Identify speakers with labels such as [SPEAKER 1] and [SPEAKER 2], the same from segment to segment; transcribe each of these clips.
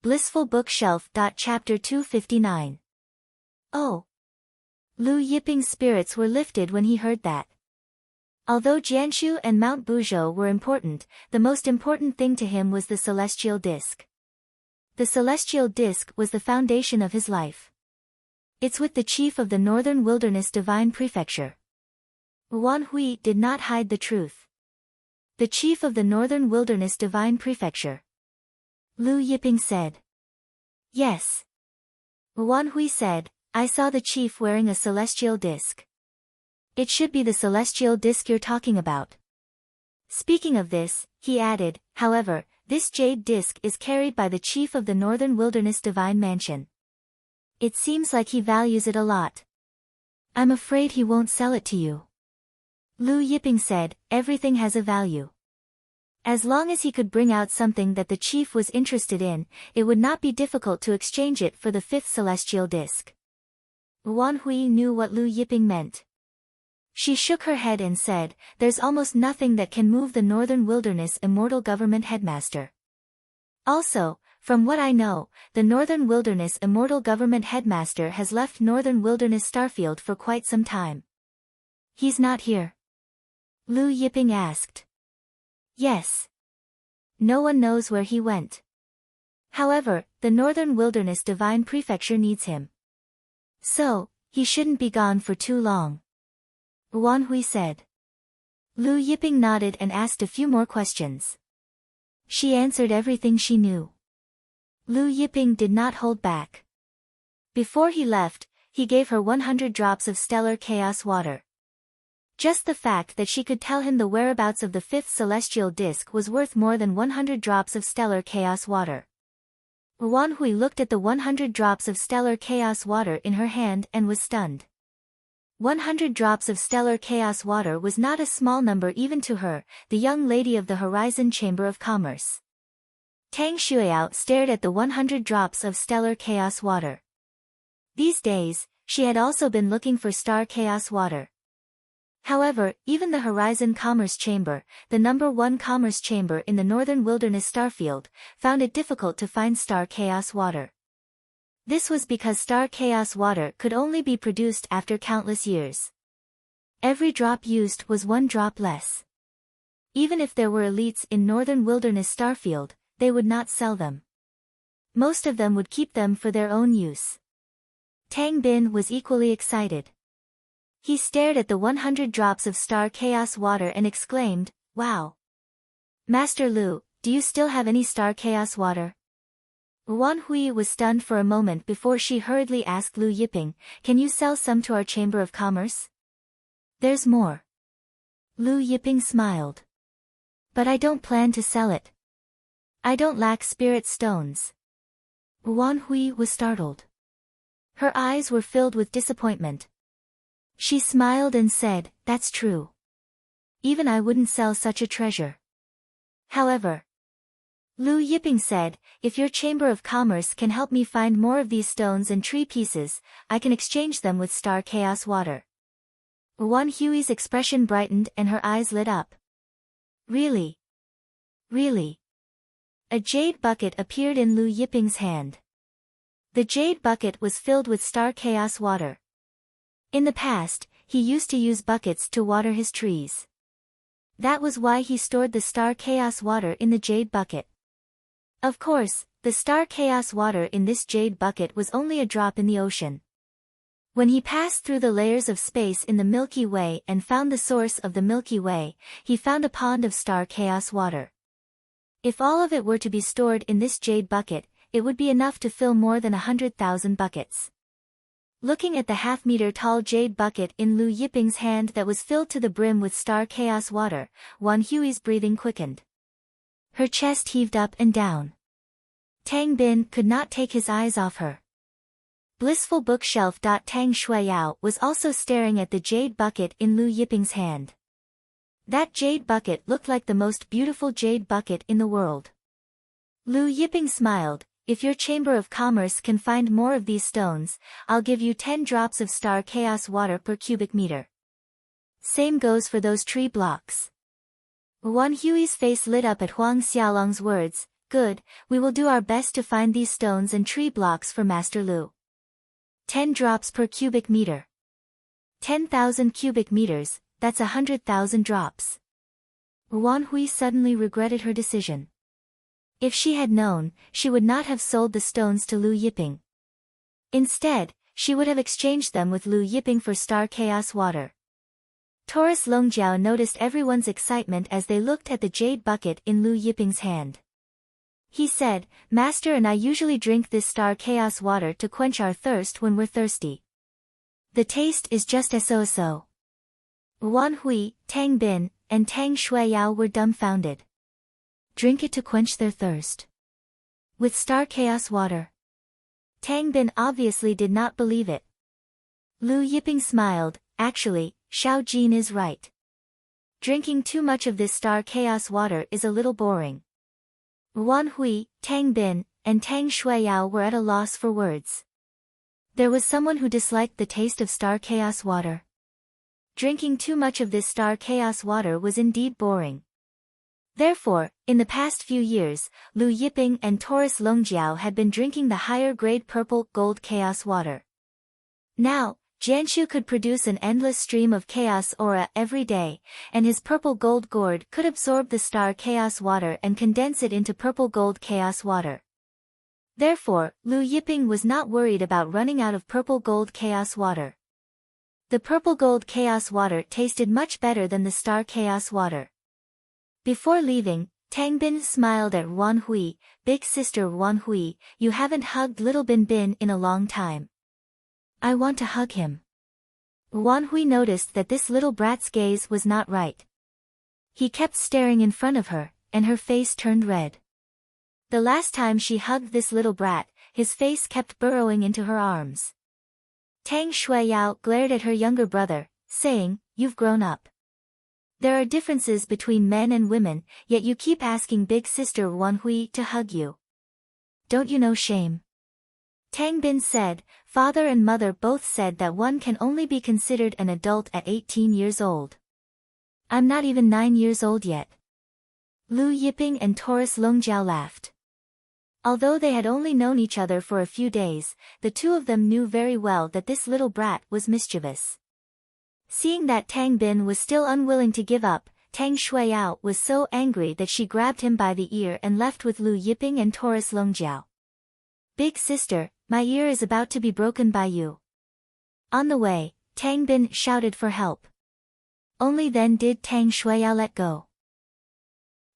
[SPEAKER 1] Blissful Bookshelf. Chapter 259. Oh! Lu Yiping's spirits were lifted when he heard that. Although Jianshu and Mount Buzhou were important, the most important thing to him was the celestial disk. The celestial disk was the foundation of his life. It's with the chief of the Northern Wilderness Divine Prefecture. Wan Hui did not hide the truth. The chief of the Northern Wilderness Divine Prefecture. Lu Yiping said. Yes. Wan Hui said, I saw the chief wearing a celestial disk. It should be the celestial disk you're talking about. Speaking of this, he added, however, this jade disk is carried by the chief of the Northern Wilderness Divine Mansion. It seems like he values it a lot. I'm afraid he won't sell it to you. Lu Yiping said, everything has a value. As long as he could bring out something that the chief was interested in, it would not be difficult to exchange it for the fifth celestial disk. Wan Hui knew what Lu Yiping meant. She shook her head and said, there's almost nothing that can move the Northern Wilderness Immortal Government Headmaster. Also, from what I know, the Northern Wilderness Immortal Government Headmaster has left Northern Wilderness Starfield for quite some time. He's not here? Lu Yiping asked. Yes. No one knows where he went. However, the Northern Wilderness Divine Prefecture needs him. So, he shouldn't be gone for too long. Wan Hui said. Lu Yiping nodded and asked a few more questions. She answered everything she knew. Lu Yiping did not hold back. Before he left, he gave her 100 drops of stellar chaos water. Just the fact that she could tell him the whereabouts of the fifth celestial disk was worth more than 100 drops of stellar chaos water. Wan Hui looked at the 100 drops of stellar chaos water in her hand and was stunned. 100 drops of stellar chaos water was not a small number even to her, the young lady of the Horizon Chamber of Commerce. Tang Shuiao stared at the 100 drops of stellar chaos water. These days, she had also been looking for star chaos water. However, even the Horizon Commerce Chamber, the number 1 commerce chamber in the Northern Wilderness Starfield, found it difficult to find star chaos water. This was because star chaos water could only be produced after countless years. Every drop used was 1 drop less. Even if there were elites in Northern Wilderness Starfield, they would not sell them. Most of them would keep them for their own use. Tang Bin was equally excited. He stared at the 100 drops of star chaos water and exclaimed, wow! Master Lu, do you still have any star chaos water? Wan Hui was stunned for a moment before she hurriedly asked Lu Yiping, can you sell some to our Chamber of Commerce? There's more. Lu Yiping smiled. But I don't plan to sell it. I don't lack spirit stones. Wan Hui was startled. Her eyes were filled with disappointment. She smiled and said, that's true. Even I wouldn't sell such a treasure. However, Lu Yiping said, if your Chamber of Commerce can help me find more of these stones and tree pieces, I can exchange them with star chaos water. Wan Hui's expression brightened and her eyes lit up. Really? Really? A jade bucket appeared in Lu Yiping's hand. The jade bucket was filled with star chaos water. In the past, he used to use buckets to water his trees. That was why he stored the star chaos water in the jade bucket. Of course, the star chaos water in this jade bucket was only a drop in the ocean. When he passed through the layers of space in the Milky Way and found the source of the Milky Way, he found a pond of star chaos water. If all of it were to be stored in this jade bucket, it would be enough to fill more than 100,000 buckets. Looking at the half-meter-tall jade bucket in Lu Yiping's hand that was filled to the brim with star chaos water, Wan Hui's breathing quickened. Her chest heaved up and down. Tang Bin could not take his eyes off her. Blissful Bookshelf. Tang Shuiyao was also staring at the jade bucket in Lu Yiping's hand. That jade bucket looked like the most beautiful jade bucket in the world. Lu Yiping smiled. If your Chamber of Commerce can find more of these stones, I'll give you 10 drops of star chaos water per cubic meter. Same goes for those tree blocks. Wan Hui's face lit up at Huang Xiaolong's words. Good, we will do our best to find these stones and tree blocks for Master Lu. 10 drops per cubic meter. 10,000 cubic meters, that's 100,000 drops. Wan Hui suddenly regretted her decision. If she had known, she would not have sold the stones to Lu Yiping. Instead, she would have exchanged them with Lu Yiping for Star Chaos Water. Taurus Longjiao noticed everyone's excitement as they looked at the jade bucket in Lu Yiping's hand. He said, Master and I usually drink this Star Chaos Water to quench our thirst when we're thirsty. The taste is just so. Wan Hui, Tang Bin, and Tang Shuiyao were dumbfounded. Drink it to quench their thirst. With Star Chaos Water. Tang Bin obviously did not believe it. Lu Yiping smiled, actually, Xiao Jin is right. Drinking too much of this Star Chaos Water is a little boring. Wan Hui, Tang Bin, and Tang Shuiyao were at a loss for words. There was someone who disliked the taste of Star Chaos Water. Drinking too much of this Star Chaos Water was indeed boring. Therefore, in the past few years, Lu Yiping and Taurus Longjiao had been drinking the higher-grade purple gold chaos water. Now, Jianshu could produce an endless stream of chaos aura every day, and his purple gold gourd could absorb the Star Chaos Water and condense it into purple gold chaos water. Therefore, Lu Yiping was not worried about running out of purple gold chaos water. The purple gold chaos water tasted much better than the Star Chaos Water. Before leaving, Tang Bin smiled at Wan Hui, Big sister Wan Hui, you haven't hugged little Bin Bin in a long time. I want to hug him. Wan Hui noticed that this little brat's gaze was not right. He kept staring in front of her, and her face turned red. The last time she hugged this little brat, his face kept burrowing into her arms. Tang Shuiyao glared at her younger brother, saying, You've grown up. There are differences between men and women, yet you keep asking big sister Wan Hui to hug you. Don't you know shame? Tang Bin said, Father and mother both said that one can only be considered an adult at 18 years old. I'm not even 9 years old yet. Lu Yiping and Taurus Longjiao laughed. Although they had only known each other for a few days, the two of them knew very well that this little brat was mischievous. Seeing that Tang Bin was still unwilling to give up, Tang Shuiyao was so angry that she grabbed him by the ear and left with Lu Yiping and Taurus Longjiao. Big sister, my ear is about to be broken by you. On the way, Tang Bin shouted for help. Only then did Tang Shuiyao let go.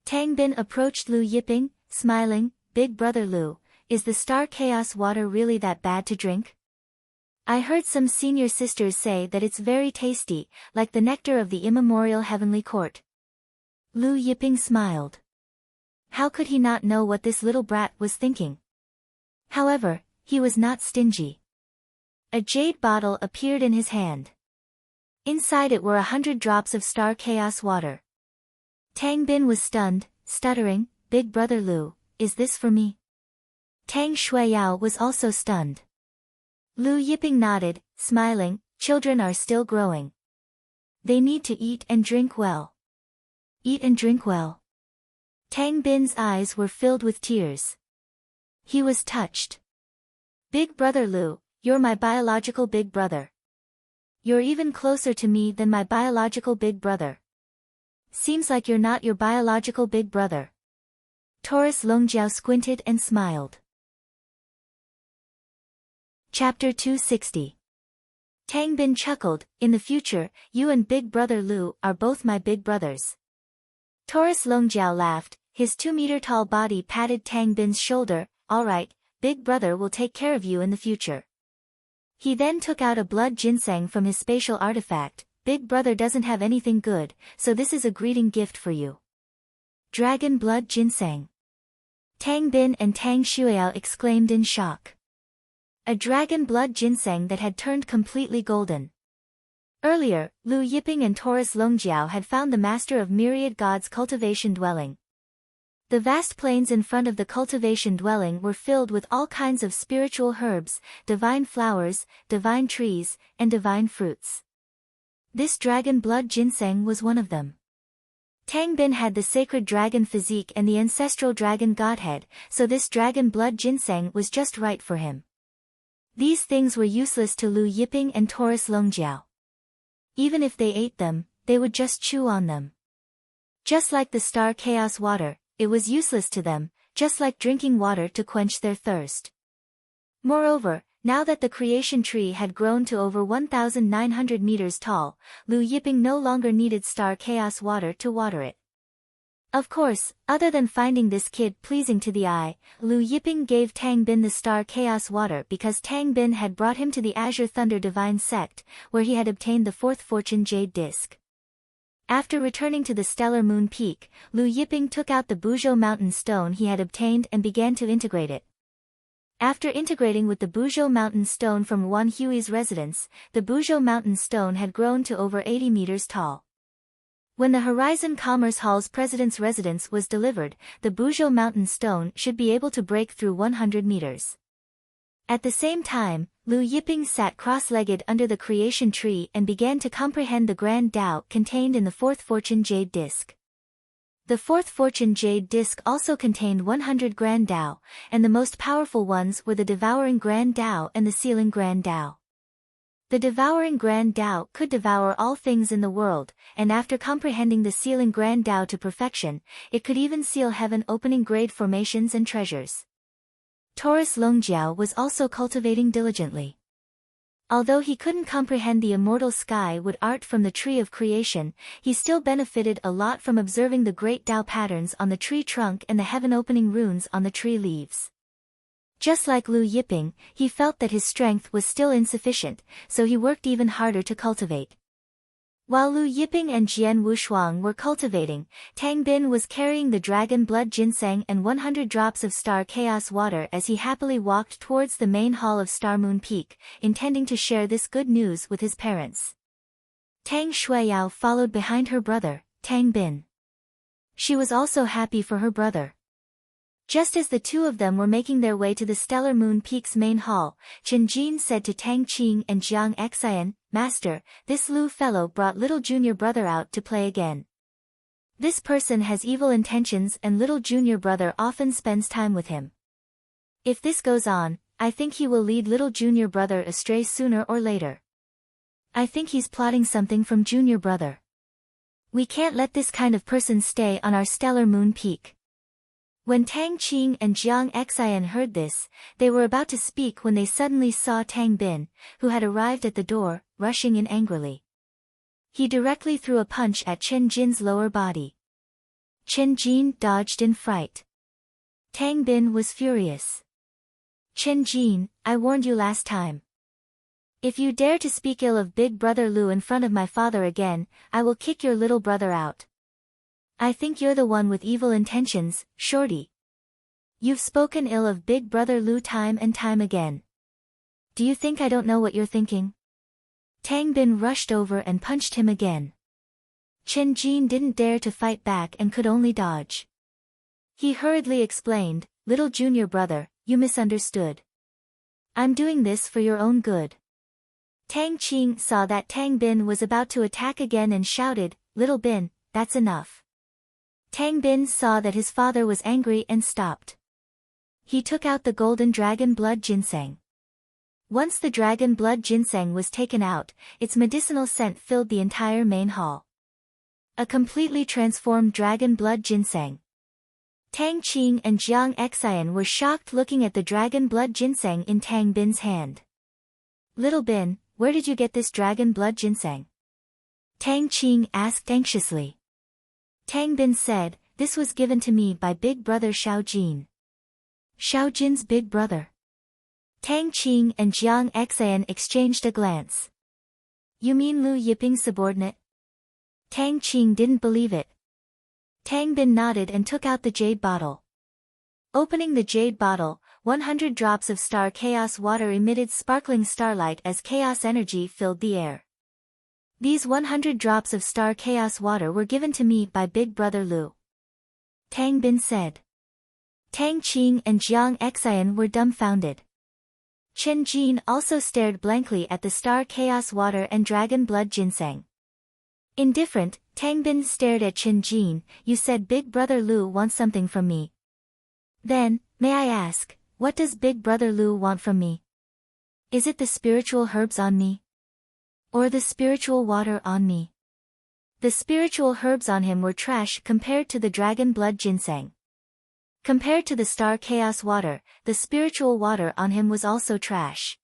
[SPEAKER 1] Tang Bin approached Lu Yiping, smiling, Big brother Lu, is the Star Chaos Water really that bad to drink? I heard some senior sisters say that it's very tasty, like the nectar of the immemorial heavenly court. Lu Yiping smiled. How could he not know what this little brat was thinking? However, he was not stingy. A jade bottle appeared in his hand. Inside it were 100 drops of Star Chaos Water. Tang Bin was stunned, stuttering, Big brother Lu, is this for me? Tang Shuiyao was also stunned. Lu Yiping nodded, smiling, children are still growing. They need to eat and drink well. Eat and drink well. Tang Bin's eyes were filled with tears. He was touched. Big brother Lu, you're my biological big brother. You're even closer to me than my biological big brother. Seems like you're not your biological big brother. Taurus Longjiao squinted and smiled. Chapter 260. Tang Bin chuckled, in the future, you and big brother Lu are both my big brothers. Taurus Longjiao laughed, his 2-meter-tall body patted Tang Bin's shoulder, alright, big brother will take care of you in the future. He then took out a blood ginseng from his spatial artifact, big brother doesn't have anything good, so this is a greeting gift for you. Dragon blood ginseng. Tang Bin and Tang Shuiyao exclaimed in shock. A dragon blood ginseng that had turned completely golden. Earlier, Lu Yiping and Taurus Longjiao had found the master of myriad gods' cultivation dwelling. The vast plains in front of the cultivation dwelling were filled with all kinds of spiritual herbs, divine flowers, divine trees, and divine fruits. This dragon blood ginseng was one of them. Tang Bin had the sacred dragon physique and the ancestral dragon godhead, so this dragon blood ginseng was just right for him. These things were useless to Lu Yiping and Taurus Longjiao. Even if they ate them, they would just chew on them. Just like the star chaos water, it was useless to them, just like drinking water to quench their thirst. Moreover, now that the creation tree had grown to over 1,900 meters tall, Lu Yiping no longer needed star chaos water to water it. Of course, other than finding this kid pleasing to the eye, Lu Yiping gave Tang Bin the star chaos water because Tang Bin had brought him to the Azure Thunder Divine Sect, where he had obtained the fourth fortune jade disc. After returning to the stellar moon peak, Lu Yiping took out the Buzhou mountain stone he had obtained and began to integrate it. After integrating with the Buzhou mountain stone from Wan Hui's residence, the Buzhou mountain stone had grown to over 80 meters tall. When the Horizon Commerce Hall's president's residence was delivered, the Buzhou mountain stone should be able to break through 100 meters. At the same time, Lu Yiping sat cross-legged under the creation tree and began to comprehend the grand Tao contained in the fourth fortune jade disc. The fourth fortune jade disc also contained 100 grand Tao, and the most powerful ones were the devouring grand Tao and the sealing grand Tao. The devouring grand Tao could devour all things in the world, and after comprehending the sealing grand Tao to perfection, it could even seal heaven-opening grade formations and treasures. Taurus Longjiao was also cultivating diligently. Although he couldn't comprehend the immortal sky wood art from the tree of creation, he still benefited a lot from observing the great Tao patterns on the tree trunk and the heaven-opening runes on the tree leaves. Just like Lu Yiping, he felt that his strength was still insufficient, so he worked even harder to cultivate. While Lu Yiping and Jian Wushuang were cultivating, Tang Bin was carrying the dragon blood ginseng and 100 drops of star chaos water as he happily walked towards the main hall of Star Moon Peak, intending to share this good news with his parents. Tang Shuiyao followed behind her brother, Tang Bin. She was also happy for her brother. Just as the two of them were making their way to the Stellar Moon Peak's main hall, Chen Jin said to Tang Qing and Jiang Xian, "Master, this Lu fellow brought little junior brother out to play again. This person has evil intentions and little junior brother often spends time with him. If this goes on, I think he will lead little junior brother astray sooner or later. I think he's plotting something from junior brother. We can't let this kind of person stay on our Stellar Moon Peak." When Tang Qing and Jiang Xian heard this, they were about to speak when they suddenly saw Tang Bin, who had arrived at the door, rushing in angrily. He directly threw a punch at Chen Jin's lower body. Chen Jin dodged in fright. Tang Bin was furious. "Chen Jin, I warned you last time. If you dare to speak ill of big brother Lu in front of my father again, I will kick your little brother out. I think you're the one with evil intentions, Shorty. You've spoken ill of big brother Lu time and time again. Do you think I don't know what you're thinking?" Tang Bin rushed over and punched him again. Chen Jin didn't dare to fight back and could only dodge. He hurriedly explained, "Little junior brother, you misunderstood. I'm doing this for your own good." Tang Qing saw that Tang Bin was about to attack again and shouted, "Little Bin, that's enough." Tang Bin saw that his father was angry and stopped. He took out the golden dragon blood ginseng. Once the dragon blood ginseng was taken out, its medicinal scent filled the entire main hall. A completely transformed dragon blood ginseng. Tang Qing and Jiang Xian were shocked looking at the dragon blood ginseng in Tang Bin's hand. "Little Bin, where did you get this dragon blood ginseng?" Tang Qing asked anxiously. Tang Bin said, "This was given to me by big brother Xiao Jin." Xiao Jin's big brother? Tang Qing and Jiang Xian exchanged a glance. "You mean Lu Yiping's subordinate?" Tang Qing didn't believe it. Tang Bin nodded and took out the jade bottle. Opening the jade bottle, 100 drops of star chaos water emitted sparkling starlight as chaos energy filled the air. "These 100 drops of star chaos water were given to me by big brother Lu," Tang Bin said. Tang Qing and Jiang Xian were dumbfounded. Chen Jin also stared blankly at the star chaos water and dragon blood ginseng. Indifferent, Tang Bin stared at Qin Jin. You said Big Brother Lu wants something from me. Then, may I ask, what does Big Brother Lu want from me? Is it the spiritual herbs on me? Or the spiritual water on me? The spiritual herbs on him were trash compared to the dragon blood ginseng. Compared to the star chaos water, the spiritual water on him was also trash.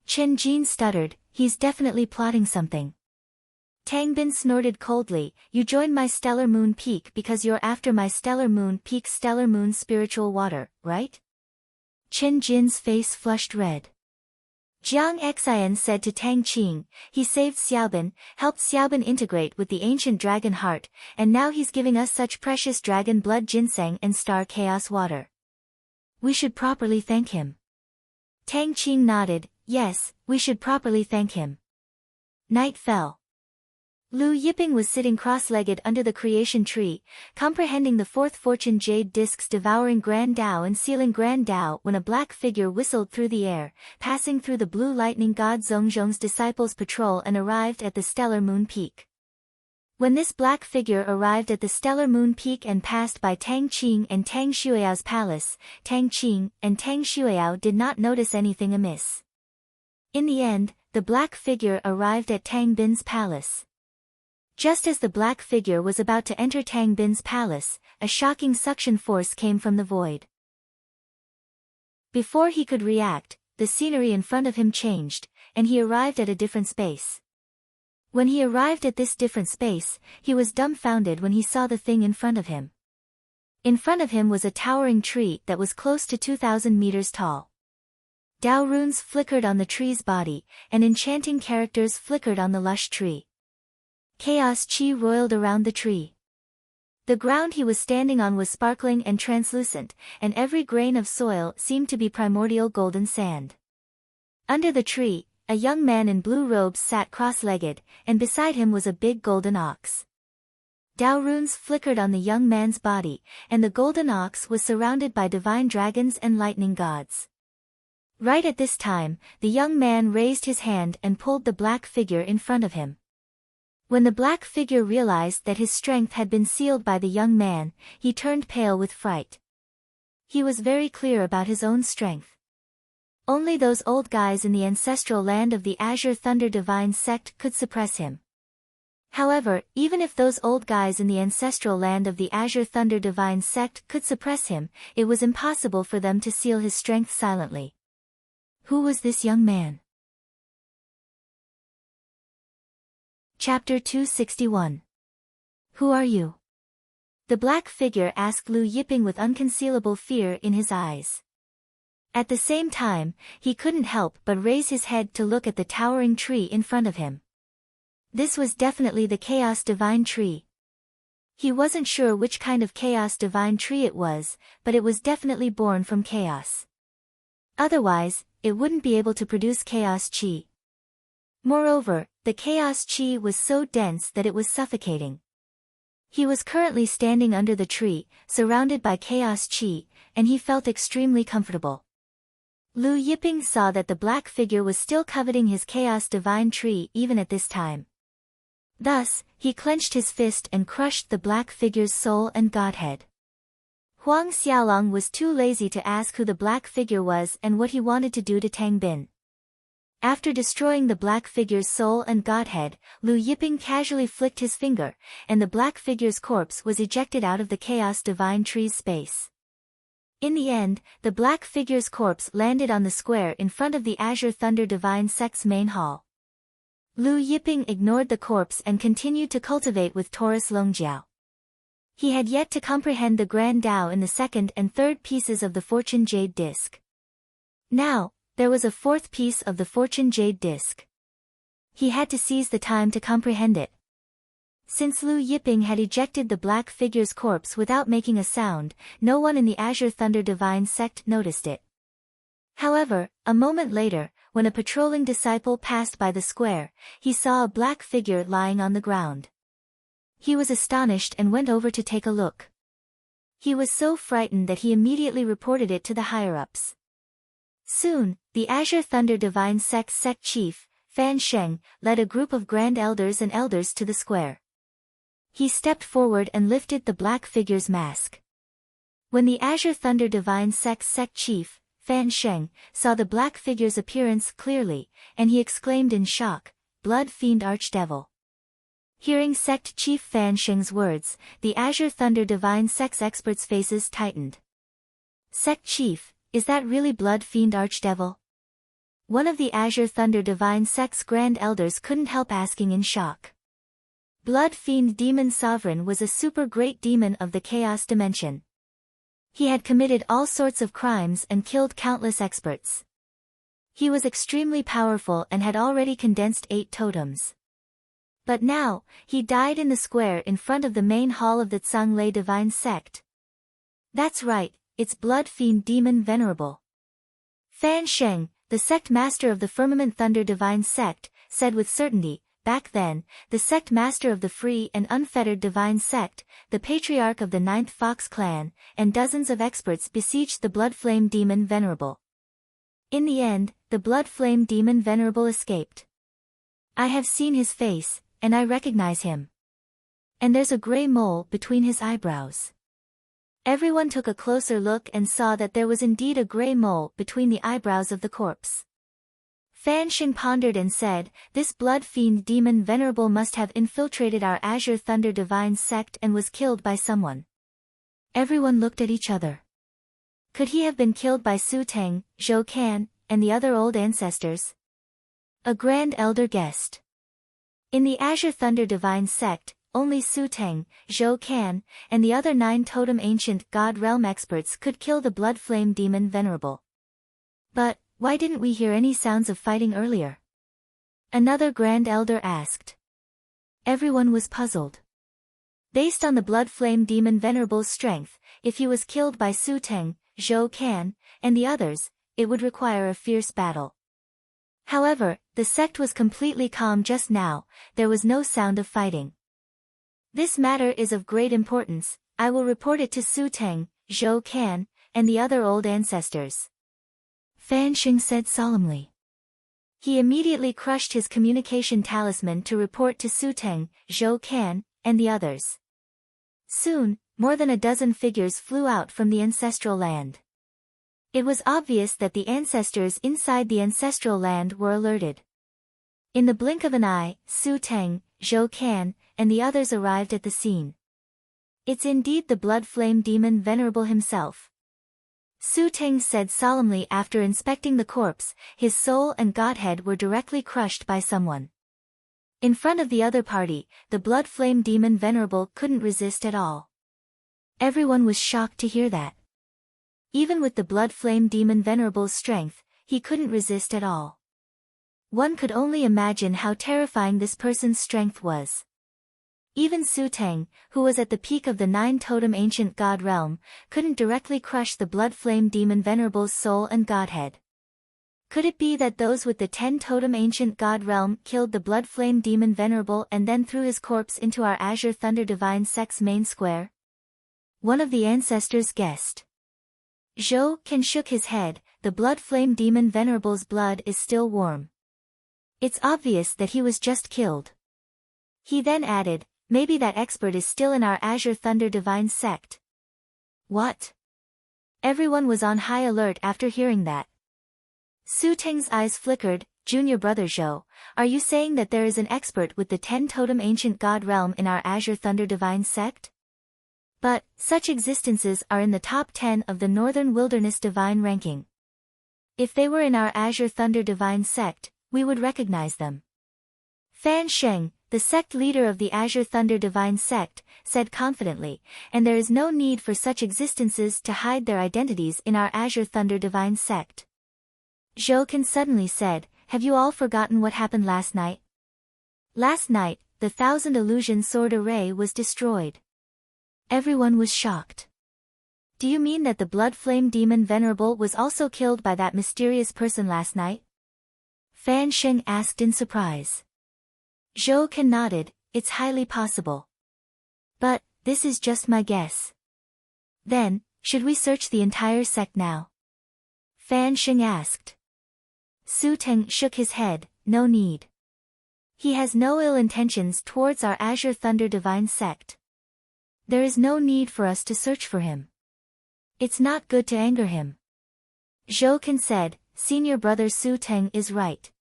[SPEAKER 1] Qin Jin stuttered, he's definitely plotting something. Tang Bin snorted coldly, you joined my stellar moon peak because you're after my stellar moon peak's stellar moon spiritual water, right? Qin Jin's face flushed red. Jiang Xian said to Tang Qing, he saved Xiaobin, helped Xiaobin integrate with the ancient dragon heart, and now he's giving us such precious dragon blood ginseng and star chaos water. We should properly thank him. Tang Qing nodded, yes, we should properly thank him. Night fell. Lu Yiping was sitting cross-legged under the creation tree, comprehending the fourth fortune jade discs devouring Grand Tao and sealing Grand Tao when a black figure whistled through the air, passing through the blue lightning god Zhongzhong's disciples' patrol and arrived at the stellar moon peak. When this black figure arrived at the stellar moon peak and passed by Tang Qing and Tang Xueyao's palace, Tang Qing and Tang Xueyao did not notice anything amiss. In the end, the black figure arrived at Tang Bin's palace. Just as the black figure was about to enter Tang Bin's palace, a shocking suction force came from the void. Before he could react, the scenery in front of him changed, and he arrived at a different space. When he arrived at this different space, he was dumbfounded when he saw the thing in front of him. In front of him was a towering tree that was close to 2,000 meters tall. Dao runes flickered on the tree's body, and enchanting characters flickered on the lush tree. Chaos chi roiled around the tree. The ground he was standing on was sparkling and translucent, and every grain of soil seemed to be primordial golden sand. Under the tree, a young man in blue robes sat cross-legged, and beside him was a big golden ox. Dao runes flickered on the young man's body, and the golden ox was surrounded by divine dragons and lightning gods. Right at this time, the young man raised his hand and pulled the black figure in front of him. When the black figure realized that his strength had been sealed by the young man, he turned pale with fright. He was very clear about his own strength. Only those old guys in the ancestral land of the Azure Thunder Divine Sect could suppress him. However, even if those old guys in the ancestral land of the Azure Thunder Divine Sect could suppress him, it was impossible for them to seal his strength silently. Who was this young man? Chapter 261. Who are you? The black figure asked Lu Yiping with unconcealable fear in his eyes. At the same time, he couldn't help but raise his head to look at the towering tree in front of him. This was definitely the Chaos Divine Tree. He wasn't sure which kind of Chaos Divine Tree it was, but it was definitely born from chaos. Otherwise, it wouldn't be able to produce Chaos Chi. Moreover, the Chaos Chi was so dense that it was suffocating. He was currently standing under the tree, surrounded by Chaos Chi, and he felt extremely comfortable. Lu Yiping saw that the black figure was still coveting his Chaos Divine Tree even at this time. Thus, he clenched his fist and crushed the black figure's soul and godhead. Huang Xiaolong was too lazy to ask who the black figure was and what he wanted to do to Tang Bin. After destroying the black figure's soul and godhead, Lu Yiping casually flicked his finger, and the black figure's corpse was ejected out of the Chaos Divine Tree's space. In the end, the black figure's corpse landed on the square in front of the Azure Thunder Divine Sect's main hall. Lu Yiping ignored the corpse and continued to cultivate with Taurus Longjiao. He had yet to comprehend the Grand Tao in the second and third pieces of the Fortune Jade Disc. Now, there was a fourth piece of the Fortune Jade Disc. He had to seize the time to comprehend it. Since Lu Yiping had ejected the black figure's corpse without making a sound, no one in the Azure Thunder Divine Sect noticed it. However, a moment later, when a patrolling disciple passed by the square, he saw a black figure lying on the ground. He was astonished and went over to take a look. He was so frightened that he immediately reported it to the higher-ups. Soon, the Azure Thunder Divine Sect's sect chief, Fan Sheng, led a group of grand elders and elders to the square. He stepped forward and lifted the black figure's mask. When the Azure Thunder Divine Sect's sect chief, Fan Sheng, saw the black figure's appearance clearly, and he exclaimed in shock, "Blood Fiend Archdevil." Hearing sect chief Fan Sheng's words, the Azure Thunder Divine Sect's experts' faces tightened. "Sect chief, is that really Blood Fiend Archdevil?" One of the Azure Thunder Divine Sect's Grand Elders couldn't help asking in shock. Blood Fiend Demon Sovereign was a super great demon of the Chaos Dimension. He had committed all sorts of crimes and killed countless experts. He was extremely powerful and had already condensed 8 totems. But now, he died in the square in front of the main hall of the Zhonglei Divine Sect. That's right, it's Blood Fiend Demon Venerable. Fan Sheng, the sect master of the Firmament Thunder Divine Sect, said with certainty, back then, the sect master of the Free and Unfettered Divine Sect, the patriarch of the 9th Fox clan, and dozens of experts besieged the Blood Flame Demon Venerable. In the end, the Blood Flame Demon Venerable escaped. I have seen his face, and I recognize him. And there's a gray mole between his eyebrows. Everyone took a closer look and saw that there was indeed a gray mole between the eyebrows of the corpse. Fan Sheng pondered and said, "This Blood Fiend Demon Venerable must have infiltrated our Azure Thunder Divine Sect and was killed by someone." Everyone looked at each other. Could he have been killed by Su Teng, Zhou Can, and the other old ancestors? A Grand Elder guessed. In the Azure Thunder Divine Sect, only Su Teng, Zhou Can, and the other 9 Totem Ancient God Realm experts could kill the Blood Flame Demon Venerable. But, why didn't we hear any sounds of fighting earlier? Another Grand Elder asked. Everyone was puzzled. Based on the Blood Flame Demon Venerable's strength, if he was killed by Su Teng, Zhou Can, and the others, it would require a fierce battle. However, the sect was completely calm just now, there was no sound of fighting. "This matter is of great importance, I will report it to Su Teng, Zhou Can, and the other old ancestors," Fan Sheng said solemnly. He immediately crushed his communication talisman to report to Su Teng, Zhou Can, and the others. Soon, more than a dozen figures flew out from the ancestral land. It was obvious that the ancestors inside the ancestral land were alerted. In the blink of an eye, Su Teng, Zhou Can, and the others arrived at the scene. "It's indeed the Blood Flame Demon Venerable himself," Su Teng said solemnly after inspecting the corpse. His soul and godhead were directly crushed by someone. In front of the other party, the Blood Flame Demon Venerable couldn't resist at all. Everyone was shocked to hear that. Even with the Blood Flame Demon Venerable's strength, he couldn't resist at all. One could only imagine how terrifying this person's strength was. Even Su Teng, who was at the peak of the 9 Totem Ancient God Realm, couldn't directly crush the Blood Flame Demon Venerable's soul and godhead. Could it be that those with the 10 Totem Ancient God Realm killed the Blood Flame Demon Venerable and then threw his corpse into our Azure Thunder Divine Sect's main square? One of the ancestors guessed. Zhou Can shook his head, the Blood Flame Demon Venerable's blood is still warm. It's obvious that he was just killed. He then added, maybe that expert is still in our Azure Thunder Divine Sect. What? Everyone was on high alert after hearing that. Su Teng's eyes flickered. Junior brother Zhou, are you saying that there is an expert with the 10 Totem Ancient God Realm in our Azure Thunder Divine Sect? But, such existences are in the top 10 of the Northern Wilderness Divine ranking. If they were in our Azure Thunder Divine Sect, we would recognize them. Fan Sheng, the sect leader of the Azure Thunder Divine Sect, said confidently, and there is no need for such existences to hide their identities in our Azure Thunder Divine Sect. Zhou Can suddenly said, have you all forgotten what happened last night? Last night, the 1000 Illusion Sword Array was destroyed. Everyone was shocked. Do you mean that the Blood Flame Demon Venerable was also killed by that mysterious person last night? Fan Sheng asked in surprise. Zhou Can nodded, it's highly possible. But, this is just my guess. Then, should we search the entire sect now? Fan Sheng asked. Su Teng shook his head, no need. He has no ill intentions towards our Azure Thunder Divine sect. There is no need for us to search for him. It's not good to anger him. Zhou Kan said, Senior brother Su Teng is right.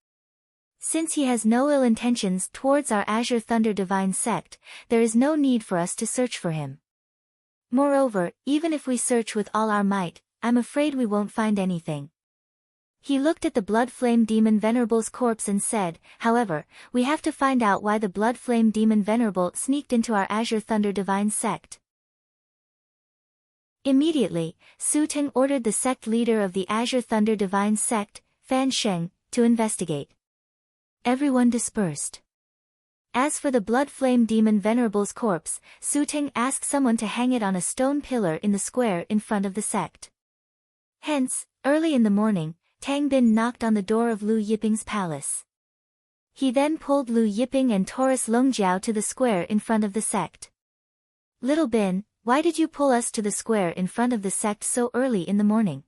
[SPEAKER 1] Since he has no ill intentions towards our Azure Thunder Divine sect, there is no need for us to search for him. Moreover, even if we search with all our might, I'm afraid we won't find anything. He looked at the Blood Flame Demon Venerable's corpse and said, however, we have to find out why the Blood Flame Demon Venerable sneaked into our Azure Thunder Divine sect. Immediately, Su Teng ordered the sect leader of the Azure Thunder Divine sect, Fan Sheng, to investigate. Everyone dispersed. As for the Blood Flame Demon Venerable's corpse, Su Teng asked someone to hang it on a stone pillar in the square in front of the sect. Hence, early in the morning, Tang Bin knocked on the door of Lu Yiping's palace. He then pulled Lu Yiping and Taurus Longjiao to the square in front of the sect. Little Bin, why did you pull us to the square in front of the sect so early in the morning?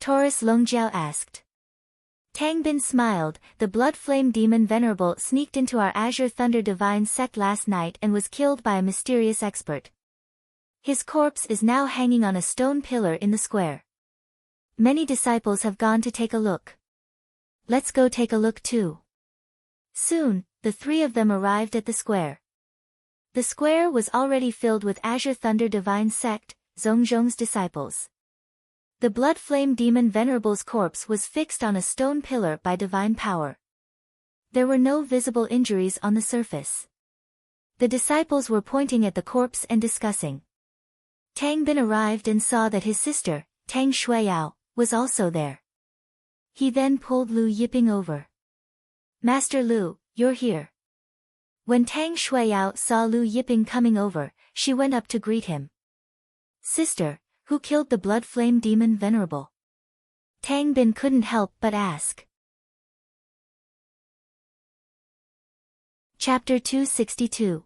[SPEAKER 1] Taurus Longjiao asked. Tang Bin smiled, the Blood Flame Demon Venerable sneaked into our Azure Thunder Divine sect last night and was killed by a mysterious expert. His corpse is now hanging on a stone pillar in the square. Many disciples have gone to take a look. Let's go take a look too. Soon, the three of them arrived at the square. The square was already filled with Azure Thunder Divine sect, Zhongzhong's disciples. The Blood Flame Demon Venerable's corpse was fixed on a stone pillar by divine power. There were no visible injuries on the surface. The disciples were pointing at the corpse and discussing. Tang Bin arrived and saw that his sister, Tang Shuiyao, was also there. He then pulled Lu Yiping over. Master Lu, you're here. When Tang Shuiyao saw Lu Yiping coming over, she went up to greet him. Sister, who killed the Blood Flame Demon Venerable? Tang Bin couldn't help but ask. Chapter 262.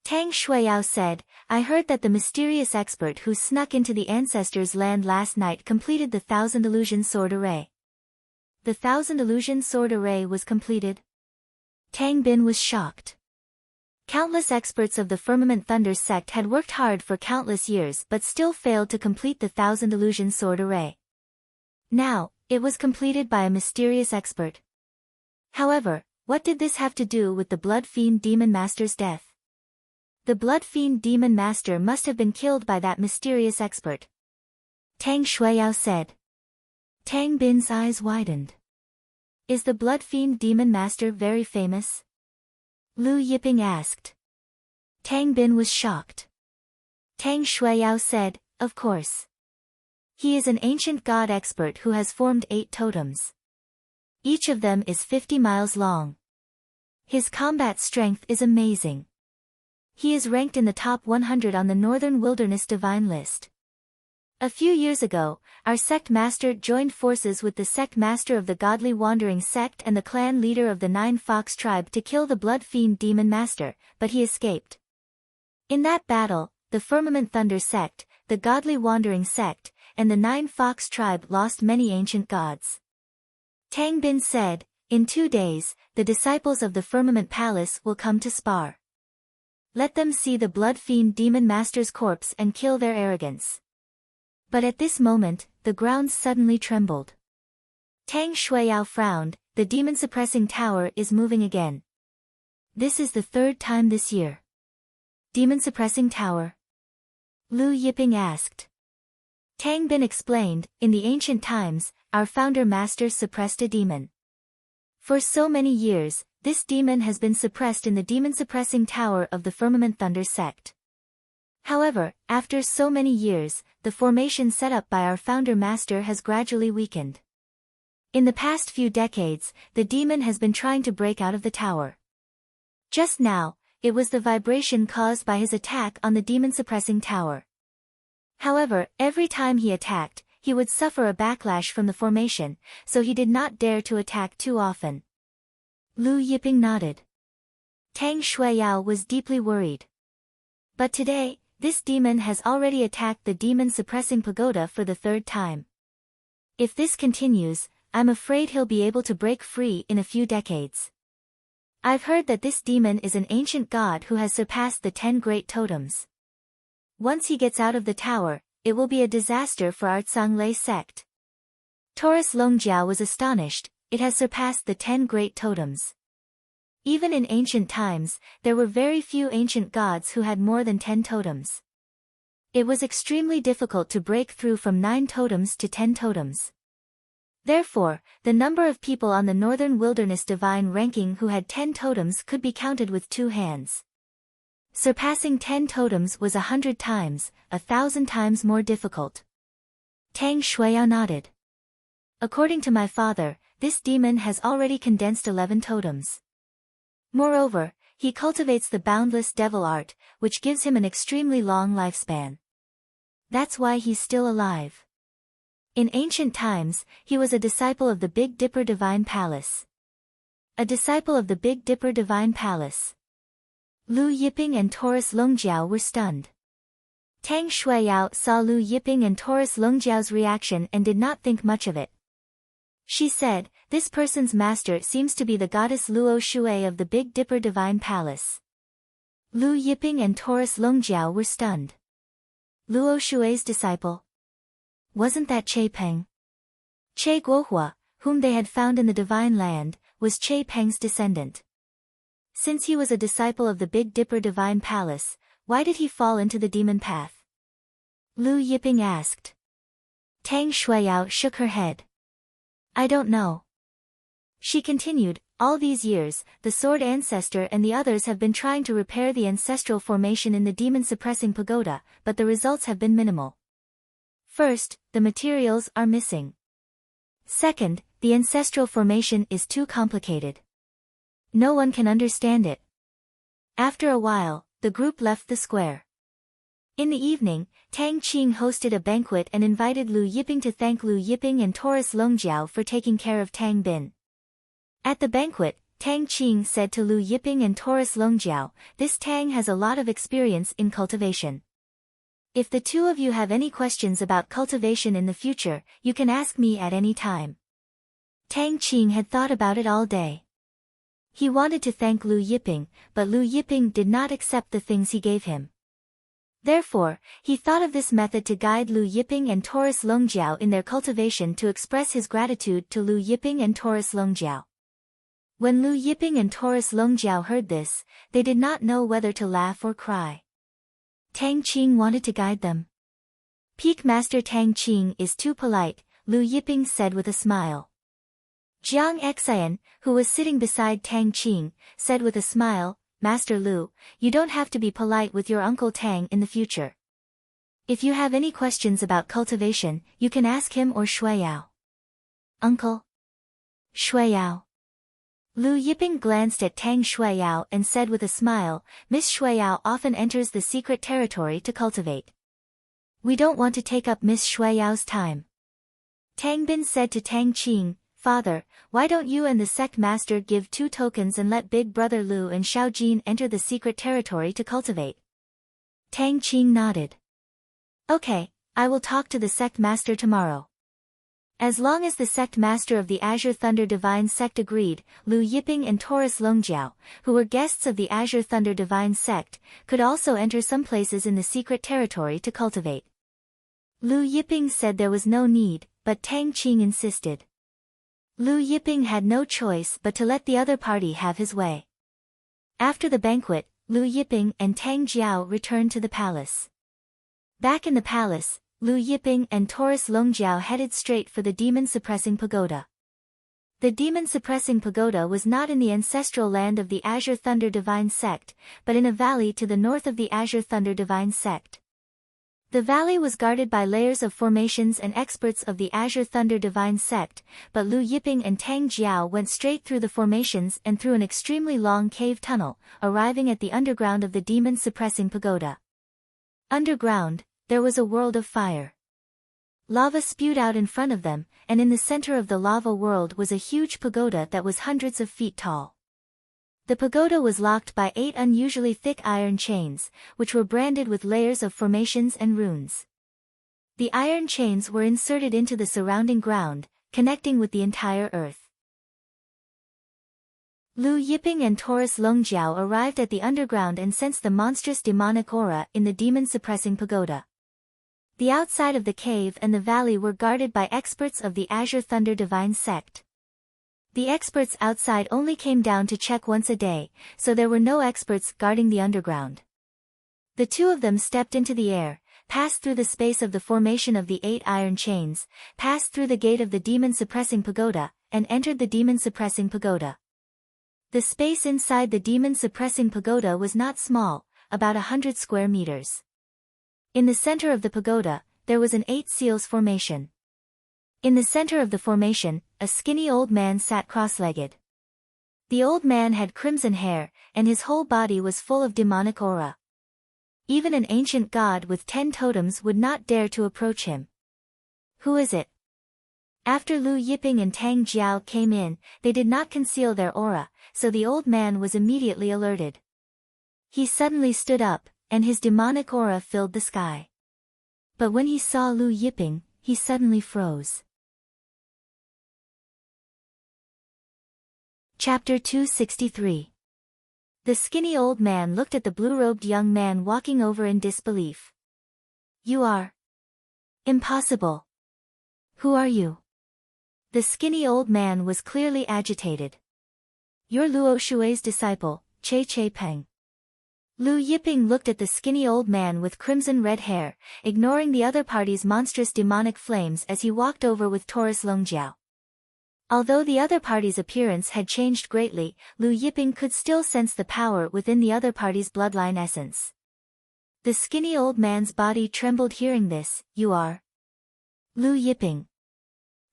[SPEAKER 1] Tang Shuiyao said, I heard that the mysterious expert who snuck into the ancestors' land last night completed the 1,000 Illusion Sword Array. The 1,000 Illusion Sword Array was completed? Tang Bin was shocked. Countless experts of the Firmament Thunder sect had worked hard for countless years but still failed to complete the 1,000 Illusion Sword Array. Now, it was completed by a mysterious expert. However, what did this have to do with the Blood Fiend Demon Master's death? The Blood Fiend Demon Master must have been killed by that mysterious expert. Tang Shuiyao said. Tang Bin's eyes widened. Is the Blood Fiend Demon Master very famous? Lu Yiping asked. Tang Bin was shocked. Tang Shuiyao said, of course. He is an ancient god expert who has formed 8 totems. Each of them is 50 miles long. His combat strength is amazing. He is ranked in the top 100 on the Northern Wilderness Divine list. A few years ago, our sect master joined forces with the sect master of the Godly Wandering sect and the clan leader of the 9 Fox tribe to kill the Blood Fiend Demon Master, but he escaped. In that battle, the Firmament Thunder sect, the Godly Wandering sect, and the 9 Fox tribe lost many ancient gods. Tang Bin said, in 2 days, the disciples of the Firmament Palace will come to spar. Let them see the Blood Fiend Demon Master's corpse and kill their arrogance. But at this moment, the ground suddenly trembled. Tang Shuiyao frowned, the demon-suppressing tower is moving again. This is the 3rd time this year. Demon-suppressing tower? Lu Yiping asked. Tang Bin explained, in the ancient times, our founder master suppressed a demon. For so many years, this demon has been suppressed in the demon-suppressing tower of the Firmament Thunder sect. However, after so many years, the formation set up by our founder master has gradually weakened. In the past few decades, the demon has been trying to break out of the tower. Just now, it was the vibration caused by his attack on the demon-suppressing tower. However, every time he attacked, he would suffer a backlash from the formation, so he did not dare to attack too often. Lu Yiping nodded. Tang Shuiyao was deeply worried. But today, this demon has already attacked the demon-suppressing pagoda for the 3rd time. If this continues, I'm afraid he'll be able to break free in a few decades. I've heard that this demon is an ancient god who has surpassed the 10 great totems. Once he gets out of the tower, it will be a disaster for our Lei sect. Taurus Longjiao was astonished, it has surpassed the 10 great totems. Even in ancient times, there were very few ancient gods who had more than 10 totems. It was extremely difficult to break through from 9 totems to 10 totems. Therefore, the number of people on the Northern Wilderness Divine ranking who had 10 totems could be counted with 2 hands. Surpassing 10 totems was 100 times, 1,000 times more difficult. Tang Shuiyao nodded. According to my father, this demon has already condensed 11 totems. Moreover, he cultivates the boundless devil art, which gives him an extremely long lifespan. That's why he's still alive. In ancient times, he was a disciple of the Big Dipper Divine Palace. A disciple of the Big Dipper Divine Palace. Lu Yiping and Taurus Longjiao were stunned. Tang Shuiyao saw Lu Yiping and Taurus Longjiao's reaction and did not think much of it. She said, this person's master seems to be the goddess Luo Shui of the Big Dipper Divine Palace. Lu Yiping and Taurus Longjiao were stunned. Luo Shui's disciple? Wasn't that Che Peng? Che Guohua, whom they had found in the Divine Land, was Che Peng's descendant. Since he was a disciple of the Big Dipper Divine Palace, why did he fall into the demon path? Lu Yiping asked. Tang Shuiyao shook her head. I don't know. She continued, all these years, the Sword Ancestor and the others have been trying to repair the ancestral formation in the demon-suppressing pagoda, but the results have been minimal. First, the materials are missing. Second, the ancestral formation is too complicated. No one can understand it. After a while, the group left the square. In the evening, Tang Qing hosted a banquet and invited Lu Yiping to thank Lu Yiping and Taurus Longjiao for taking care of Tang Bin. At the banquet, Tang Qing said to Lu Yiping and Taurus Longjiao, this Tang has a lot of experience in cultivation. If the two of you have any questions about cultivation in the future, you can ask me at any time. Tang Qing had thought about it all day. He wanted to thank Lu Yiping, but Lu Yiping did not accept the things he gave him. Therefore, he thought of this method to guide Lu Yiping and Taurus Longjiao in their cultivation to express his gratitude to Lu Yiping and Taurus Longjiao. When Lu Yiping and Taurus Longjiao heard this, they did not know whether to laugh or cry. Tang Qing wanted to guide them. Peak Master Tang Qing is too polite, Lu Yiping said with a smile. Jiang Xian, who was sitting beside Tang Qing, said with a smile, Master Lu, you don't have to be polite with your Uncle Tang in the future. If you have any questions about cultivation, you can ask him or Shuiyao. Uncle? Shuiyao. Lu Yiping glanced at Tang Shuiyao and said with a smile, Miss Shuiyao often enters the secret territory to cultivate. We don't want to take up Miss Shuiyao's time. Tang Bin said to Tang Qing, Father, why don't you and the sect master give 2 tokens and let Big Brother Lu and Xiao Jin enter the secret territory to cultivate? Tang Qing nodded. Okay, I will talk to the sect master tomorrow. As long as the sect master of the Azure Thunder Divine Sect agreed, Lu Yiping and Taurus Longjiao, who were guests of the Azure Thunder Divine Sect, could also enter some places in the secret territory to cultivate. Lu Yiping said there was no need, but Tang Qing insisted. Lu Yiping had no choice but to let the other party have his way. After the banquet, Lu Yiping and Tang Jiao returned to the palace. Back in the palace, Lu Yiping and Taurus Longjiao headed straight for the demon-suppressing pagoda. The demon-suppressing pagoda was not in the ancestral land of the Azure Thunder Divine Sect, but in a valley to the north of the Azure Thunder Divine Sect. The valley was guarded by layers of formations and experts of the Azure Thunder Divine Sect, but Lu Yiping and Tang Jiao went straight through the formations and through an extremely long cave tunnel, arriving at the underground of the demon-suppressing pagoda. Underground, there was a world of fire. Lava spewed out in front of them, and in the center of the lava world was a huge pagoda that was hundreds of feet tall. The pagoda was locked by 8 unusually thick iron chains, which were branded with layers of formations and runes. The iron chains were inserted into the surrounding ground, connecting with the entire earth. Lu Yiping and Taurus Longjiao arrived at the underground and sensed the monstrous demonic aura in the demon-suppressing pagoda. The outside of the cave and the valley were guarded by experts of the Azure Thunder Divine Sect. The experts outside only came down to check once a day, so there were no experts guarding the underground. The two of them stepped into the air, passed through the space of the formation of the 8 iron chains, passed through the gate of the demon-suppressing pagoda, and entered the demon-suppressing pagoda. The space inside the demon-suppressing pagoda was not small, about 100 square meters. In the center of the pagoda, there was an 8 seals formation. In the center of the formation, a skinny old man sat cross-legged. The old man had crimson hair, and his whole body was full of demonic aura. Even an ancient god with 10 totems would not dare to approach him. Who is it? After Lu Yiping and Tang Jiao came in, they did not conceal their aura, so the old man was immediately alerted. He suddenly stood up, and his demonic aura filled the sky. But when he saw Lu Yiping, he suddenly froze. Chapter 263. The skinny old man looked at the blue-robed young man walking over in disbelief. You are impossible. Who are you? The skinny old man was clearly agitated. You're Luo Shui's disciple, Che Peng. Lu Yiping looked at the skinny old man with crimson red hair, ignoring the other party's monstrous demonic flames as he walked over with Taurus Longjiao. Although the other party's appearance had changed greatly, Lu Yiping could still sense the power within the other party's bloodline essence. The skinny old man's body trembled hearing this. You are Lu Yiping.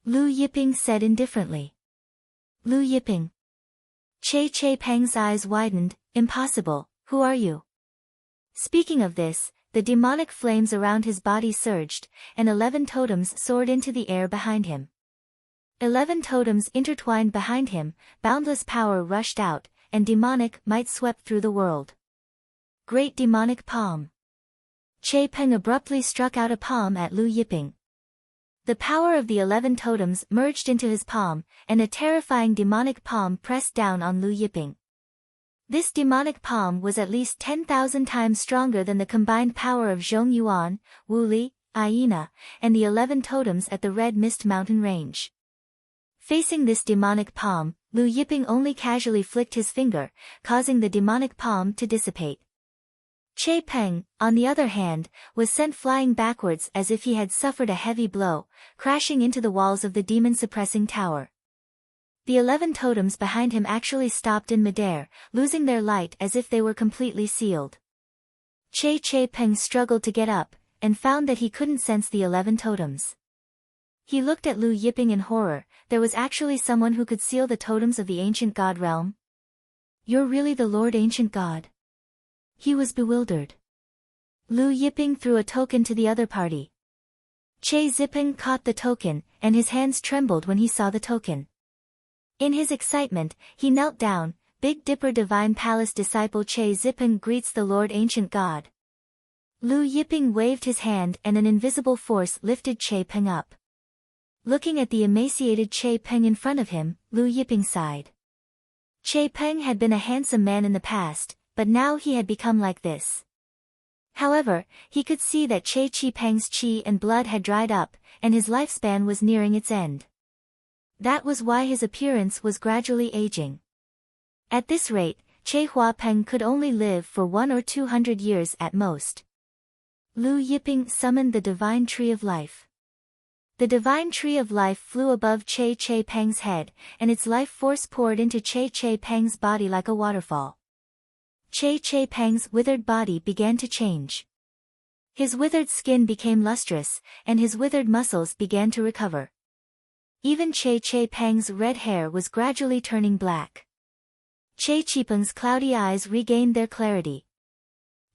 [SPEAKER 1] Lu Yiping said indifferently. Lu Yiping. Che Peng's eyes widened. Impossible, who are you? Speaking of this, the demonic flames around his body surged, and 11 totems soared into the air behind him. 11 totems intertwined behind him, boundless power rushed out, and demonic might swept through the world. Great demonic palm. Che Peng abruptly struck out a palm at Lu Yiping. The power of the 11 totems merged into his palm, and a terrifying demonic palm pressed down on Lu Yiping. This demonic palm was at least 10,000 times stronger than the combined power of Zhong Yuan, Wu Li, Aina, and the 11 totems at the Red Mist Mountain range. Facing this demonic palm, Lu Yiping only casually flicked his finger, causing the demonic palm to dissipate. Che Peng, on the other hand, was sent flying backwards as if he had suffered a heavy blow, crashing into the walls of the demon-suppressing tower. The 11 totems behind him actually stopped in midair, losing their light as if they were completely sealed. Che Peng struggled to get up, and found that he couldn't sense the 11 totems. He looked at Lu Yiping in horror. There was actually someone who could seal the totems of the ancient god realm? You're really the Lord Ancient God? He was bewildered. Lu Yiping threw a token to the other party. Che Zipeng caught the token, and his hands trembled when he saw the token. In his excitement, he knelt down. Big Dipper Divine Palace disciple Che Zipeng greets the Lord Ancient God. Lu Yiping waved his hand and an invisible force lifted Che Peng up. Looking at the emaciated Che Peng in front of him, Lu Yiping sighed. Che Peng had been a handsome man in the past, but now he had become like this. However, he could see that Che Peng's chi and blood had dried up, and his lifespan was nearing its end. That was why his appearance was gradually aging. At this rate, Che Peng could only live for 100 or 200 years at most. Lu Yiping summoned the Divine Tree of Life. The Divine Tree of Life flew above Che Peng's head, and its life force poured into Che Peng's body like a waterfall. Che Peng's withered body began to change. His withered skin became lustrous, and his withered muscles began to recover. Even Che Peng's red hair was gradually turning black. Che Peng's cloudy eyes regained their clarity.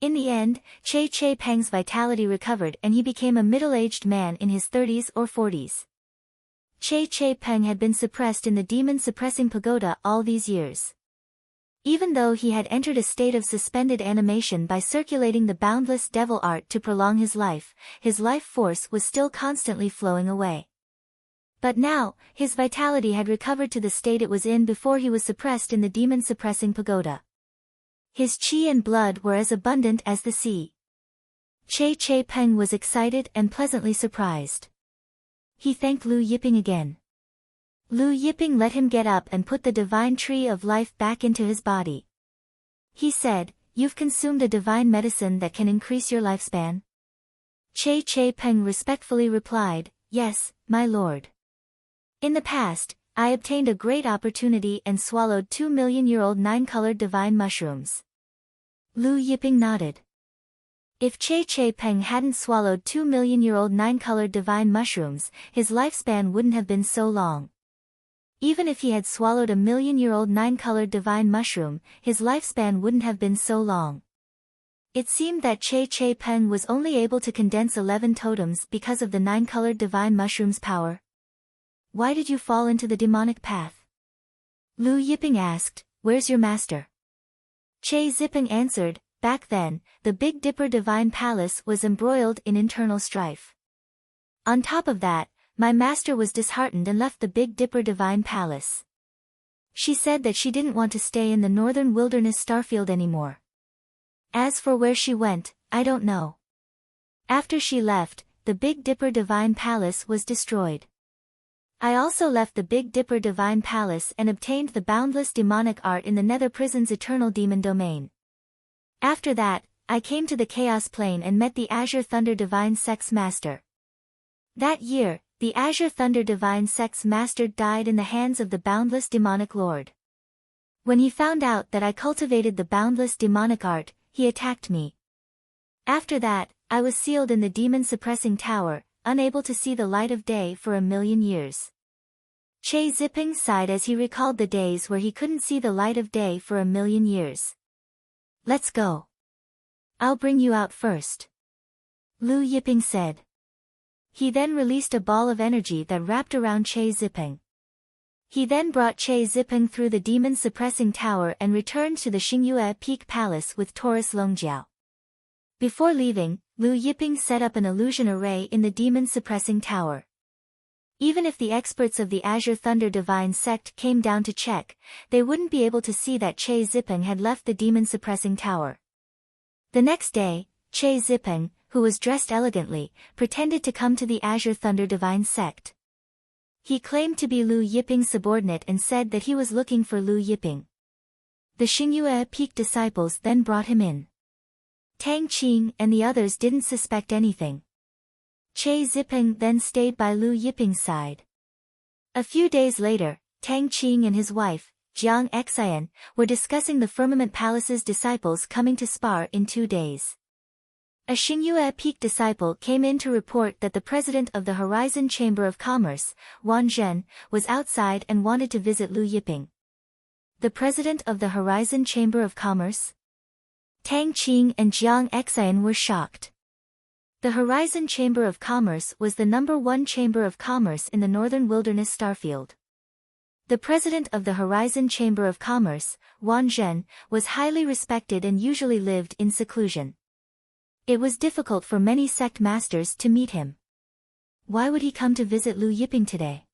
[SPEAKER 1] In the end, Che Peng's vitality recovered and he became a middle-aged man in his 30s or 40s. Che Peng had been suppressed in the demon-suppressing pagoda all these years. Even though he had entered a state of suspended animation by circulating the boundless devil art to prolong his life force was still constantly flowing away. But now, his vitality had recovered to the state it was in before he was suppressed in the demon-suppressing pagoda. His qi and blood were as abundant as the sea. Che Peng was excited and pleasantly surprised. He thanked Lu Yiping again. Lu Yiping let him get up and put the divine tree of life back into his body. He said, "You've consumed a divine medicine that can increase your lifespan?" Che Peng respectfully replied, "Yes, my lord. In the past, I obtained a great opportunity and swallowed 2 million-year-old 9-colored divine mushrooms." Lu Yiping nodded. If Che Peng hadn't swallowed 2 million-year-old 9-colored divine mushrooms, his lifespan wouldn't have been so long. Even if he had swallowed a 1 million-year-old 9-colored divine mushroom, his lifespan wouldn't have been so long. It seemed that Che Peng was only able to condense 11 totems because of the 9-colored divine mushroom's power. "Why did you fall into the demonic path?" Lu Yiping asked. "Where's your master?" Che Ziping answered, "Back then, the Big Dipper Divine Palace was embroiled in internal strife. On top of that, my master was disheartened and left the Big Dipper Divine Palace. She said that she didn't want to stay in the northern wilderness starfield anymore. As for where she went, I don't know. After she left, the Big Dipper Divine Palace was destroyed. I also left the Big Dipper Divine Palace and obtained the boundless demonic art in the Nether Prison's eternal demon domain. After that, I came to the Chaos Plane and met the Azure Thunder Divine Sex Master. That year, the Azure Thunder Divine Sex Master died in the hands of the boundless demonic lord. When he found out that I cultivated the boundless demonic art, he attacked me. After that, I was sealed in the demon-suppressing tower, unable to see the light of day for 1 million years." Che Ziping sighed as he recalled the days where he couldn't see the light of day for 1 million years. "Let's go. I'll bring you out first," Lu Yiping said. He then released a ball of energy that wrapped around Che Ziping. He then brought Che Ziping through the demon-suppressing tower and returned to the Xingyue Peak Palace with Taurus Longjiao. Before leaving, Lu Yiping set up an illusion array in the demon-suppressing tower. Even if the experts of the Azure Thunder Divine Sect came down to check, they wouldn't be able to see that Che Ziping had left the demon-suppressing tower. The next day, Che Ziping, who was dressed elegantly, pretended to come to the Azure Thunder Divine Sect. He claimed to be Lu Yiping's subordinate and said that he was looking for Lu Yiping. The Xingyue Peak disciples then brought him in. Tang Qing and the others didn't suspect anything. Che Ziping then stayed by Lu Yiping's side. A few days later, Tang Qing and his wife, Jiang Xian, were discussing the Firmament Palace's disciples coming to spar in 2 days. A Xingyue Peak disciple came in to report that the president of the Horizon Chamber of Commerce, Wan Zhen, was outside and wanted to visit Lu Yiping. The president of the Horizon Chamber of Commerce? Tang Qing and Jiang Xian were shocked. The Horizon Chamber of Commerce was the #1 chamber of commerce in the northern wilderness starfield. The president of the Horizon Chamber of Commerce, Wan Zhen, was highly respected and usually lived in seclusion. It was difficult for many sect masters to meet him. Why would he come to visit Lu Yiping today?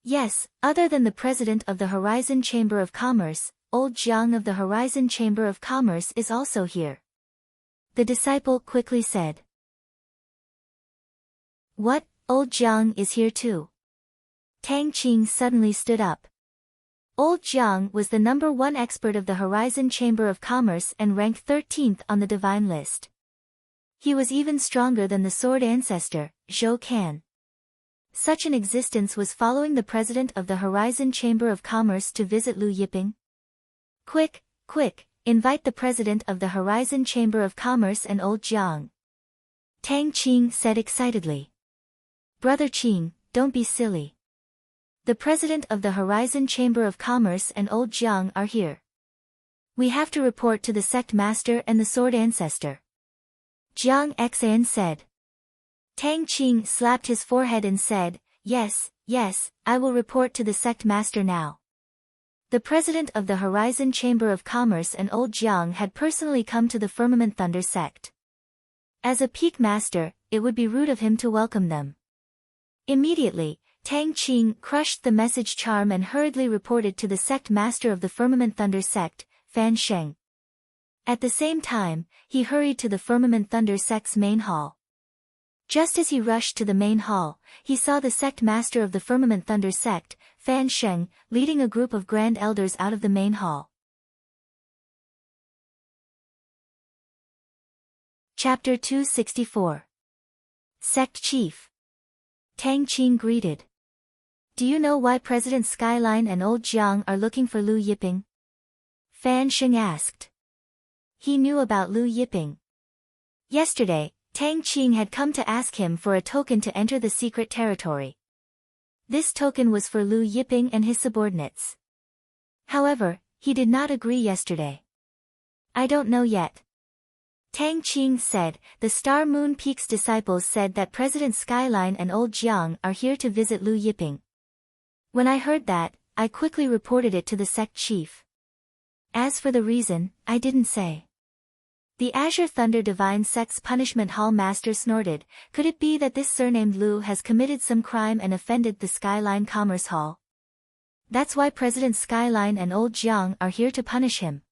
[SPEAKER 1] Yes, other than the president of the Horizon Chamber of Commerce, old Jiang of the Horizon Chamber of Commerce is also here. The disciple quickly said. What, old Jiang is here too? Tang Qing suddenly stood up. Old Jiang was the #1 expert of the Horizon Chamber of Commerce and ranked 13th on the divine list. He was even stronger than the sword ancestor, Zhou Can. Such an existence was following the president of the Horizon Chamber of Commerce to visit Lu Yiping. Quick, quick, invite the president of the Horizon Chamber of Commerce and old Jiang. Tang Qing said excitedly. Brother Qing, don't be silly. The president of the Horizon Chamber of Commerce and old Jiang are here. We have to report to the sect master and the sword ancestor. Jiang Xian said. Tang Qing slapped his forehead and said, yes, yes, I will report to the sect master now. The president of the Horizon Chamber of Commerce and old Jiang had personally come to the Firmament Thunder sect. As a peak master, it would be rude of him to welcome them. Immediately, Tang Qing crushed the message charm and hurriedly reported to the sect master of the Firmament Thunder sect, Fan Sheng. At the same time, he hurried to the Firmament Thunder sect's main hall. Just as he rushed to the main hall, he saw the sect master of the Firmament Thunder sect, Fan Sheng, leading a group of grand elders out of the main hall. Chapter 264. Sect Chief. Tang Qing greeted. Do you know why President Skyline and Old Jiang are looking for Lu Yiping? Fan Sheng asked. He knew about Lu Yiping. Yesterday, Tang Qing had come to ask him for a token to enter the secret territory. This token was for Lu Yiping and his subordinates. However, he did not agree yesterday. I don't know yet. Tang Qing said, the Star Moon Peak's disciples said that President Skyline and Old Jiang are here to visit Lu Yiping. When I heard that, I quickly reported it to the sect chief. As for the reason, I didn't say. The Azure Thunder Divine Sect's Punishment Hall Master snorted. Could it be that this surnamed Lu has committed some crime and offended the Skyline Commerce Hall? That's why President Skyline and Old Jiang are here to punish him.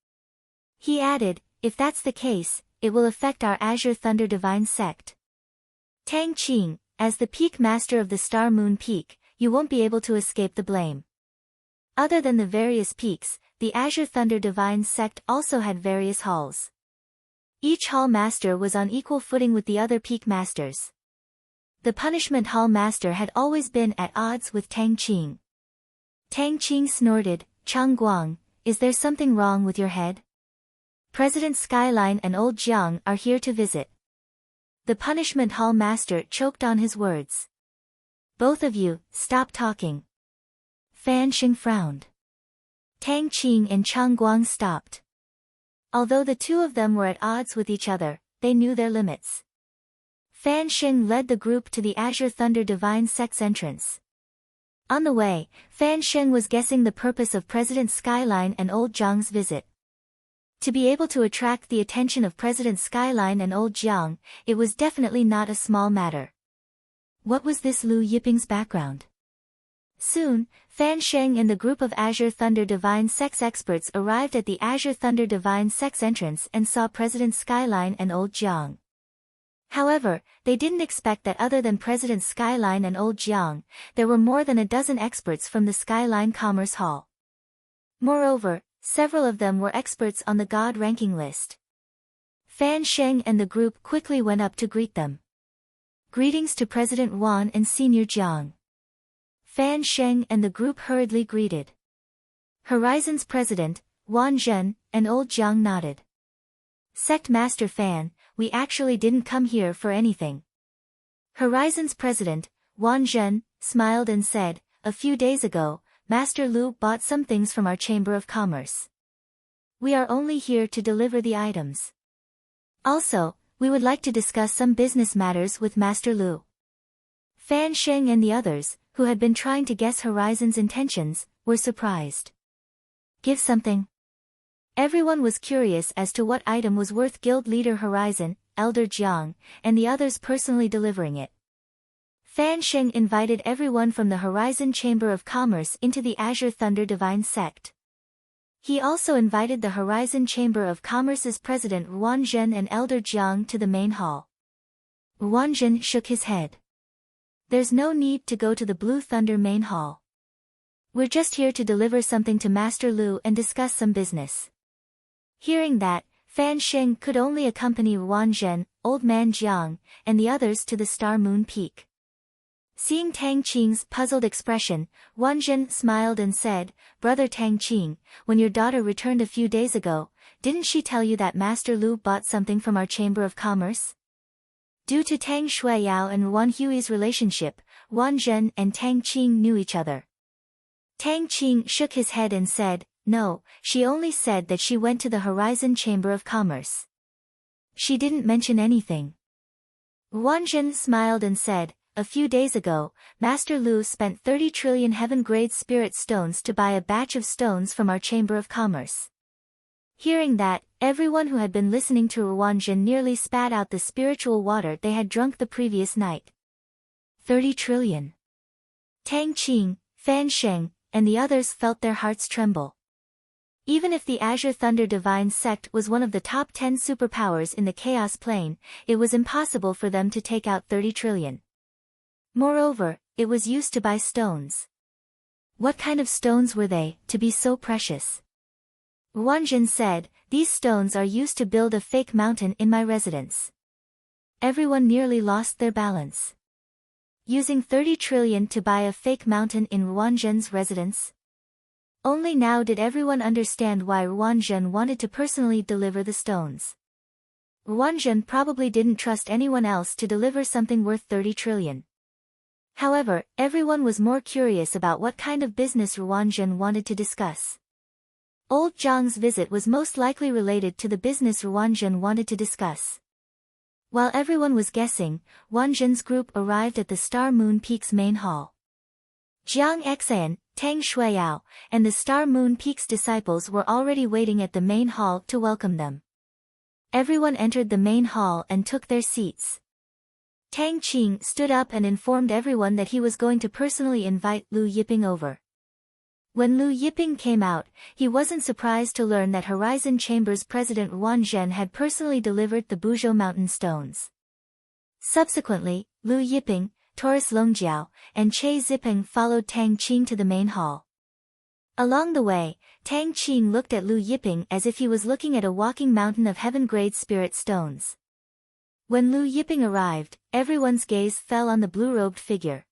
[SPEAKER 1] He added, if that's the case, it will affect our Azure Thunder Divine Sect. Tang Qing, as the Peak Master of the Star Moon Peak, you won't be able to escape the blame. Other than the various peaks, the Azure Thunder Divine Sect also had various halls. Each hall master was on equal footing with the other peak masters. The Punishment Hall Master had always been at odds with Tang Qing. Tang Qing snorted, Chang Guang, is there something wrong with your head? President Skyline and Old Jiang are here to visit. The Punishment Hall Master choked on his words. Both of you, stop talking. Fan Sheng frowned. Tang Qing and Chang Guang stopped. Although the two of them were at odds with each other, they knew their limits. Fan Sheng led the group to the Azure Thunder Divine Sect's entrance. On the way, Fan Sheng was guessing the purpose of President Skyline and Old Jiang's visit. To be able to attract the attention of President Skyline and Old Jiang, it was definitely not a small matter. What was this Lu Yiping's background? Soon, Fan Sheng and the group of Azure Thunder Divine Sect's experts arrived at the Azure Thunder Divine Sect's entrance and saw President Skyline and Old Jiang. However, they didn't expect that other than President Skyline and Old Jiang, there were more than a dozen experts from the Skyline Commerce Hall. Moreover, several of them were experts on the God ranking list. Fan Sheng and the group quickly went up to greet them. Greetings to President Wan and Senior Jiang. Fan Sheng and the group hurriedly greeted. Horizon's president, Wan Zhen, and Old Jiang nodded. Sect Master Fan, we actually didn't come here for anything. Horizon's president, Wan Zhen, smiled and said, a few days ago, Master Lu bought some things from our Chamber of Commerce. We are only here to deliver the items. Also, we would like to discuss some business matters with Master Lu. Fan Sheng and the others, who had been trying to guess Horizon's intentions, were surprised. Give something. Everyone was curious as to what item was worth Guild Leader Horizon, Elder Jiang, and the others personally delivering it. Fan Sheng invited everyone from the Horizon Chamber of Commerce into the Azure Thunder Divine Sect. He also invited the Horizon Chamber of Commerce's president Wan Zhen and Elder Jiang to the main hall. Wan Zhen shook his head. There's no need to go to the Blue Thunder main hall. We're just here to deliver something to Master Lu and discuss some business. Hearing that, Fan Sheng could only accompany Wan Zhen, Old Man Jiang, and the others to the Star Moon Peak. Seeing Tang Qing's puzzled expression, Wan Zhen smiled and said, Brother Tang Qing, when your daughter returned a few days ago, didn't she tell you that Master Lu bought something from our Chamber of Commerce? Due to Tang Shuiyao and Wan Hui's relationship, Wan Zhen and Tang Qing knew each other. Tang Qing shook his head and said, no, she only said that she went to the Horizon Chamber of Commerce. She didn't mention anything. Wan Zhen smiled and said, a few days ago, Master Lu spent 30 trillion heaven-grade spirit stones to buy a batch of stones from our Chamber of Commerce. Hearing that, everyone who had been listening to Wan Zhen nearly spat out the spiritual water they had drunk the previous night. 30 trillion. Tang Qing, Fan Sheng, and the others felt their hearts tremble. Even if the Azure Thunder Divine Sect was one of the top 10 superpowers in the Chaos Plane, it was impossible for them to take out 30 trillion. Moreover, it was used to buy stones. What kind of stones were they, to be so precious? Wanjin said, "These stones are used to build a fake mountain in my residence." Everyone nearly lost their balance. Using 30 trillion to buy a fake mountain in Wanzhen's residence? Only now did everyone understand why Wanzhen wanted to personally deliver the stones. Wanzhen probably didn't trust anyone else to deliver something worth 30 trillion. However, everyone was more curious about what kind of business Wanzhen wanted to discuss. Old Zhang's visit was most likely related to the business Wanzhen wanted to discuss. While everyone was guessing, Wanzhen's group arrived at the Star Moon Peak's main hall. Jiang Exan, Tang Shuiyao, and the Star Moon Peak's disciples were already waiting at the main hall to welcome them. Everyone entered the main hall and took their seats. Tang Qing stood up and informed everyone that he was going to personally invite Lu Yiping over. When Lu Yiping came out, he wasn't surprised to learn that Horizon Chamber's president Wanzhen had personally delivered the Buzhou Mountain stones. Subsequently, Lu Yiping, Taurus Longjiao, and Che Zipeng followed Tang Qing to the main hall. Along the way, Tang Qing looked at Lu Yiping as if he was looking at a walking mountain of heaven-grade spirit stones. When Lu Yiping arrived, everyone's gaze fell on the blue-robed figure.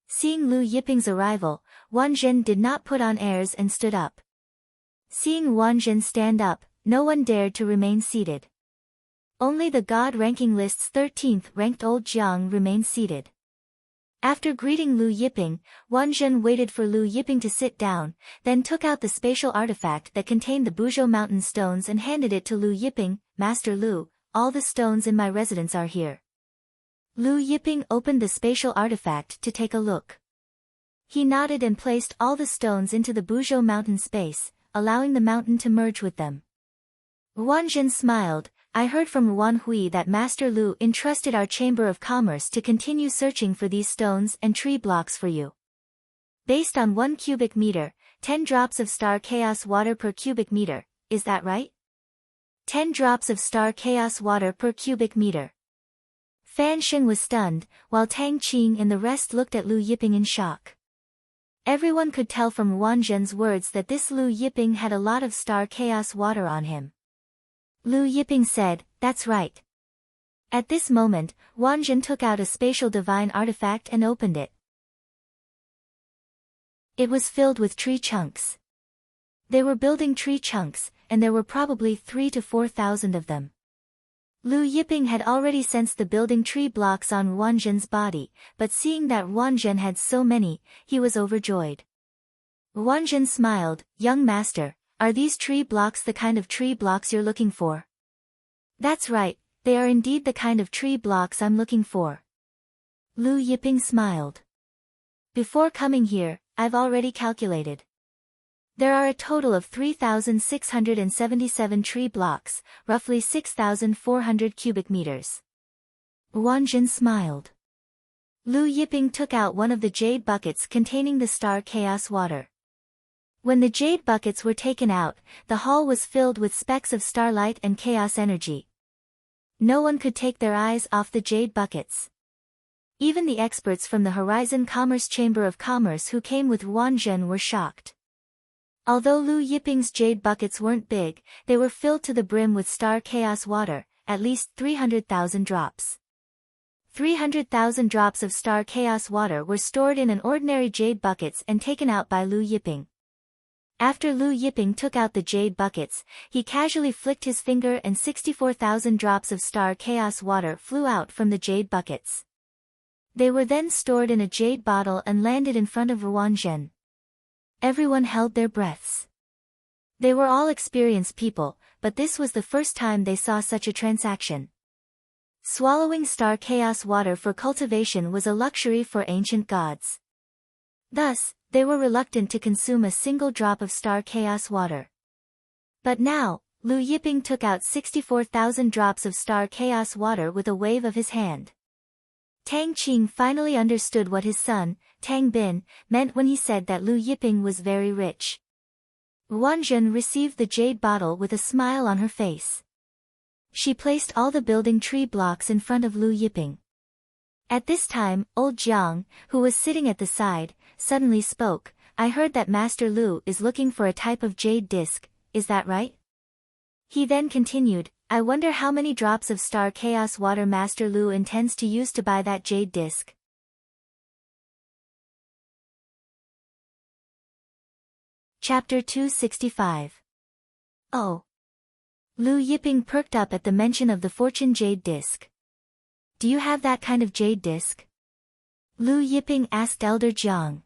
[SPEAKER 1] Seeing Lu Yiping's arrival, Wanzhen did not put on airs and stood up. Seeing Wanzhen stand up, no one dared to remain seated. Only the God ranking list's 13th ranked old Jiang remained seated. After greeting Lu Yiping, Wanzhen waited for Lu Yiping to sit down, then took out the spatial artifact that contained the Buzhou Mountain stones and handed it to Lu Yiping. "Master Lu, all the stones in my residence are here." Lu Yiping opened the spatial artifact to take a look. He nodded and placed all the stones into the Buzhou Mountain space, allowing the mountain to merge with them. Wanzhen smiled. "I heard from Wan Hui that Master Lu entrusted our Chamber of Commerce to continue searching for these stones and tree blocks for you. Based on 1 cubic meter, 10 drops of star chaos water per cubic meter, is that right?" 10 drops of star chaos water per cubic meter. Fan Sheng was stunned, while Tang Qing and the rest looked at Lu Yiping in shock. Everyone could tell from Wanzhen's words that this Lu Yiping had a lot of star chaos water on him. Lu Yiping said, "That's right." At this moment, Wanzhen took out a spatial divine artifact and opened it. It was filled with tree chunks. They were building tree chunks, and there were probably 3,000 to 4,000 of them. Lu Yiping had already sensed the building tree blocks on Wanzhen's body, but seeing that Wanzhen had so many, he was overjoyed. Wanzhen smiled, "Young master, are these tree blocks the kind of tree blocks you're looking for?" "That's right, they are indeed the kind of tree blocks I'm looking for." Lu Yiping smiled. "Before coming here, I've already calculated. There are a total of 3,677 tree blocks, roughly 6,400 cubic meters." Wanzhen smiled. Lu Yiping took out one of the jade buckets containing the star chaos water. When the jade buckets were taken out, the hall was filled with specks of starlight and chaos energy. No one could take their eyes off the jade buckets. Even the experts from the Horizon Commerce Chamber of Commerce who came with Wanzhen were shocked. Although Lu Yiping's jade buckets weren't big, they were filled to the brim with star chaos water, at least 300,000 drops. 300,000 drops of star chaos water were stored in an ordinary jade buckets and taken out by Lu Yiping. After Lu Yiping took out the jade buckets, he casually flicked his finger and 64,000 drops of star chaos water flew out from the jade buckets. They were then stored in a jade bottle and landed in front of Wanzhen. Everyone held their breaths. They were all experienced people, but this was the first time they saw such a transaction. Swallowing star chaos water for cultivation was a luxury for ancient gods. Thus, they were reluctant to consume a single drop of star chaos water. But now, Lu Yiping took out 64,000 drops of star chaos water with a wave of his hand. Tang Qing finally understood what his son, Tang Bin, meant when he said that Lu Yiping was very rich. Wan Zhen received the jade bottle with a smile on her face. She placed all the building tree blocks in front of Lu Yiping. At this time, old Jiang, who was sitting at the side, suddenly spoke, "I heard that Master Lu is looking for a type of jade disc, is that right?" He then continued, "I wonder how many drops of star chaos water Master Lu intends to use to buy that jade disc." Chapter 265. Oh. Lu Yiping perked up at the mention of the fortune jade disc. "Do you have that kind of jade disc?" Lu Yiping asked Elder Jiang.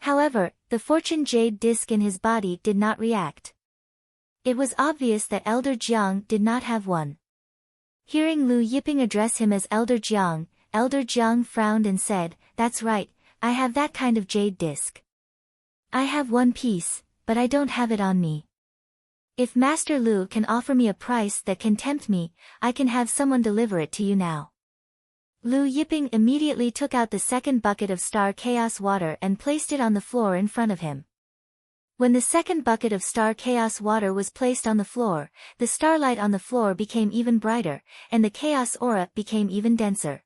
[SPEAKER 1] However, the fortune jade disc in his body did not react. It was obvious that Elder Jiang did not have one. Hearing Lu Yiping address him as Elder Jiang frowned and said, "That's right, I have that kind of jade disc. I have one piece, but I don't have it on me. If Master Lu can offer me a price that can tempt me, I can have someone deliver it to you now." Lu Yiping immediately took out the second bucket of star chaos water and placed it on the floor in front of him. When the second bucket of star chaos water was placed on the floor, the starlight on the floor became even brighter, and the chaos aura became even denser.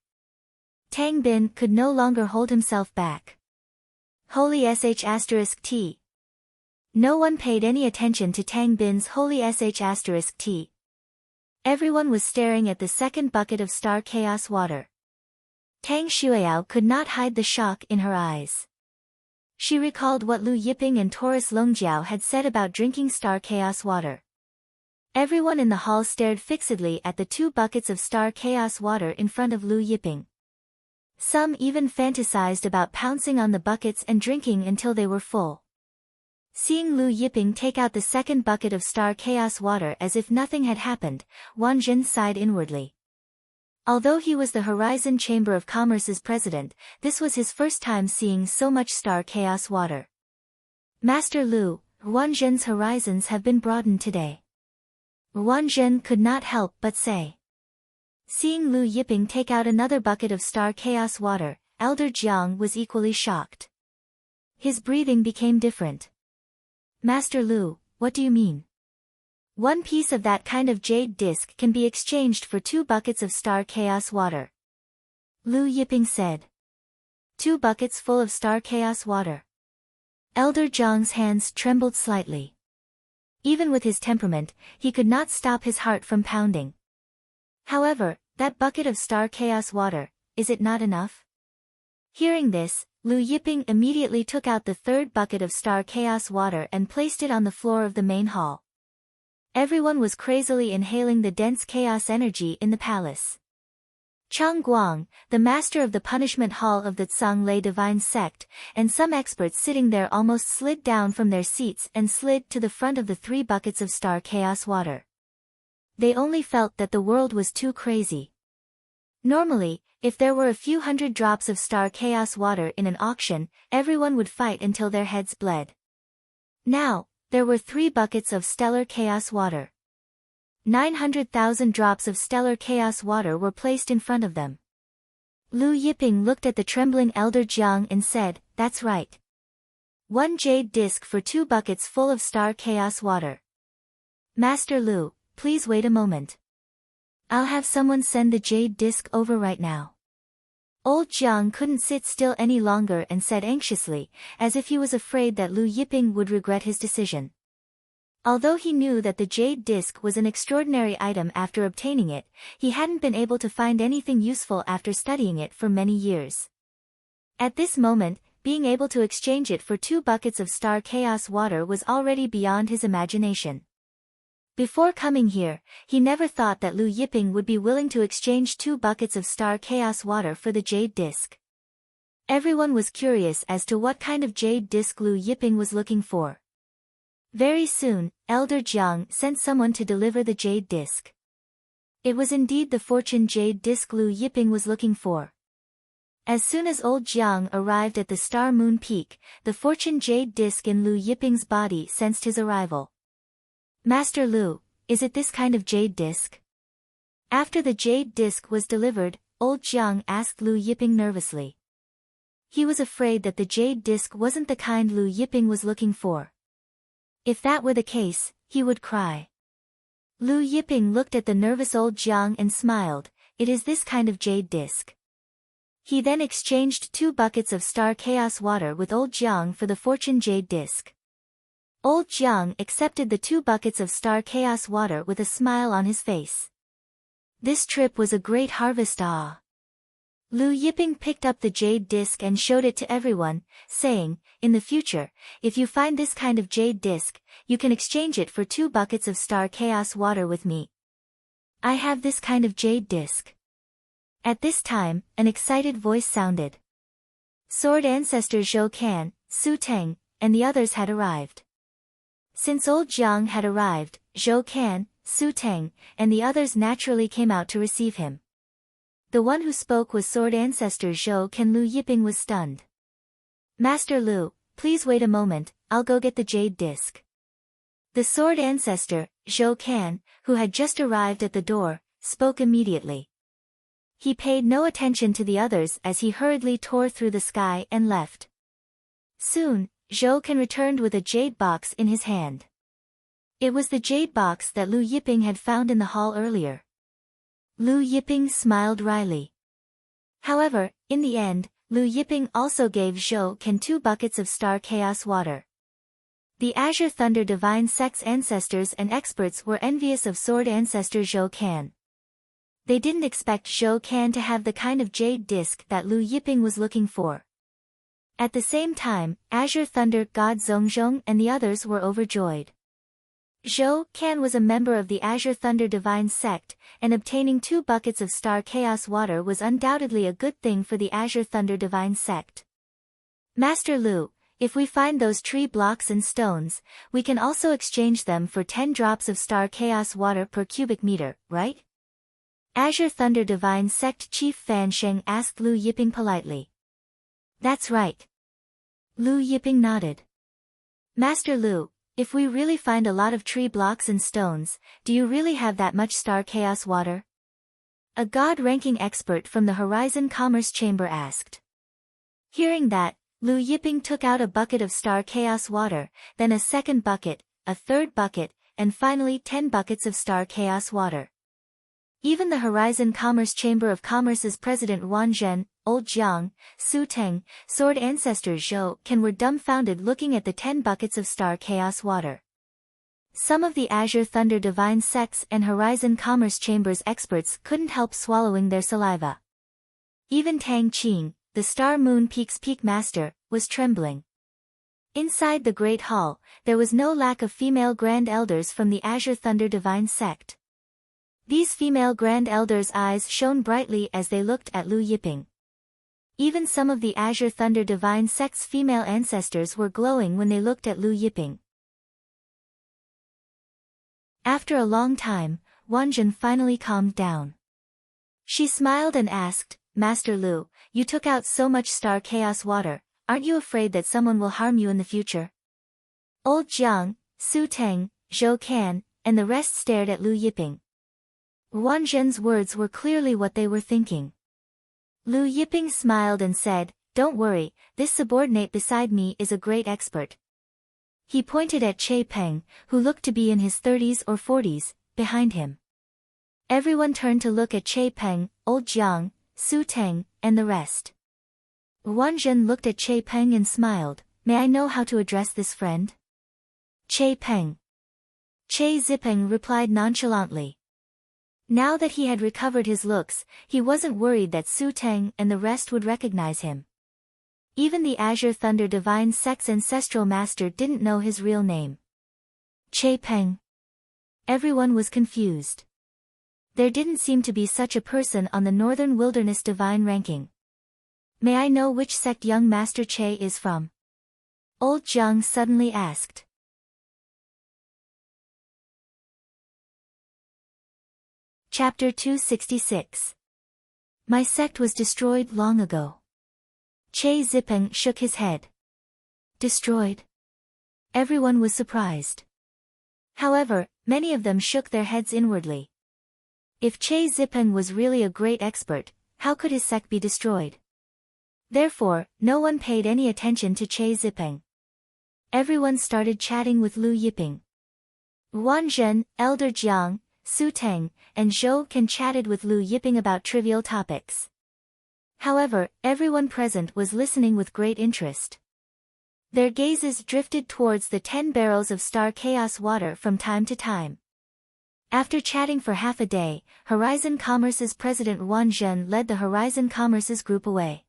[SPEAKER 1] Tang Bin could no longer hold himself back. Holy sh*T. No one paid any attention to Tang Bin's holy sh*T. Everyone was staring at the second bucket of star chaos water. Tang Xueyao could not hide the shock in her eyes. She recalled what Lu Yiping and Taurus Longjiao had said about drinking star chaos water. Everyone in the hall stared fixedly at the 2 buckets of star chaos water in front of Lu Yiping. Some even fantasized about pouncing on the buckets and drinking until they were full. Seeing Lu Yiping take out the second bucket of star chaos water as if nothing had happened, Wan Zhen sighed inwardly. Although he was the Horizon Chamber of Commerce's president, this was his first time seeing so much star chaos water. "Master Lu, Wan Zhen's horizons have been broadened today." Wan Zhen could not help but say. Seeing Lu Yiping take out another bucket of star chaos water, Elder Jiang was equally shocked. His breathing became different. "Master Lu, what do you mean? One piece of that kind of jade disc can be exchanged for 2 buckets of star chaos water." Lu Yiping said. 2 buckets full of star chaos water. Elder Jiang's hands trembled slightly. Even with his temperament, he could not stop his heart from pounding. However, that bucket of star chaos water, is it not enough? Hearing this, Lu Yiping immediately took out the 3rd bucket of star chaos water and placed it on the floor of the main hall. Everyone was crazily inhaling the dense chaos energy in the palace. Chang Guang, the master of the punishment hall of the Zhang divine sect, and some experts sitting there almost slid down from their seats and slid to the front of the 3 buckets of star chaos water. They only felt that the world was too crazy. Normally, if there were a few hundred drops of star chaos water in an auction, everyone would fight until their heads bled. Now, there were 3 buckets of stellar chaos water. 900,000 drops of stellar chaos water were placed in front of them. Lu Yiping looked at the trembling Elder Jiang and said, "That's right. 1 jade disc for 2 buckets full of star chaos water. Master Lu, please wait a moment. I'll have someone send the jade disc over right now." Old Jiang couldn't sit still any longer and said anxiously, as if he was afraid that Lu Yiping would regret his decision. Although he knew that the jade disc was an extraordinary item after obtaining it, he hadn't been able to find anything useful after studying it for many years. At this moment, being able to exchange it for 2 buckets of star chaos water was already beyond his imagination. Before coming here, he never thought that Lu Yiping would be willing to exchange 2 buckets of star chaos water for the jade disc. Everyone was curious as to what kind of jade disc Lu Yiping was looking for. Very soon, Elder Jiang sent someone to deliver the jade disc. It was indeed the fortune jade disc Lu Yiping was looking for. As soon as old Jiang arrived at the Star Moon Peak, the fortune jade disc in Lu Yiping's body sensed his arrival. "Master Lu, is it this kind of jade disc?" After the jade disc was delivered, old Jiang asked Lu Yiping nervously. He was afraid that the jade disc wasn't the kind Lu Yiping was looking for. If that were the case, he would cry. Lu Yiping looked at the nervous old Jiang and smiled. It is this kind of jade disc. He then exchanged 2 buckets of star chaos water with old Jiang for the fortune jade disc. Old Jiang accepted the 2 buckets of star chaos water with a smile on his face. This trip was a great harvest. Lu Yiping picked up the jade disc and showed it to everyone, saying, in the future, if you find this kind of jade disc, you can exchange it for 2 buckets of star chaos water with me. I have this kind of jade disc. At this time, an excited voice sounded. Sword ancestors Zhou Can, Su Teng, and the others had arrived. Since old Jiang had arrived, Zhou Can, Su Teng, and the others naturally came out to receive him. The one who spoke was sword ancestor Zhou Can. Lu Yiping was stunned. Master Lu, please wait a moment, I'll go get the jade disc. The sword ancestor, Zhou Can, who had just arrived at the door, spoke immediately. He paid no attention to the others as he hurriedly tore through the sky and left. Soon, Zhou Can returned with a jade box in his hand. It was the jade box that Lu Yiping had found in the hall earlier. Lu Yiping smiled wryly. However, in the end, Lu Yiping also gave Zhou Can 2 buckets of star chaos water. The Azure Thunder Divine Sect's ancestors and experts were envious of sword ancestor Zhou Can. They didn't expect Zhou Can to have the kind of jade disc that Lu Yiping was looking for. At the same time, Azure Thunder God Zhongzhong and the others were overjoyed. Zhou Can was a member of the Azure Thunder Divine Sect, and obtaining 2 buckets of star chaos water was undoubtedly a good thing for the Azure Thunder Divine Sect. Master Lu, if we find those tree blocks and stones, we can also exchange them for 10 drops of star chaos water per cubic meter, right? Azure Thunder Divine Sect Chief Fan Sheng asked Lu Yiping politely. That's right. Lu Yiping nodded. Master Lu, if we really find a lot of tree blocks and stones, do you really have that much star chaos water? A god-ranking expert from the Horizon Commerce Chamber asked. Hearing that, Lu Yiping took out a bucket of star chaos water, then a second bucket, a third bucket, and finally 10 buckets of star chaos water. Even the Horizon Commerce Chamber of Commerce's president Wan Zhen, old Jiang, Su Teng, sword ancestor Zhou Can were dumbfounded looking at the 10 buckets of star chaos water. Some of the Azure Thunder Divine Sects and Horizon Commerce Chamber's experts couldn't help swallowing their saliva. Even Tang Qing, the Star Moon Peak's peak master, was trembling. Inside the Great Hall, there was no lack of female Grand Elders from the Azure Thunder Divine Sect. These female Grand Elders' eyes shone brightly as they looked at Lu Yiping. Even some of the Azure Thunder Divine Sect's female ancestors were glowing when they looked at Lu Yiping. After a long time, Wan Zhen finally calmed down. She smiled and asked, Master Lu, you took out so much star chaos water, aren't you afraid that someone will harm you in the future? Old Jiang, Su Teng, Zhou Can, and the rest stared at Lu Yiping. Wan Zhen's words were clearly what they were thinking. Lu Yiping smiled and said, Don't worry, this subordinate beside me is a great expert. He pointed at Che Peng, who looked to be in his 30s or 40s, behind him. Everyone turned to look at Che Peng, old Jiang, Su Teng, and the rest. Wan Zhen looked at Che Peng and smiled, May I know how to address this friend? Che Peng. Che Zipeng replied nonchalantly. Now that he had recovered his looks, he wasn't worried that Su Teng and the rest would recognize him. Even the Azure Thunder Divine Sect's ancestral master didn't know his real name. Che Peng. Everyone was confused. There didn't seem to be such a person on the Northern Wilderness Divine ranking. May I know which sect young Master Che is from? Old Jiang suddenly asked. Chapter 266. My sect was destroyed long ago. Che Zipeng shook his head. Destroyed? Everyone was surprised. However, many of them shook their heads inwardly. If Che Zipeng was really a great expert, how could his sect be destroyed? Therefore, no one paid any attention to Che Zipeng. Everyone started chatting with Lu Yiping. Wang Zhen, Elder Jiang, Su Teng, and Zhou Can chatted with Lu Yiping about trivial topics. However, everyone present was listening with great interest. Their gazes drifted towards the 10 barrels of star chaos water from time to time. After chatting for half a day, Horizon Commerce's president Wang Zhen led the Horizon Commerce's group away.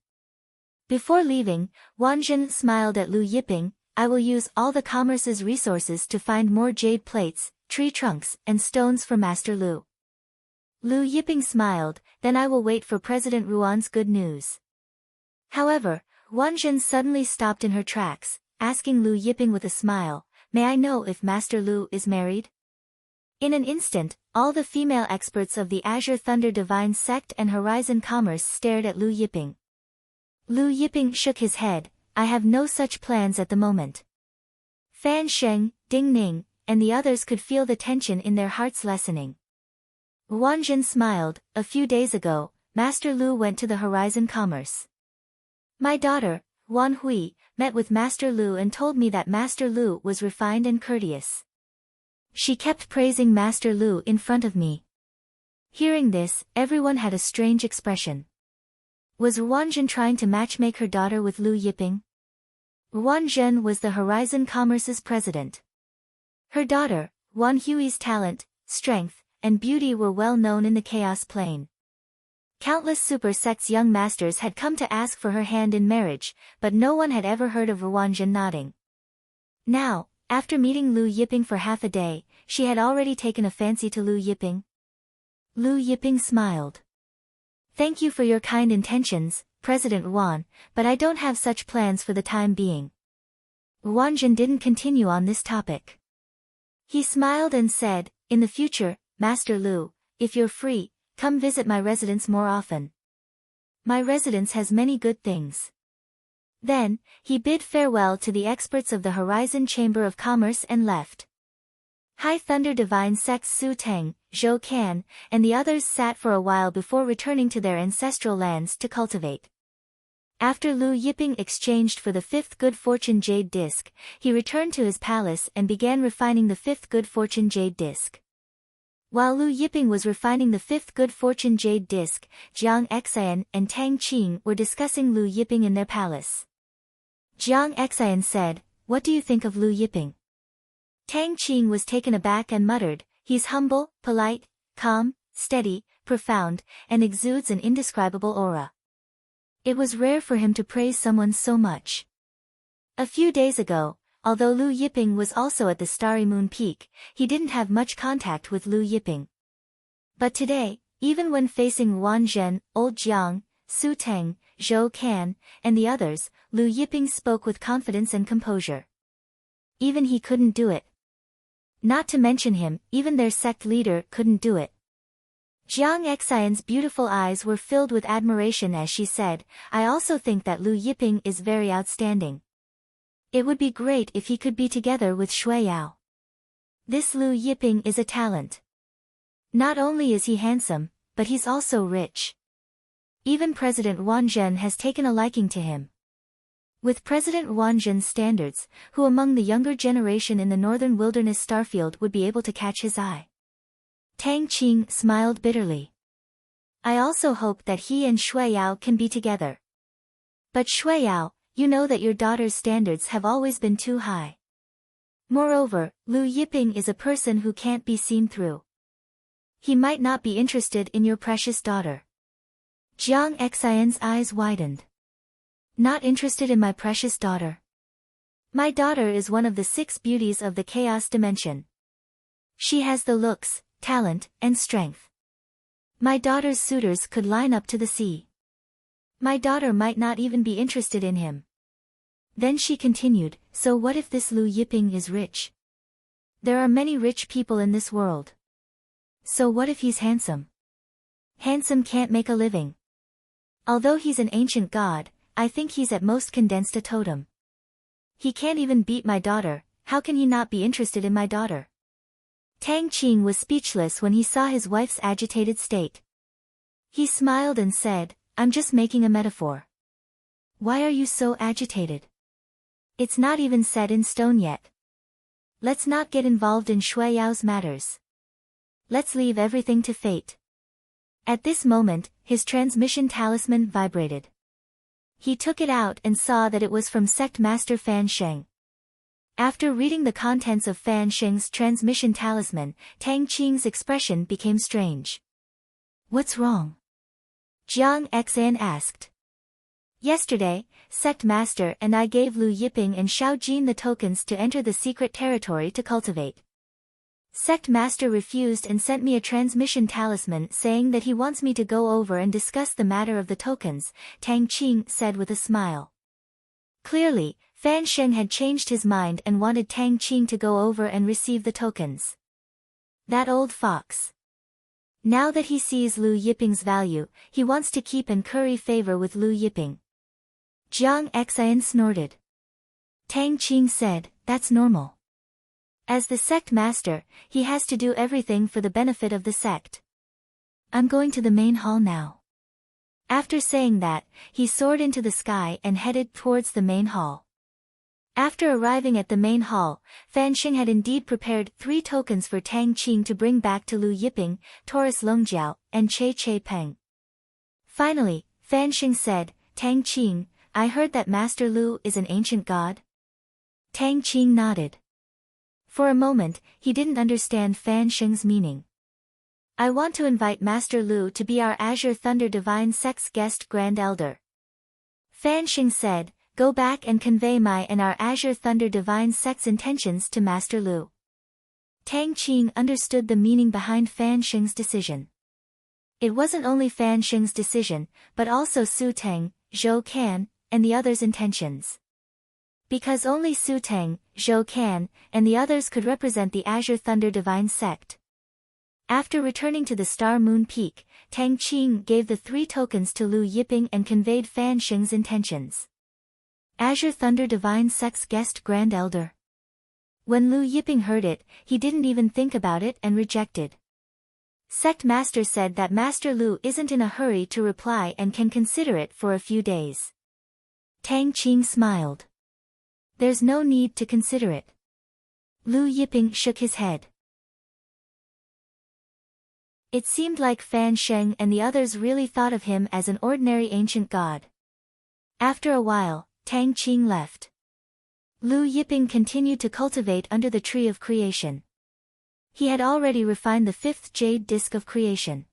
[SPEAKER 1] Before leaving, Wang Zhen smiled at Lu Yiping. I will use all the commerce's resources to find more jade plates, tree trunks, and stones for Master Lu. Lu Yiping smiled, then I will wait for President Ruan's good news. However, Wang Zhen suddenly stopped in her tracks, asking Lu Yiping with a smile, may I know if Master Lu is married? In an instant, all the female experts of the Azure Thunder Divine Sect and Horizon Commerce stared at Lu Yiping. Lu Yiping shook his head, I have no such plans at the moment. Fan Sheng, Ding Ning, and the others could feel the tension in their hearts lessening. Wang Zhen smiled, a few days ago, Master Lu went to the Horizon Commerce. My daughter, Wan Hui, met with Master Lu and told me that Master Lu was refined and courteous. She kept praising Master Lu in front of me. Hearing this, everyone had a strange expression. Was Wang Zhen trying to matchmake her daughter with Lu Yiping? Wang Zhen was the Horizon Commerce's president. Her daughter, Wan Hui's talent, strength, and beauty were well known in the Chaos Plane. Countless Super Sect's young masters had come to ask for her hand in marriage, but no one had ever heard of Wang Zhen nodding. Now, after meeting Lu Yiping for half a day, she had already taken a fancy to Lu Yiping. Lu Yiping smiled. Thank you for your kind intentions, President Wan, but I don't have such plans for the time being. Wang Zhen didn't continue on this topic. He smiled and said, in the future, Master Lu, if you're free, come visit my residence more often. My residence has many good things. Then, he bid farewell to the experts of the Horizon Chamber of Commerce and left. High Thunder Divine Sects Su Teng, Zhou Can, and the others sat for a while before returning to their ancestral lands to cultivate. After Lu Yiping exchanged for the 5th Good Fortune Jade Disc, he returned to his palace and began refining the 5th Good Fortune Jade Disc. While Lu Yiping was refining the 5th Good Fortune Jade Disc, Jiang Xian and Tang Qing were discussing Lu Yiping in their palace. Jiang Xian said, what do you think of Lu Yiping? Tang Qing was taken aback and muttered, he's humble, polite, calm, steady, profound, and exudes an indescribable aura. It was rare for him to praise someone so much. A few days ago, although Lu Yiping was also at the Starry Moon Peak, he didn't have much contact with Lu Yiping. But today, even when facing Wang Zhen, Old Jiang, Su Teng, Zhou Can, and the others, Lu Yiping spoke with confidence and composure. Even he couldn't do it. Not to mention him, even their sect leader couldn't do it. Jiang Xian's beautiful eyes were filled with admiration as she said, I also think that Lu Yiping is very outstanding. It would be great if he could be together with Shui Yao. This Lu Yiping is a talent. Not only is he handsome, but he's also rich. Even President Wang Zhen has taken a liking to him. With President Wang Zhen's standards, who among the younger generation in the northern wilderness starfield would be able to catch his eye? Tang Qing smiled bitterly. I also hope that he and Shui Yao can be together. But Shui Yao, you know that your daughter's standards have always been too high. Moreover, Lu Yiping is a person who can't be seen through. He might not be interested in your precious daughter. Jiang Xian's eyes widened. Not interested in my precious daughter. My daughter is one of the 6 beauties of the chaos dimension. She has the looks, talent, and strength. My daughter's suitors could line up to the sea. My daughter might not even be interested in him. Then she continued, so what if this Lu Yiping is rich? There are many rich people in this world. So what if he's handsome? Handsome can't make a living. Although he's an ancient god, I think he's at most condensed a totem. He can't even beat my daughter, how can he not be interested in my daughter? Tang Qing was speechless when he saw his wife's agitated state. He smiled and said, I'm just making a metaphor. Why are you so agitated? It's not even set in stone yet. Let's not get involved in Shui Yao's matters. Let's leave everything to fate. At this moment, his transmission talisman vibrated. He took it out and saw that it was from Sect Master Fan Sheng. After reading the contents of Fan Sheng's transmission talisman, Tang Qing's expression became strange. What's wrong? Jiang Xan asked. Yesterday, Sect Master and I gave Lu Yiping and Xiao Jin the tokens to enter the secret territory to cultivate. Sect Master refused and sent me a transmission talisman saying that he wants me to go over and discuss the matter of the tokens, Tang Qing said with a smile. Clearly, Fan Sheng had changed his mind and wanted Tang Qing to go over and receive the tokens. That old fox. Now that he sees Lu Yiping's value, he wants to keep and curry favor with Lu Yiping. Jiang Xian snorted. Tang Qing said, that's normal. As the sect master, he has to do everything for the benefit of the sect. I'm going to the main hall now. After saying that, he soared into the sky and headed towards the main hall. After arriving at the main hall, Fan Sheng had indeed prepared 3 tokens for Tang Qing to bring back to Lu Yiping, Taurus Longjiao, and Che Peng. Finally, Fan Sheng said, Tang Qing, I heard that Master Lu is an ancient god? Tang Qing nodded. For a moment, he didn't understand Fan Sheng's meaning. I want to invite Master Lu to be our Azure Thunder Divine Sect's guest Grand Elder. Fan Sheng said, go back and convey my and our Azure Thunder Divine Sect's intentions to Master Lu. Tang Qing understood the meaning behind Fan Sheng's decision. It wasn't only Fan Sheng's decision, but also Su Teng, Zhou Can, and the others' intentions. Because only Su Teng, Zhou Can, and the others could represent the Azure Thunder Divine Sect. After returning to the Star Moon Peak, Tang Qing gave the 3 tokens to Lu Yiping and conveyed Fan Sheng's intentions. Azure Thunder Divine Sect's guest Grand Elder. When Lu Yiping heard it, he didn't even think about it and rejected. Sect Master said that Master Lu isn't in a hurry to reply and can consider it for a few days. Tang Qing smiled. There's no need to consider it. Lu Yiping shook his head. It seemed like Fan Sheng and the others really thought of him as an ordinary ancient god. After a while, Tang Qing left. Lu Yiping continued to cultivate under the Tree of Creation. He had already refined the 5th Jade Disc of Creation.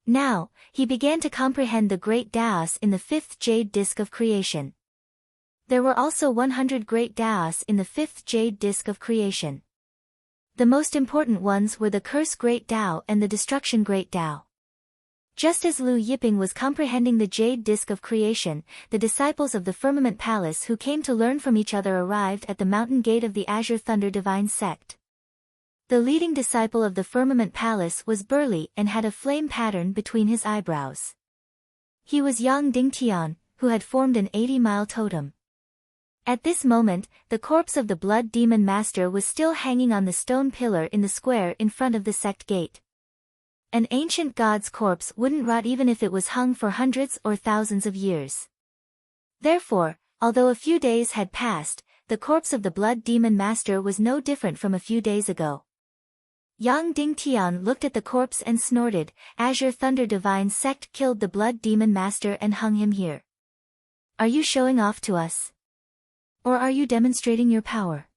[SPEAKER 1] Now, he began to comprehend the great Daos in the 5th Jade Disc of Creation. There were also 100 great Daos in the 5th Jade Disc of Creation. The most important ones were the Curse Great Dao and the Destruction Great Dao. Just as Lu Yiping was comprehending the Jade Disc of Creation, the disciples of the Firmament Palace who came to learn from each other arrived at the mountain gate of the Azure Thunder Divine Sect. The leading disciple of the Firmament Palace was burly and had a flame pattern between his eyebrows. He was Yang Dingtian, who had formed an 80-mile totem. At this moment, the corpse of the Blood Demon Master was still hanging on the stone pillar in the square in front of the sect gate. An ancient god's corpse wouldn't rot even if it was hung for hundreds or thousands of years. Therefore, although a few days had passed, the corpse of the Blood Demon Master was no different from a few days ago. Yang Dingtian looked at the corpse and snorted, Azure Thunder Divine Sect killed the Blood Demon Master and hung him here. Are you showing off to us? Or are you demonstrating your power?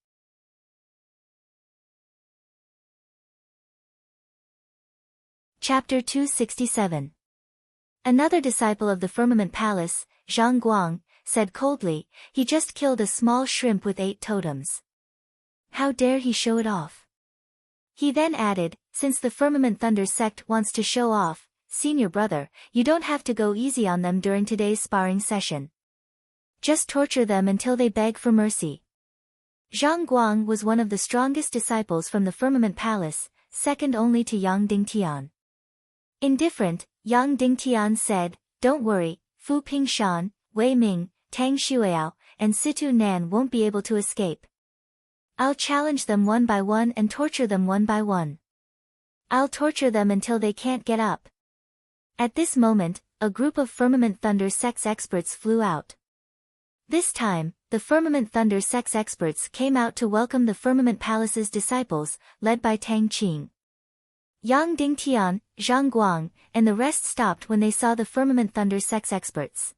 [SPEAKER 1] Chapter 267. Another disciple of the Firmament Palace, Zhang Guang, said coldly, he just killed a small shrimp with 8 totems. How dare he show it off? He then added, since the Firmament Thunder sect wants to show off, senior brother, you don't have to go easy on them during today's sparring session. Just torture them until they beg for mercy. Zhang Guang was one of the strongest disciples from the Firmament Palace, second only to Yang Dingtian. Indifferent, Yang Dingtian said, don't worry, Fu Pingshan, Wei Ming, Tang Xueyao, and Situ Nan won't be able to escape. I'll challenge them one by one and torture them one by one. I'll torture them until they can't get up. At this moment, a group of Firmament Thunder sect's experts flew out. This time, the Firmament Thunder sect's experts came out to welcome the Firmament Palace's disciples, led by Tang Qing. Yang Dingtian, Zhang Guang, and the rest stopped when they saw the Firmament Thunder sect's experts.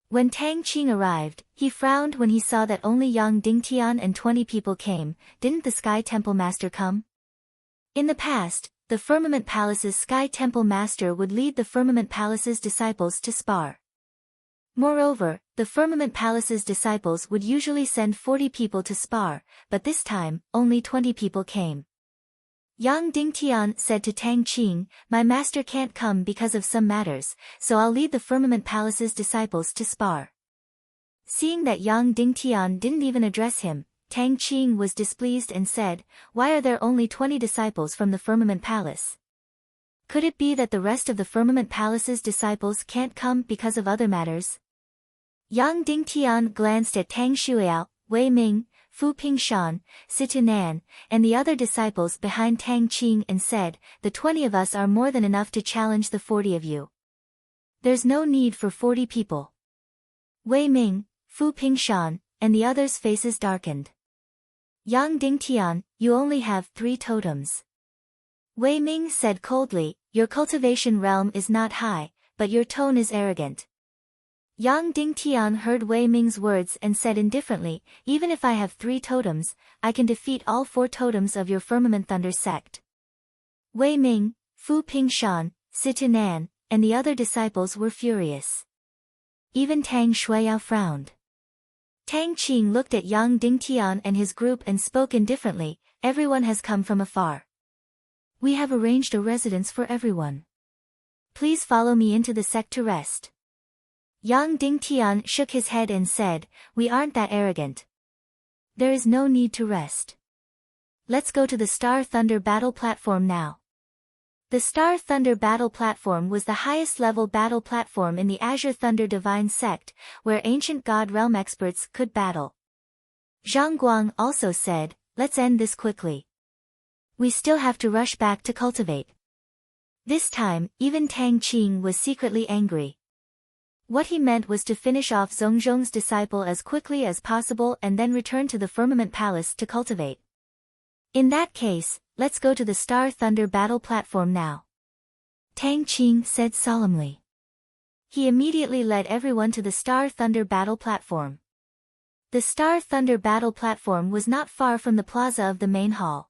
[SPEAKER 1] When Tang Qing arrived, he frowned when he saw that only Yang Dingtian and 20 people came. Didn't the Sky Temple Master come? In the past, the Firmament Palace's Sky Temple Master would lead the Firmament Palace's disciples to spar. Moreover, the Firmament Palace's disciples would usually send 40 people to spar, but this time, only 20 people came. Yang Dingtian said to Tang Qing, "My master can't come because of some matters, so I'll lead the Firmament Palace's disciples to spar." Seeing that Yang Dingtian didn't even address him, Tang Qing was displeased and said, "Why are there only 20 disciples from the Firmament Palace? Could it be that the rest of the Firmament Palace's disciples can't come because of other matters?" Yang Dingtian glanced at Tang Shuiao, Wei Ming, Fu Pingshan, Situ Nan, and the other disciples behind Tang Qing and said, "The 20 of us are more than enough to challenge the 40 of you. There's no need for 40 people." Wei Ming, Fu Pingshan, and the others' faces darkened. "Yang Dingtian, you only have 3 totems." Wei Ming said coldly, "Your cultivation realm is not high, but your tone is arrogant." Yang Dingtian heard Wei Ming's words and said indifferently, "Even if I have 3 totems, I can defeat all 4 totems of your Firmament Thunder sect." Wei Ming, Fu Pingshan, Situ Nan, and the other disciples were furious. Even Tang Shuiyao frowned. Tang Qing looked at Yang Dingtian and his group and spoke indifferently, "Everyone has come from afar. We have arranged a residence for everyone. Please follow me into the sect to rest." Yang Dingtian shook his head and said, "We aren't that arrogant. There is no need to rest. Let's go to the Star Thunder battle platform now." The Star Thunder battle platform was the highest level battle platform in the Azure Thunder Divine sect, where ancient god realm experts could battle. Zhang Guang also said, "Let's end this quickly. We still have to rush back to cultivate." This time, even Tang Qing was secretly angry. What he meant was to finish off Zhongzhong's disciple as quickly as possible and then return to the Firmament Palace to cultivate. "In that case, let's go to the Star Thunder battle platform now," Tang Qing said solemnly. He immediately led everyone to the Star Thunder battle platform. The Star Thunder battle platform was not far from the plaza of the main hall.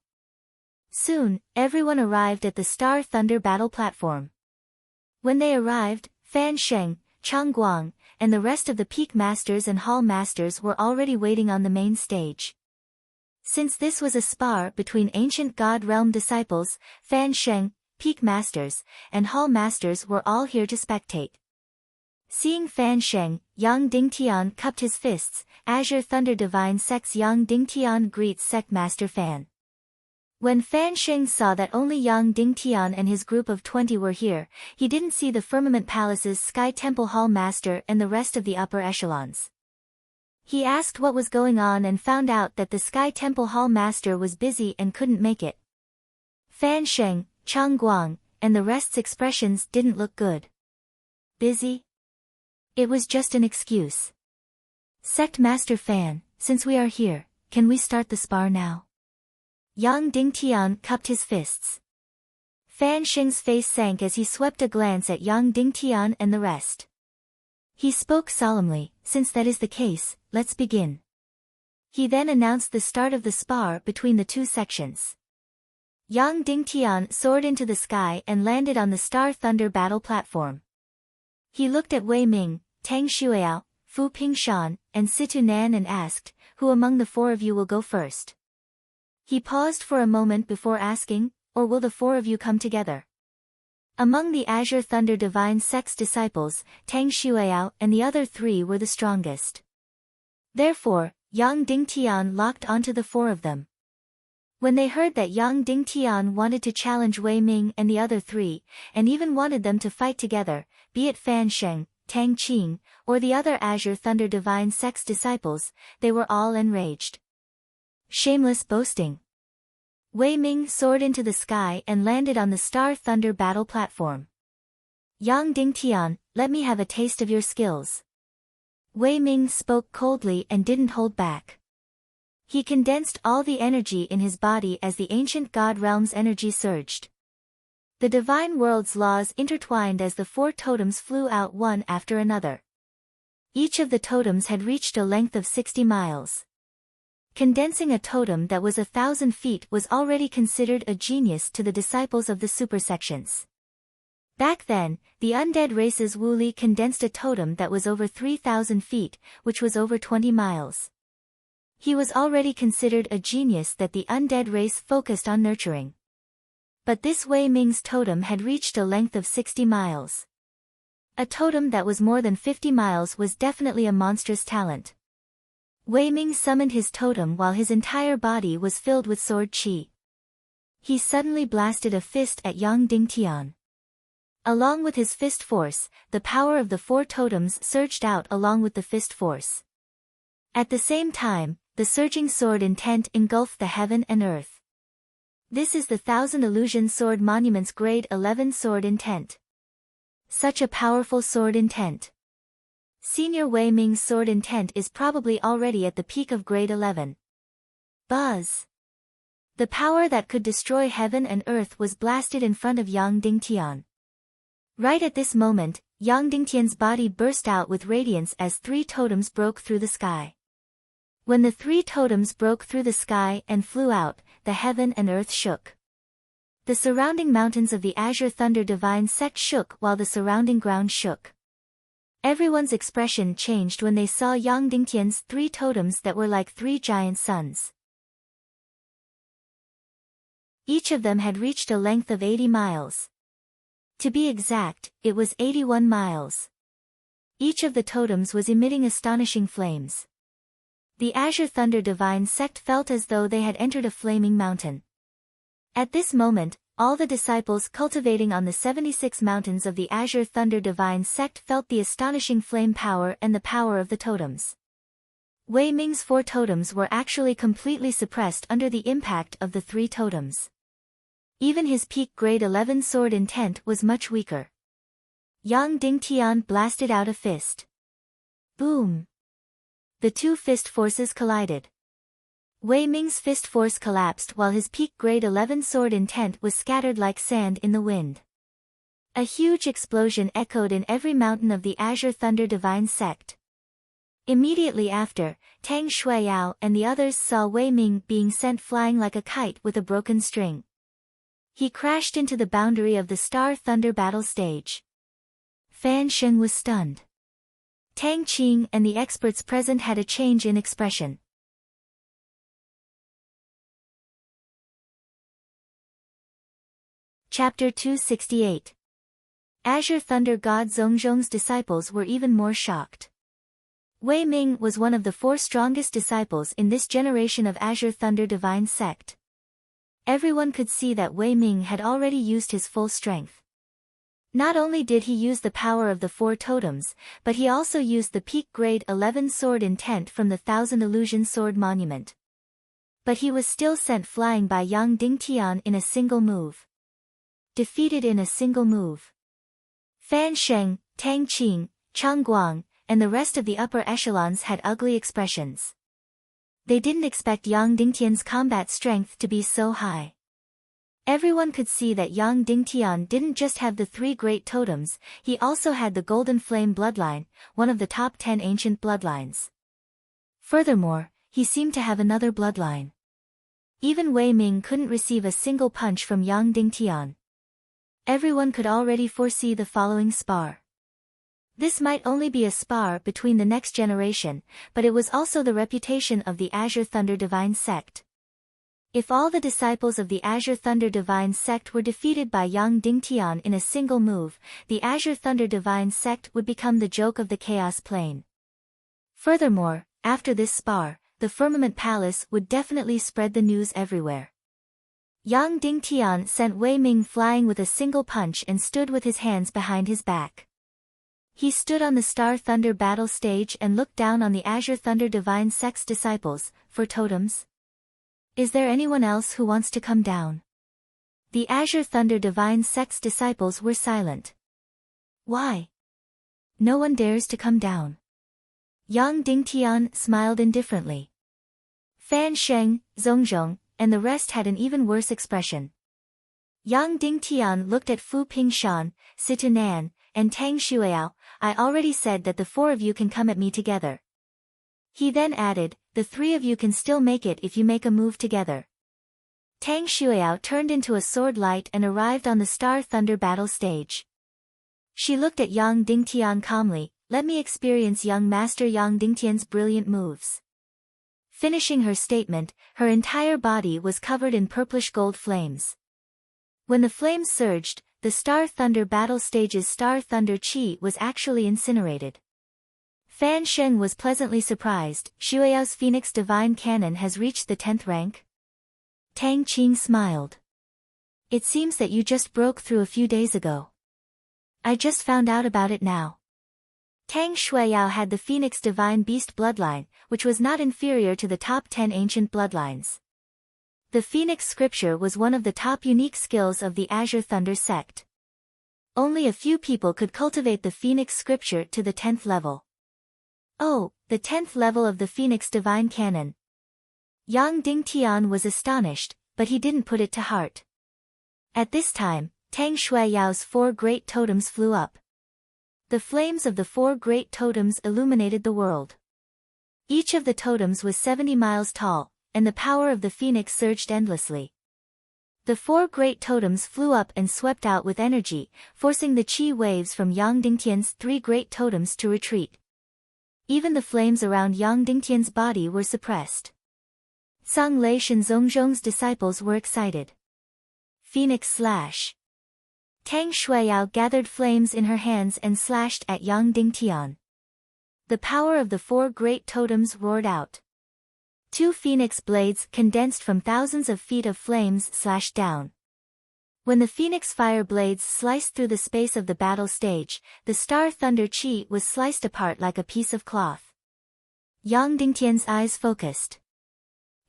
[SPEAKER 1] Soon, everyone arrived at the Star Thunder battle platform. When they arrived, Fan Sheng, Chang Guang, and the rest of the Peak Masters and Hall Masters were already waiting on the main stage. Since this was a spar between ancient god realm disciples, Fan Sheng, Peak Masters, and Hall Masters were all here to spectate. Seeing Fan Sheng, Yang Dingtian cupped his fists. Azure Thunder Divine Sect's Yang Dingtian greets Sect Master Fan. When Fan Sheng saw that only Yang Dingtian and his group of 20 were here, he didn't see the Firmament Palace's Sky Temple Hall Master and the rest of the upper echelons. He asked what was going on and found out that the Sky Temple Hall Master was busy and couldn't make it. Fan Sheng, Chang Guang, and the rest's expressions didn't look good. Busy? It was just an excuse. "Sect Master Fan, since we are here, can we start the spar now?" Yang Dingtian cupped his fists. Fan Sheng's face sank as he swept a glance at Yang Dingtian and the rest. He spoke solemnly, "Since that is the case, let's begin." He then announced the start of the spar between the 2 sections. Yang Dingtian soared into the sky and landed on the Star Thunder battle platform. He looked at Wei Ming, Tang Shuiao, Fu Pingshan, and Situ Nan and asked, "Who among the 4 of you will go first?" He paused for a moment before asking, "Or will the 4 of you come together?" Among the Azure Thunder Divine Sect's disciples, Tang Shuiao and the other 3 were the strongest. Therefore, Yang Dingtian locked onto the 4 of them. When they heard that Yang Dingtian wanted to challenge Wei Ming and the other 3, and even wanted them to fight together, be it Fan Sheng, Tang Qing, or the other Azure Thunder Divine Sect's disciples, they were all enraged. Shameless boasting. Wei Ming soared into the sky and landed on the Star Thunder battle platform. "Yang Dingtian, let me have a taste of your skills." Wei Ming spoke coldly and didn't hold back. He condensed all the energy in his body as the ancient god realm's energy surged. The divine world's laws intertwined as the 4 totems flew out one after another. Each of the totems had reached a length of 60 miles. Condensing a totem that was 1,000 feet was already considered a genius to the disciples of the supersections. Back then, the undead race's Wu Li condensed a totem that was over 3,000 feet, which was over 20 miles. He was already considered a genius that the undead race focused on nurturing. But this Wei Ming's totem had reached a length of 60 miles. A totem that was more than 50 miles was definitely a monstrous talent. Wei Ming summoned his totem while his entire body was filled with sword qi. He suddenly blasted a fist at Yang Dingtian. Along with his fist force, the power of the 4 totems surged out along with the fist force. At the same time, the surging sword intent engulfed the heaven and earth. This is the 1,000 Illusion Sword Monument's Grade 11 sword intent. Such a powerful sword intent. Senior Wei Ming's sword intent is probably already at the peak of Grade 11. Buzz! The power that could destroy heaven and earth was blasted in front of Yang Dingtian. Right at this moment, Yang Dingtian's body burst out with radiance as 3 totems broke through the sky. When the 3 totems broke through the sky and flew out, the heaven and earth shook. The surrounding mountains of the Azure Thunder Divine Sect shook while the surrounding ground shook. Everyone's expression changed when they saw Yang Dingtian's 3 totems that were like 3 giant suns. Each of them had reached a length of 80 miles. To be exact, it was 81 miles. Each of the totems was emitting astonishing flames. The Azure Thunder Divine Sect felt as though they had entered a flaming mountain. At this moment, all the disciples cultivating on the 76 mountains of the Azure Thunder Divine Sect felt the astonishing flame power and the power of the totems. Wei Ming's 4 totems were actually completely suppressed under the impact of the 3 totems. Even his peak Grade 11 sword intent was much weaker. Yang Dingtian blasted out a fist. Boom! The 2 fist forces collided. Wei Ming's fist force collapsed while his peak Grade 11 sword intent was scattered like sand in the wind. A huge explosion echoed in every mountain of the Azure Thunder Divine Sect. Immediately after, Tang Shuiyao and the others saw Wei Ming being sent flying like a kite with a broken string. He crashed into the boundary of the Star Thunder battle stage. Fan Sheng was stunned. Tang Qing and the experts present had a change in expression. Chapter 268. Azure Thunder God Zhongzhong's disciples were even more shocked. Wei Ming was one of the 4 strongest disciples in this generation of Azure Thunder Divine Sect. Everyone could see that Wei Ming had already used his full strength. Not only did he use the power of the 4 totems, but he also used the peak Grade 11 sword intent from the 1,000 Illusion Sword Monument. But he was still sent flying by Yang Dingtian in a single move. Defeated in a single move. Fan Sheng, Tang Qing, Chang Guang, and the rest of the upper echelons had ugly expressions. They didn't expect Yang Dingtian's combat strength to be so high. Everyone could see that Yang Dingtian didn't just have the 3 great totems, he also had the Golden Flame bloodline, one of the top 10 ancient bloodlines. Furthermore, he seemed to have another bloodline. Even Wei Ming couldn't receive a single punch from Yang Dingtian. Everyone could already foresee the following spar. This might only be a spar between the next generation, but it was also the reputation of the Azure Thunder Divine Sect. If all the disciples of the Azure Thunder Divine Sect were defeated by Yang Dingtian in a single move, the Azure Thunder Divine Sect would become the joke of the Chaos Plane. Furthermore, after this spar, the Firmament Palace would definitely spread the news everywhere. Yang Dingtian sent Wei Ming flying with a single punch and stood with his hands behind his back. He stood on the Star Thunder battle stage and looked down on the Azure Thunder Divine Sect's disciples, for totems. Is there anyone else who wants to come down? The Azure Thunder Divine Sect's disciples were silent. Why? No one dares to come down. Yang Dingtian smiled indifferently. Fan Sheng, Zhongzhong, and the rest had an even worse expression. Yang Dingtian looked at Fu Pingshan, Situ Nan, and Tang Xueyao. I already said that the four of you can come at me together. He then added, the three of you can still make it if you make a move together. Tang Xueyao turned into a sword light and arrived on the Star Thunder battle stage. She looked at Yang Dingtian calmly. Let me experience young Master Yang Dingtian's brilliant moves. Finishing her statement, her entire body was covered in purplish gold flames. When the flames surged, the Star Thunder battle stage's Star Thunder Chi was actually incinerated. Fan Sheng was pleasantly surprised. Xueyao's Phoenix Divine Cannon has reached the 10th rank? Tang Qing smiled. It seems that you just broke through a few days ago. I just found out about it now. Tang Xueyao had the Phoenix Divine Beast bloodline, which was not inferior to the top 10 ancient bloodlines. The Phoenix Scripture was one of the top unique skills of the Azure Thunder sect. Only a few people could cultivate the Phoenix Scripture to the 10th level. Oh, the 10th level of the Phoenix Divine Cannon. Yang Dingtian was astonished, but he didn't put it to heart. At this time, Tang Xueyao's 4 great totems flew up. The flames of the 4 great totems illuminated the world. Each of the totems was 70 miles tall, and the power of the phoenix surged endlessly. The 4 great totems flew up and swept out with energy, forcing the chi waves from Yang Dingtian's 3 great totems to retreat. Even the flames around Yang Dingtian's body were suppressed. Zhang Leish and Zhongzhong's disciples were excited. Phoenix Slash. Tang Xueyao gathered flames in her hands and slashed at Yang Dingtian. The power of the 4 great totems roared out. 2 phoenix blades condensed from thousands of feet of flames slashed down. When the phoenix fire blades sliced through the space of the battle stage, the Star Thunder Chi was sliced apart like a piece of cloth. Yang Dingtian's eyes focused.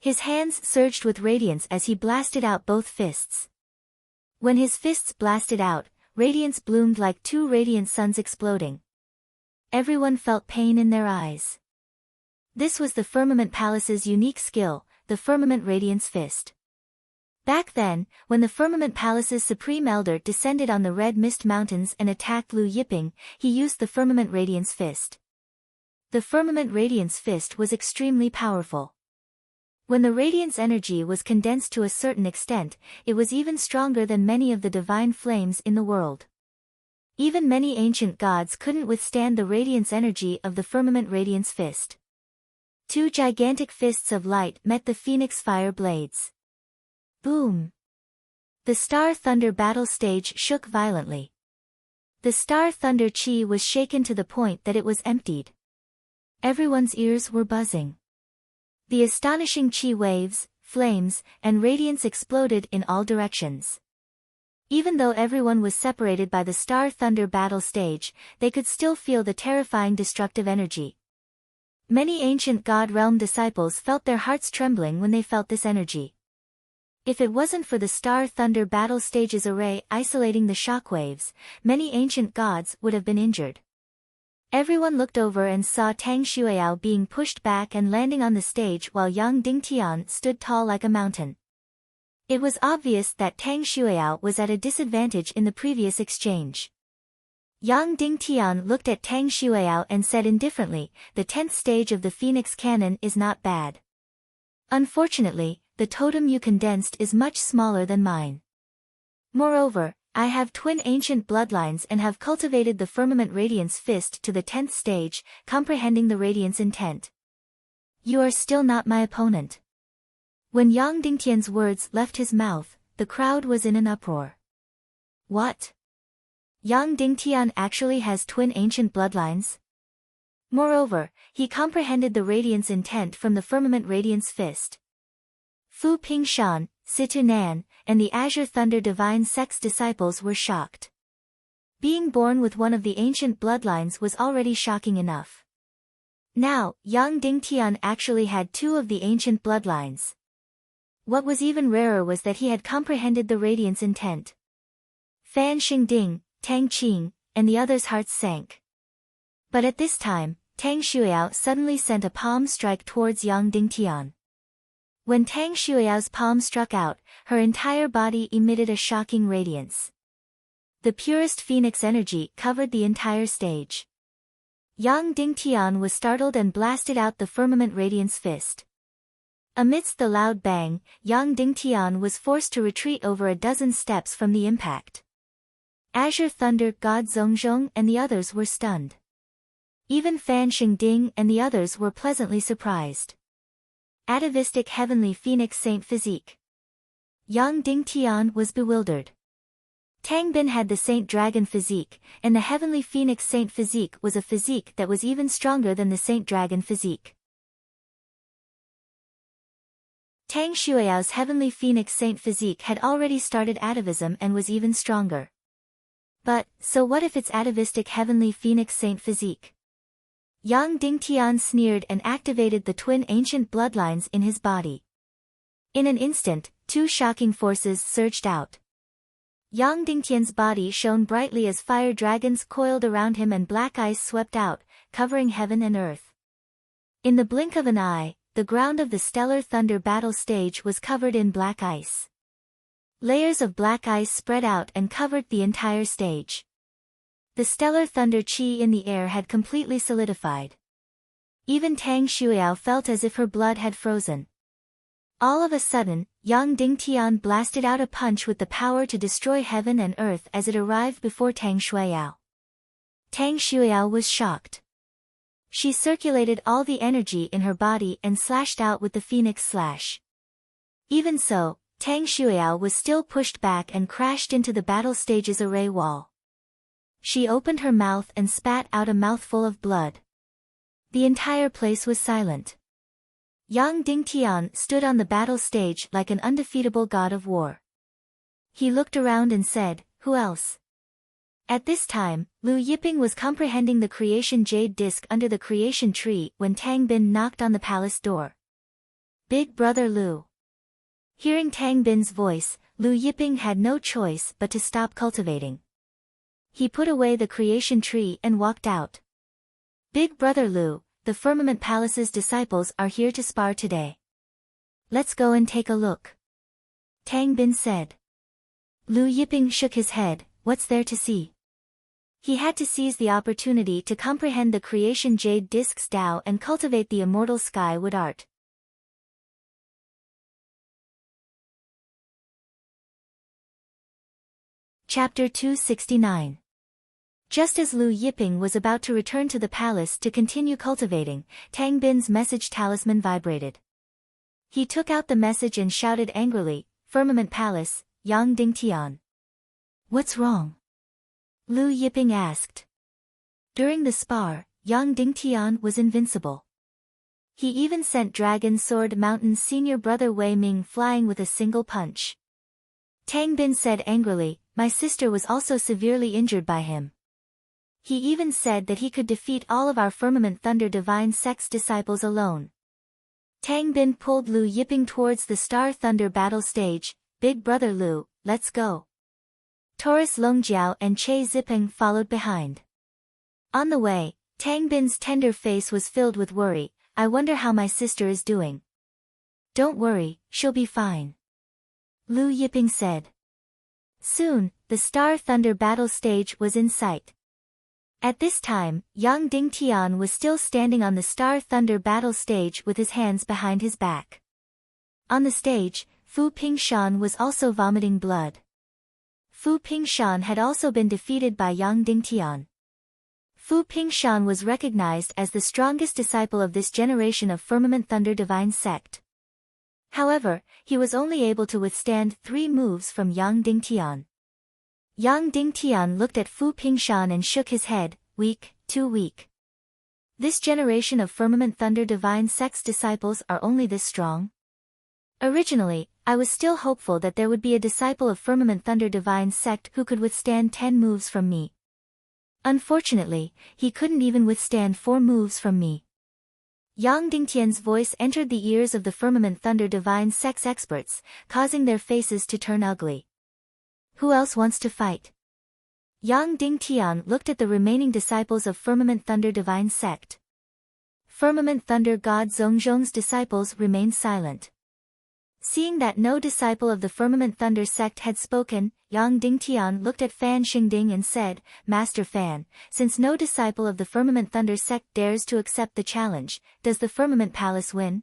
[SPEAKER 1] His hands surged with radiance as he blasted out both fists. When his fists blasted out, radiance bloomed like 2 radiant suns exploding. Everyone felt pain in their eyes. This was the Firmament Palace's unique skill, the Firmament Radiance Fist. Back then, when the Firmament Palace's Supreme Elder descended on the Red Mist Mountains and attacked Lu Yiping, he used the Firmament Radiance Fist. The Firmament Radiance Fist was extremely powerful. When the radiance energy was condensed to a certain extent, it was even stronger than many of the divine flames in the world. Even many ancient gods couldn't withstand the radiance energy of the Firmament Radiance Fist. 2 gigantic fists of light met the phoenix fire blades. Boom! The Star Thunder battle stage shook violently. The Star Thunder Chi was shaken to the point that it was emptied. Everyone's ears were buzzing. The astonishing chi waves, flames, and radiance exploded in all directions. Even though everyone was separated by the Star Thunder battle stage, they could still feel the terrifying destructive energy. Many ancient God Realm disciples felt their hearts trembling when they felt this energy. If it wasn't for the Star Thunder battle stage's array isolating the shockwaves, many ancient gods would have been injured. Everyone looked over and saw Tang Xueyao being pushed back and landing on the stage while Yang Dingtian stood tall like a mountain. It was obvious that Tang Xueyao was at a disadvantage in the previous exchange. Yang Dingtian looked at Tang Xueyao and said indifferently, the 10th stage of the Phoenix Cannon is not bad. Unfortunately, the totem you condensed is much smaller than mine. Moreover, I have twin ancient bloodlines and have cultivated the Firmament Radiance Fist to the 10th stage, comprehending the Radiance intent. You are still not my opponent. When Yang Dingtian's words left his mouth, the crowd was in an uproar. What? Yang Dingtian actually has twin ancient bloodlines? Moreover, he comprehended the Radiance intent from the Firmament Radiance Fist. Fu Pingshan, Situ Nan, and the Azure Thunder Divine Sect's disciples were shocked. Being born with one of the ancient bloodlines was already shocking enough. Now, Yang Dingtian actually had 2 of the ancient bloodlines. What was even rarer was that he had comprehended the Radiance intent. Fan Xingding, Tang Qing, and the others' hearts sank. But at this time, Tang Shuiao suddenly sent a palm strike towards Yang Dingtian. When Tang Shuiao's palm struck out, her entire body emitted a shocking radiance. The purest phoenix energy covered the entire stage. Yang Dingtian was startled and blasted out the firmament radiance fist. Amidst the loud bang, Yang Dingtian was forced to retreat over a dozen steps from the impact. Azure Thunder God Zhongzhong and the others were stunned. Even Fan Xingding and the others were pleasantly surprised. Atavistic Heavenly Phoenix Saint Physique. Yang Dingtian was bewildered. Tang Bin had the Saint Dragon Physique, and the Heavenly Phoenix Saint Physique was a physique that was even stronger than the Saint Dragon Physique. Tang Shuiao's Heavenly Phoenix Saint Physique had already started atavism and was even stronger. But, so what if it's atavistic Heavenly Phoenix Saint Physique? Yang Dingtian sneered and activated the twin ancient bloodlines in his body. In an instant, two shocking forces surged out. Yang Dingtian's body shone brightly as fire dragons coiled around him and black ice swept out, covering heaven and earth. In the blink of an eye, the ground of the Stellar Thunder battle stage was covered in black ice. Layers of black ice spread out and covered the entire stage. The Stellar Thunder chi in the air had completely solidified. Even Tang Shuiao felt as if her blood had frozen. All of a sudden, Yang Dingtian blasted out a punch with the power to destroy heaven and earth as it arrived before Tang Shuiao. Tang Shuiao was shocked. She circulated all the energy in her body and slashed out with the Phoenix Slash. Even so, Tang Shuiao was still pushed back and crashed into the battle stage's array wall. She opened her mouth and spat out a mouthful of blood. The entire place was silent. Yang Dingtian stood on the battle stage like an undefeatable god of war. He looked around and said, "Who else?" At this time, Lu Yiping was comprehending the creation jade disc under the creation tree when Tang Bin knocked on the palace door. "Big brother Lu." Hearing Tang Bin's voice, Lu Yiping had no choice but to stop cultivating. He put away the creation tree and walked out. "Big brother Lu, the Firmament Palace's disciples are here to spar today. Let's go and take a look," Tang Bin said. Lu Yiping shook his head. What's there to see? He had to seize the opportunity to comprehend the creation jade disc's Tao and cultivate the immortal sky-wood art. Chapter 269. Just as Lu Yiping was about to return to the palace to continue cultivating, Tang Bin's message talisman vibrated. He took out the message and shouted angrily, "Firmament Palace, Yang Dingtian." "What's wrong?" Lu Yiping asked. During the spar, Yang Dingtian was invincible. He even sent Dragon Sword Mountain's senior brother Wei Ming flying with a single punch. Tang Bin said angrily, "My sister was also severely injured by him. He even said that he could defeat all of our Firmament Thunder Divine Sect's disciples alone." Tang Bin pulled Lu Yiping towards the Star Thunder battle stage. "Big brother Lu, let's go." Taurus Longjiao and Che Zipeng followed behind. On the way, Tang Bin's tender face was filled with worry. "I wonder how my sister is doing." "Don't worry, she'll be fine," Lu Yiping said. Soon, the Star Thunder battle stage was in sight. At this time, Yang Dingtian was still standing on the Star Thunder battle stage with his hands behind his back. On the stage, Fu Pingshan was also vomiting blood. Fu Pingshan had also been defeated by Yang Dingtian. Fu Pingshan was recognized as the strongest disciple of this generation of Firmament Thunder Divine Sect. However, he was only able to withstand 3 moves from Yang Dingtian. Yang Dingtian looked at Fu Pingshan and shook his head. "Weak, too weak. This generation of Firmament Thunder Divine Sect's disciples are only this strong?" Originally, I was still hopeful that there would be a disciple of Firmament Thunder Divine Sect who could withstand 10 moves from me. Unfortunately, he couldn't even withstand 4 moves from me. Yang Dingtian's voice entered the ears of the Firmament Thunder Divine Sect's experts, causing their faces to turn ugly. "Who else wants to fight?" Yang Dingtian looked at the remaining disciples of Firmament Thunder Divine Sect. firmament thunder god Zhongzhong's disciples remained silent. Seeing that no disciple of the firmament thunder sect had spoken, Yang Dingtian looked at Fan Xingding and said, Master Fan, since no disciple of the firmament thunder sect dares to accept the challenge, does the firmament palace win?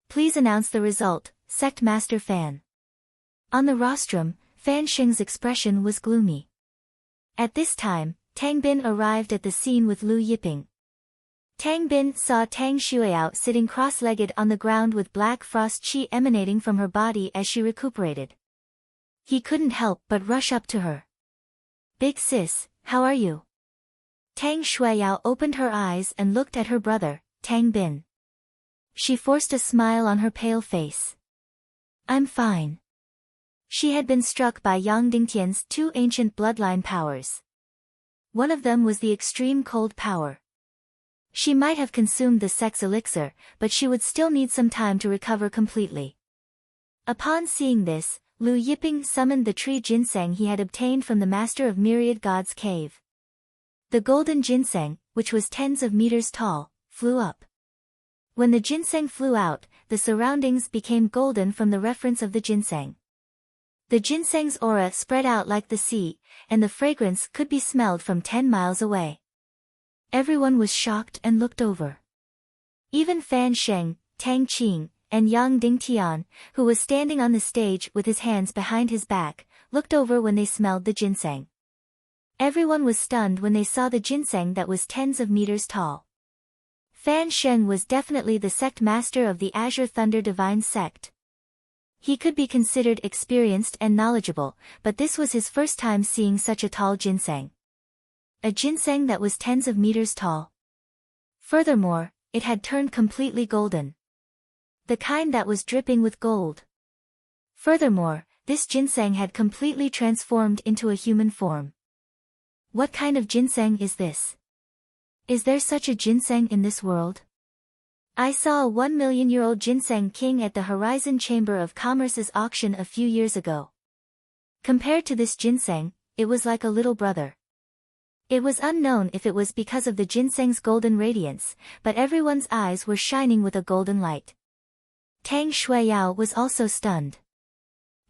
[SPEAKER 1] Please announce the result, Sect Master Fan. On the rostrum, Fan Xing's expression was gloomy. At this time, Tang Bin arrived at the scene with Lu Yiping. Tang Bin saw Tang Xueyao sitting cross-legged on the ground with black frost chi emanating from her body as she recuperated. He couldn't help but rush up to her. Big sis, how are you? Tang Xueyao opened her eyes and looked at her brother, Tang Bin. She forced a smile on her pale face. I'm fine. She had been struck by Yang Dingtian's two ancient bloodline powers. One of them was the extreme cold power. She might have consumed the sex elixir, but she would still need some time to recover completely. Upon seeing this, Lu Yiping summoned the tree ginseng he had obtained from the master of myriad gods' cave. The golden ginseng, which was tens of meters tall, flew up. When the ginseng flew out, the surroundings became golden from the reference of the ginseng. The ginseng's aura spread out like the sea, and the fragrance could be smelled from 10 miles away. Everyone was shocked and looked over. Even Fan Sheng, Tang Qing, and Yang Dingtian, who was standing on the stage with his hands behind his back, looked over when they smelled the ginseng. Everyone was stunned when they saw the ginseng that was tens of meters tall. Fan Sheng was definitely the sect master of the Azure Thunder Divine Sect. He could be considered experienced and knowledgeable, but this was his first time seeing such a tall ginseng. A ginseng that was tens of meters tall. Furthermore, it had turned completely golden. The kind that was dripping with gold. Furthermore, this ginseng had completely transformed into a human form. What kind of ginseng is this? Is there such a ginseng in this world? I saw a 1,000,000-year-old ginseng king at the Horizon Chamber of Commerce's auction a few years ago. Compared to this ginseng, it was like a little brother. It was unknown if it was because of the ginseng's golden radiance, but everyone's eyes were shining with a golden light. Tang Xueyao was also stunned.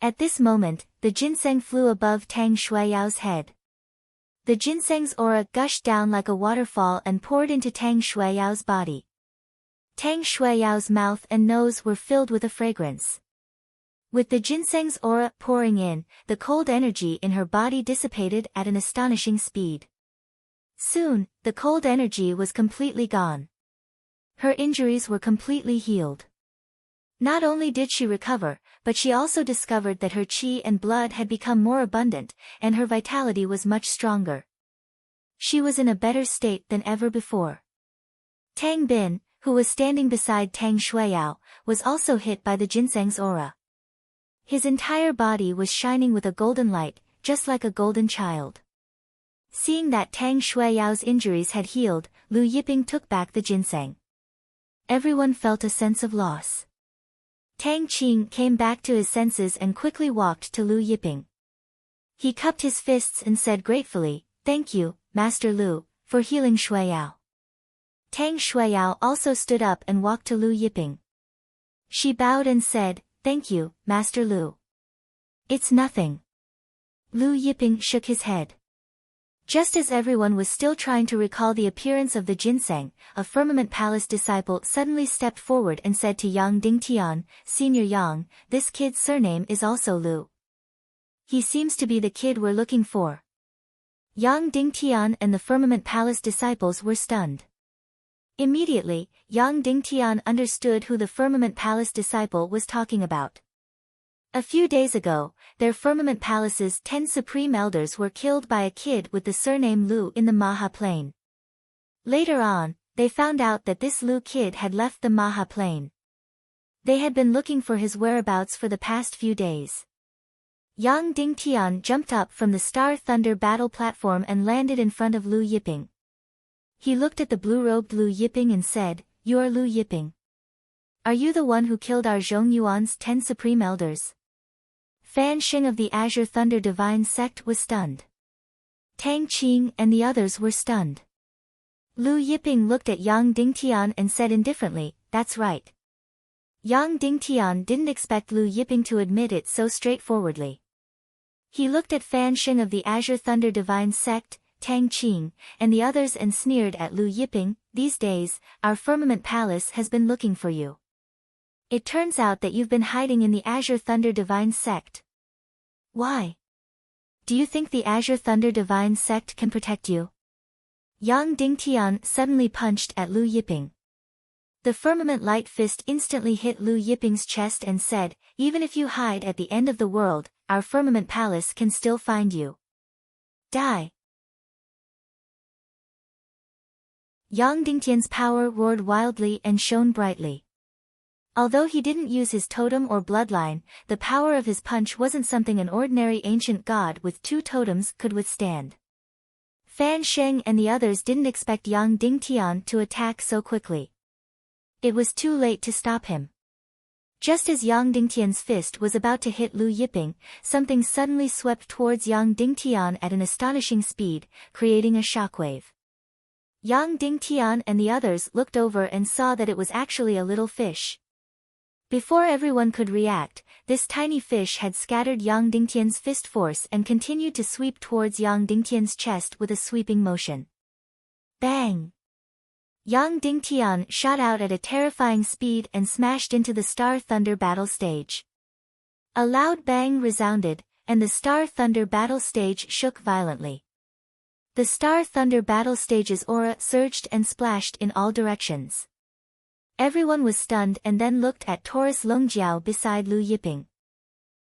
[SPEAKER 1] At this moment, the ginseng flew above Tang Xueyao's head. The ginseng's aura gushed down like a waterfall and poured into Tang Xueyao's body. Tang Xueyao's mouth and nose were filled with a fragrance. With the ginseng's aura pouring in, the cold energy in her body dissipated at an astonishing speed. Soon, the cold energy was completely gone. Her injuries were completely healed. Not only did she recover, but she also discovered that her qi and blood had become more abundant, and her vitality was much stronger. She was in a better state than ever before. Tang Bin, who was standing beside Tang Xueyao, was also hit by the ginseng's aura. His entire body was shining with a golden light, just like a golden child. Seeing that Tang Xueyao's injuries had healed, Lu Yiping took back the ginseng. Everyone felt a sense of loss. Tang Qing came back to his senses and quickly walked to Lu Yiping. He cupped his fists and said gratefully, "Thank you, Master Lu, for healing Xueyao." Tang Xueyao also stood up and walked to Lu Yiping. She bowed and said, "Thank you, Master Lu." "It's nothing." Lu Yiping shook his head. Just as everyone was still trying to recall the appearance of the ginseng, a Firmament Palace disciple suddenly stepped forward and said to Yang Dingtian, "Senior Yang, this kid's surname is also Lu. He seems to be the kid we're looking for." Yang Dingtian and the Firmament Palace disciples were stunned. Immediately, Yang Dingtian understood who the Firmament Palace disciple was talking about. A few days ago, their Firmament Palace's 10 supreme elders were killed by a kid with the surname Lu in the Maha Plain. Later on, they found out that this Lu kid had left the Maha Plain. They had been looking for his whereabouts for the past few days. Yang Dingtian jumped up from the Star Thunder battle platform and landed in front of Lu Yiping. He looked at the blue-robed Lu Yiping and said, "You are Lu Yiping. Are you the one who killed our Zhongyuan's 10 supreme elders?" Fan Xing of the Azure Thunder Divine Sect was stunned. Tang Qing and the others were stunned. Lu Yiping looked at Yang Dingtian and said indifferently, "That's right." Yang Dingtian didn't expect Lu Yiping to admit it so straightforwardly. He looked at Fan Sheng of the Azure Thunder Divine Sect, Tang Qing, and the others and sneered at Lu Yiping. "These days, our Firmament Palace has been looking for you. It turns out that you've been hiding in the Azure Thunder Divine Sect. Why? Do you think the Azure Thunder Divine Sect can protect you?" Yang Dingtian suddenly punched at Lu Yiping. The firmament light fist instantly hit Lu Yiping's chest and said, "Even if you hide at the end of the world, our Firmament Palace can still find you. Die." Yang Dingtian's power roared wildly and shone brightly. Although he didn't use his totem or bloodline, the power of his punch wasn't something an ordinary ancient god with 2 totems could withstand. Fan Sheng and the others didn't expect Yang Dingtian to attack so quickly. It was too late to stop him. Just as Yang Dingtian's fist was about to hit Lu Yiping, something suddenly swept towards Yang Dingtian at an astonishing speed, creating a shockwave. Yang Dingtian and the others looked over and saw that it was actually a little fish. Before everyone could react, this tiny fish had scattered Yang Dingtian's fist force and continued to sweep towards Yang Dingtian's chest with a sweeping motion. Bang! Yang Dingtian shot out at a terrifying speed and smashed into the Star Thunder battle stage. A loud bang resounded, and the Star Thunder battle stage shook violently. The Star Thunder battle stage's aura surged and splashed in all directions. Everyone was stunned and then looked at Taurus Longjiao beside Lu Yiping.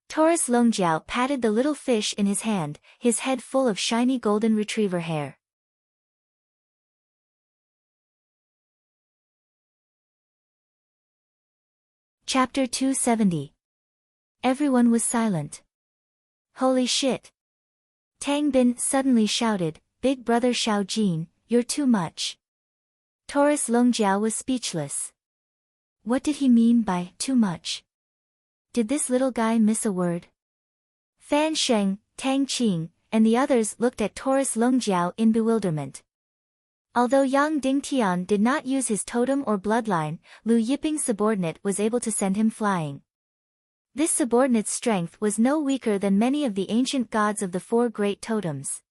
[SPEAKER 1] Taurus Longjiao patted the little fish in his hand, his head full of shiny golden retriever hair. Chapter 270. Everyone was silent. "Holy shit!" Tang Bin suddenly shouted, "Big brother Xiao Jin, you're too much." Taurus Longjiao was speechless. What did he mean by too much? Did this little guy miss a word? Fan Sheng, Tang Qing, and the others looked at Taurus Longjiao in bewilderment. Although Yang Dingtian did not use his totem or bloodline, Lu Yiping's subordinate was able to send him flying. This subordinate's strength was no weaker than many of the ancient gods of the 4 great totems.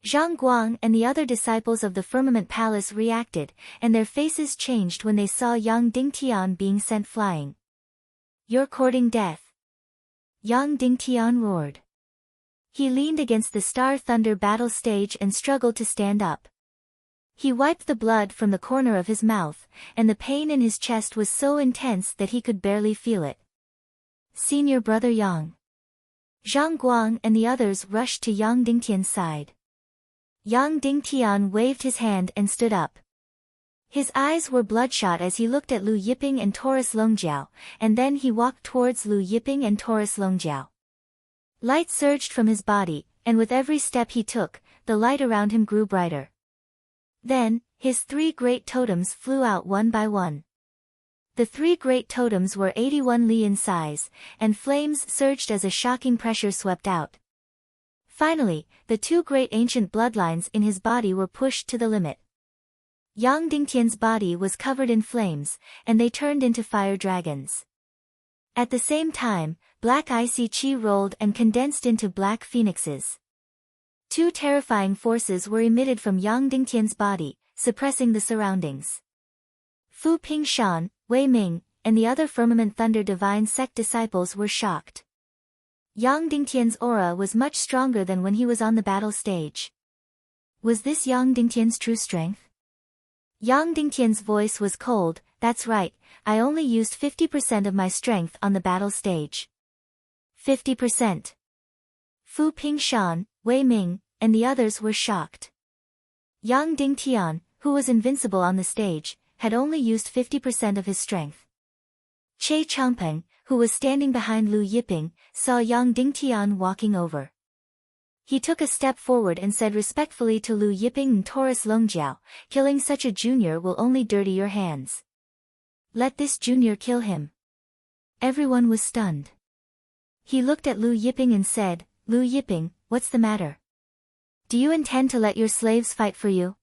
[SPEAKER 1] Zhang Guang and the other disciples of the Firmament Palace reacted, and their faces changed when they saw Yang Dingtian being sent flying. "You're courting death!" Yang Dingtian roared. He leaned against the Star Thunder battle stage and struggled to stand up. He wiped the blood from the corner of his mouth, and the pain in his chest was so intense that he could barely feel it. "Senior brother Yang." Zhang Guang and the others rushed to Yang Dingtian's side. Yang Dingtian waved his hand and stood up. His eyes were bloodshot as he looked at Lu Yiping and Taurus Longjiao, and then he walked towards Lu Yiping and Taurus Longjiao. Light surged from his body, and with every step he took, the light around him grew brighter. Then, his 3 great totems flew out one by one. The 3 great totems were 81 li in size, and flames surged as a shocking pressure swept out. Finally, the 2 great ancient bloodlines in his body were pushed to the limit. Yang Dingtian's body was covered in flames, and they turned into fire dragons. At the same time, black icy chi rolled and condensed into black phoenixes. 2 terrifying forces were emitted from Yang Dingtian's body, suppressing the surroundings. Fu Pingshan, Wei Ming, and the other Firmament Thunder Divine Sect disciples were shocked. Yang Dingtian's aura was much stronger than when he was on the battle stage. Was this Yang Dingtian's true strength? Yang Dingtian's voice was cold. "That's right, I only used 50% of my strength on the battle stage." 50%. Fu Pingshan, Wei Ming, and the others were shocked. Yang Dingtian, who was invincible on the stage, had only used 50% of his strength. Che Changpeng, who was standing behind Lu Yiping, saw Yang Dingtian walking over. He took a step forward and said respectfully to Lu Yiping and Taurus Longjiao, "Killing such a junior will only dirty your hands. Let this junior kill him." Everyone was stunned. He looked at Lu Yiping and said, "Lu Yiping, what's the matter? Do you intend to let your slaves fight for you?"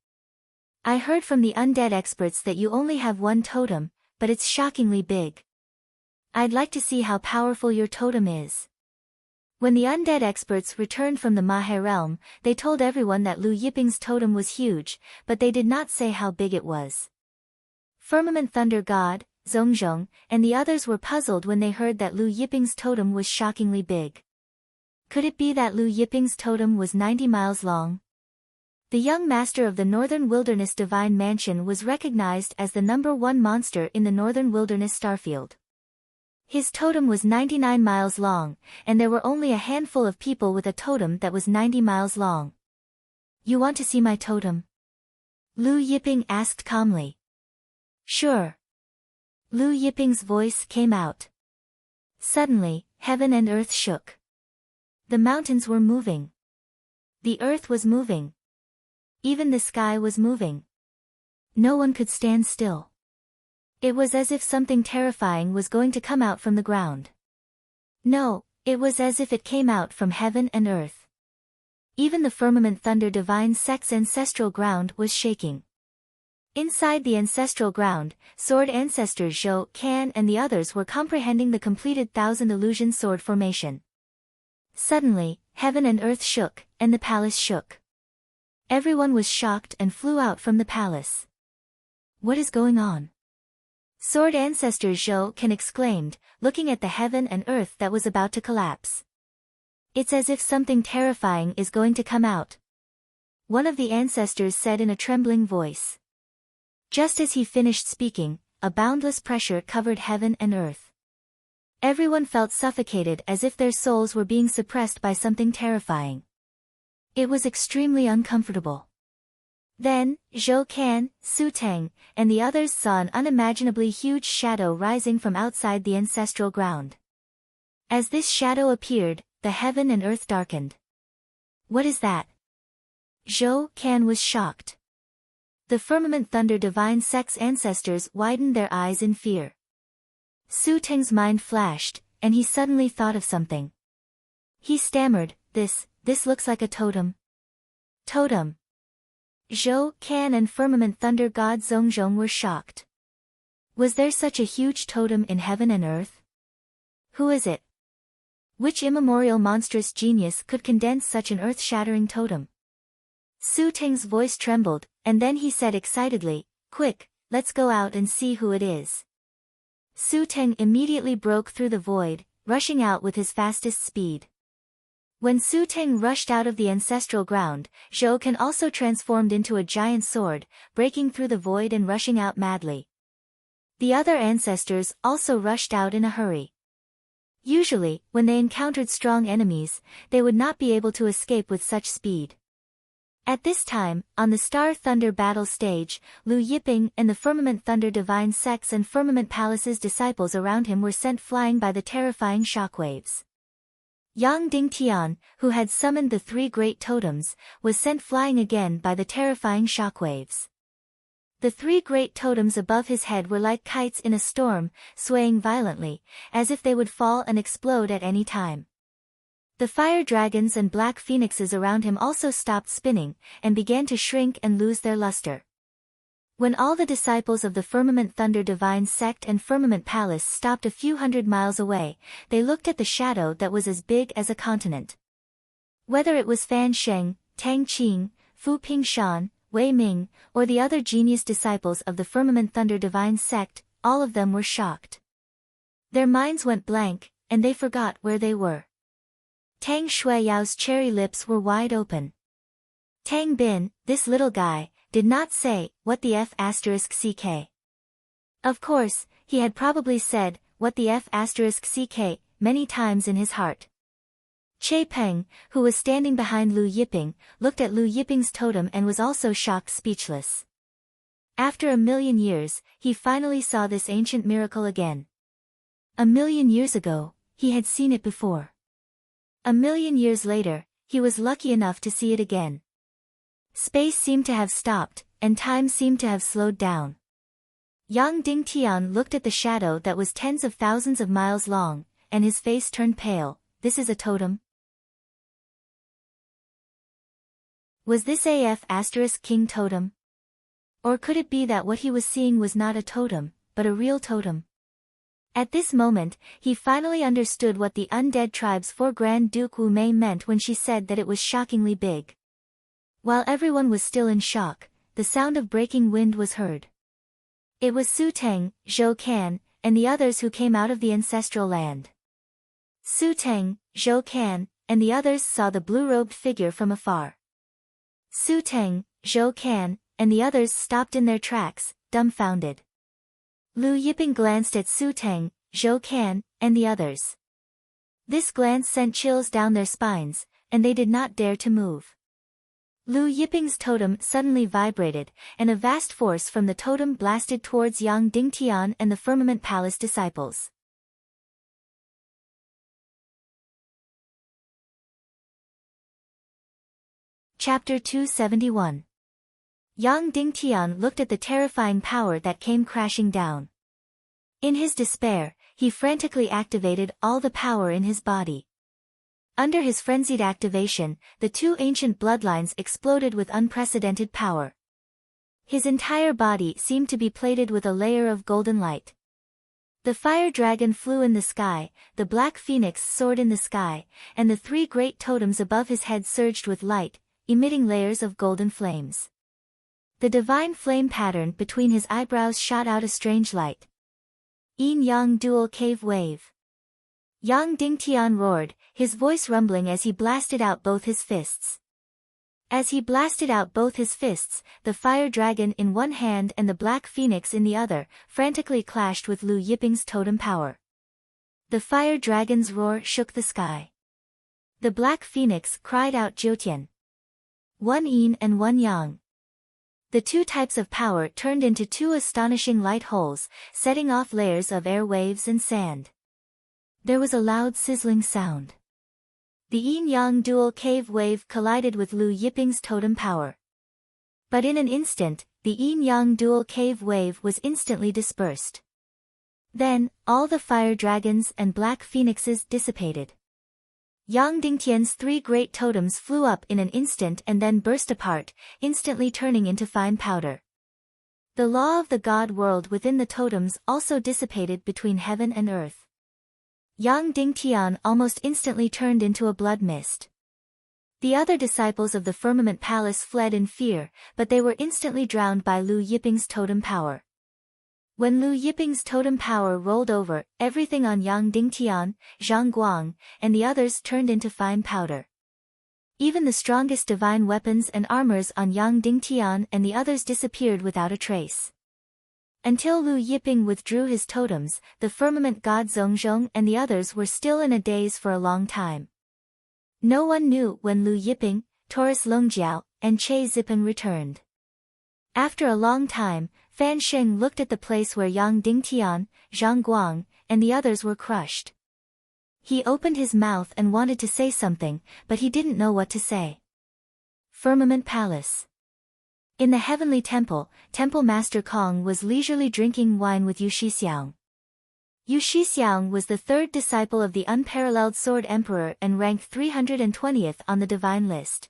[SPEAKER 1] I heard from the undead experts that you only have one totem, but it's shockingly big. I'd like to see how powerful your totem is. When the undead experts returned from the Mahe realm, they told everyone that Lu Yiping's totem was huge, but they did not say how big it was. Firmament Thunder God, Zhongzhong, and the others were puzzled when they heard that Lu Yiping's totem was shockingly big. Could it be that Lu Yiping's totem was 90 miles long? The young master of the Northern Wilderness Divine Mansion was recognized as the #1 monster in the Northern Wilderness Starfield. His totem was 99 miles long, and there were only a handful of people with a totem that was 90 miles long. You want to see my totem? Lu Yiping asked calmly. Sure. Lu Yiping's voice came out. Suddenly, heaven and earth shook. The mountains were moving. The earth was moving. Even the sky was moving. No one could stand still. It was as if something terrifying was going to come out from the ground. No, it was as if it came out from heaven and earth. Even the Firmament Thunder Divine Sect's ancestral ground was shaking. Inside the ancestral ground, Sword Ancestors Zhou, Kan and the others were comprehending the completed Thousand Illusion Sword formation. Suddenly, heaven and earth shook, and the palace shook. Everyone was shocked and flew out from the palace. What is going on? Sword Ancestors Zhou Kan exclaimed, looking at the heaven and earth that was about to collapse. It's as if something terrifying is going to come out. One of the ancestors said in a trembling voice. Just as he finished speaking, a boundless pressure covered heaven and earth. Everyone felt suffocated as if their souls were being suppressed by something terrifying. It was extremely uncomfortable. Then, Zhou Kan, Su Teng, and the others saw an unimaginably huge shadow rising from outside the ancestral ground. As this shadow appeared, the heaven and earth darkened. What is that? Zhou Kan was shocked. The Firmament Thunder Divine Sect's ancestors widened their eyes in fear. Su Teng's mind flashed, and he suddenly thought of something. He stammered, this looks like a totem. Totem. Zhou Kan and Firmament Thunder God Zhongzhong were shocked. Was there such a huge totem in heaven and earth? Who is it? Which immemorial monstrous genius could condense such an earth-shattering totem? Su Teng's voice trembled, and then he said excitedly, Quick, let's go out and see who it is. Su Teng immediately broke through the void, rushing out with his fastest speed. When Su Teng rushed out of the ancestral ground, Zhou Kan also transformed into a giant sword, breaking through the void and rushing out madly. The other ancestors also rushed out in a hurry. Usually, when they encountered strong enemies, they would not be able to escape with such speed. At this time, on the Star Thunder battle stage, Lu Yiping and the Firmament Thunder Divine Sects and Firmament Palace's disciples around him were sent flying by the terrifying shockwaves. Yang Dingtian, who had summoned the 3 great totems, was sent flying again by the terrifying shockwaves. The 3 great totems above his head were like kites in a storm, swaying violently, as if they would fall and explode at any time. The fire dragons and black phoenixes around him also stopped spinning, and began to shrink and lose their luster. When all the disciples of the Firmament Thunder Divine Sect and Firmament Palace stopped a few hundred miles away, they looked at the shadow that was as big as a continent. Whether it was Fan Sheng, Tang Qing, Fu Pingshan, Wei Ming, or the other genius disciples of the Firmament Thunder Divine Sect, all of them were shocked. Their minds went blank, and they forgot where they were. Tang Shuiyao's cherry lips were wide open. Tang Bin, this little guy, did not say, what the F***ck. Of course, he had probably said, what the F***ck, many times in his heart. Che Peng, who was standing behind Lu Yiping, looked at Lu Yiping's totem and was also shocked speechless. After 1,000,000 years, he finally saw this ancient miracle again. 1,000,000 years ago, he had seen it before. 1,000,000 years later, he was lucky enough to see it again. Space seemed to have stopped, and time seemed to have slowed down. Yang Dingtian looked at the shadow that was tens of thousands of miles long, and his face turned pale. This is a totem? Was this AF** King totem? Or could it be that what he was seeing was not a totem, but a real totem? At this moment, he finally understood what the undead tribe's 4 Grand Duke Wu Mei meant when she said that it was shockingly big. While everyone was still in shock, the sound of breaking wind was heard. It was Su Teng, Zhou Can, and the others who came out of the ancestral land. Su Teng, Zhou Can, and the others saw the blue-robed figure from afar. Su Teng, Zhou Can, and the others stopped in their tracks, dumbfounded. Lu Yiping glanced at Su Teng, Zhou Can, and the others. This glance sent chills down their spines, and they did not dare to move. Lu Yiping's totem suddenly vibrated, and a vast force from the totem blasted towards Yang Dingtian and the Firmament Palace disciples. Chapter 271. Yang Dingtian looked at the terrifying power that came crashing down. In his despair, he frantically activated all the power in his body. Under his frenzied activation, the 2 ancient bloodlines exploded with unprecedented power. His entire body seemed to be plated with a layer of golden light. The fire dragon flew in the sky, the black phoenix soared in the sky, and the 3 great totems above his head surged with light, emitting layers of golden flames. The divine flame pattern between his eyebrows shot out a strange light. Yin Yang Dual Cave Wave. Yang Dingtian roared, his voice rumbling as he blasted out both his fists. As he blasted out both his fists, the fire dragon in one hand and the black phoenix in the other, frantically clashed with Lu Yiping's totem power. The fire dragon's roar shook the sky. The black phoenix cried out Jiutian. 1 yin and 1 yang. The 2 types of power turned into 2 astonishing light holes, setting off layers of air waves and sand. There was a loud sizzling sound. The yin-yang dual cave wave collided with Lu Yiping's totem power. But in an instant, the yin-yang dual cave wave was instantly dispersed. Then, all the fire dragons and black phoenixes dissipated. Yang Dingtian's 3 great totems flew up in an instant and then burst apart, instantly turning into fine powder. The law of the god world within the totems also dissipated between heaven and earth. Yang Dingtian almost instantly turned into a blood mist. The other disciples of the Firmament Palace fled in fear, but they were instantly drowned by Lu Yiping's totem power. When Lu Yiping's totem power rolled over, everything on Yang Dingtian, Zhang Guang, and the others turned into fine powder. Even the strongest divine weapons and armors on Yang Dingtian and the others disappeared without a trace. Until Lu Yiping withdrew his totems, the firmament god Zhongzhong and the others were still in a daze for a long time. No one knew when Lu Yiping, Taurus Longjiao, and Che Zipan returned. After a long time, Fan Sheng looked at the place where Yang Dingtian, Zhang Guang, and the others were crushed. He opened his mouth and wanted to say something, but he didn't know what to say. Firmament Palace. In the heavenly temple, Temple Master Kong was leisurely drinking wine with Yu Shixiang. Yu Shixiang was the 3rd disciple of the unparalleled Sword Emperor and ranked 320th on the divine list.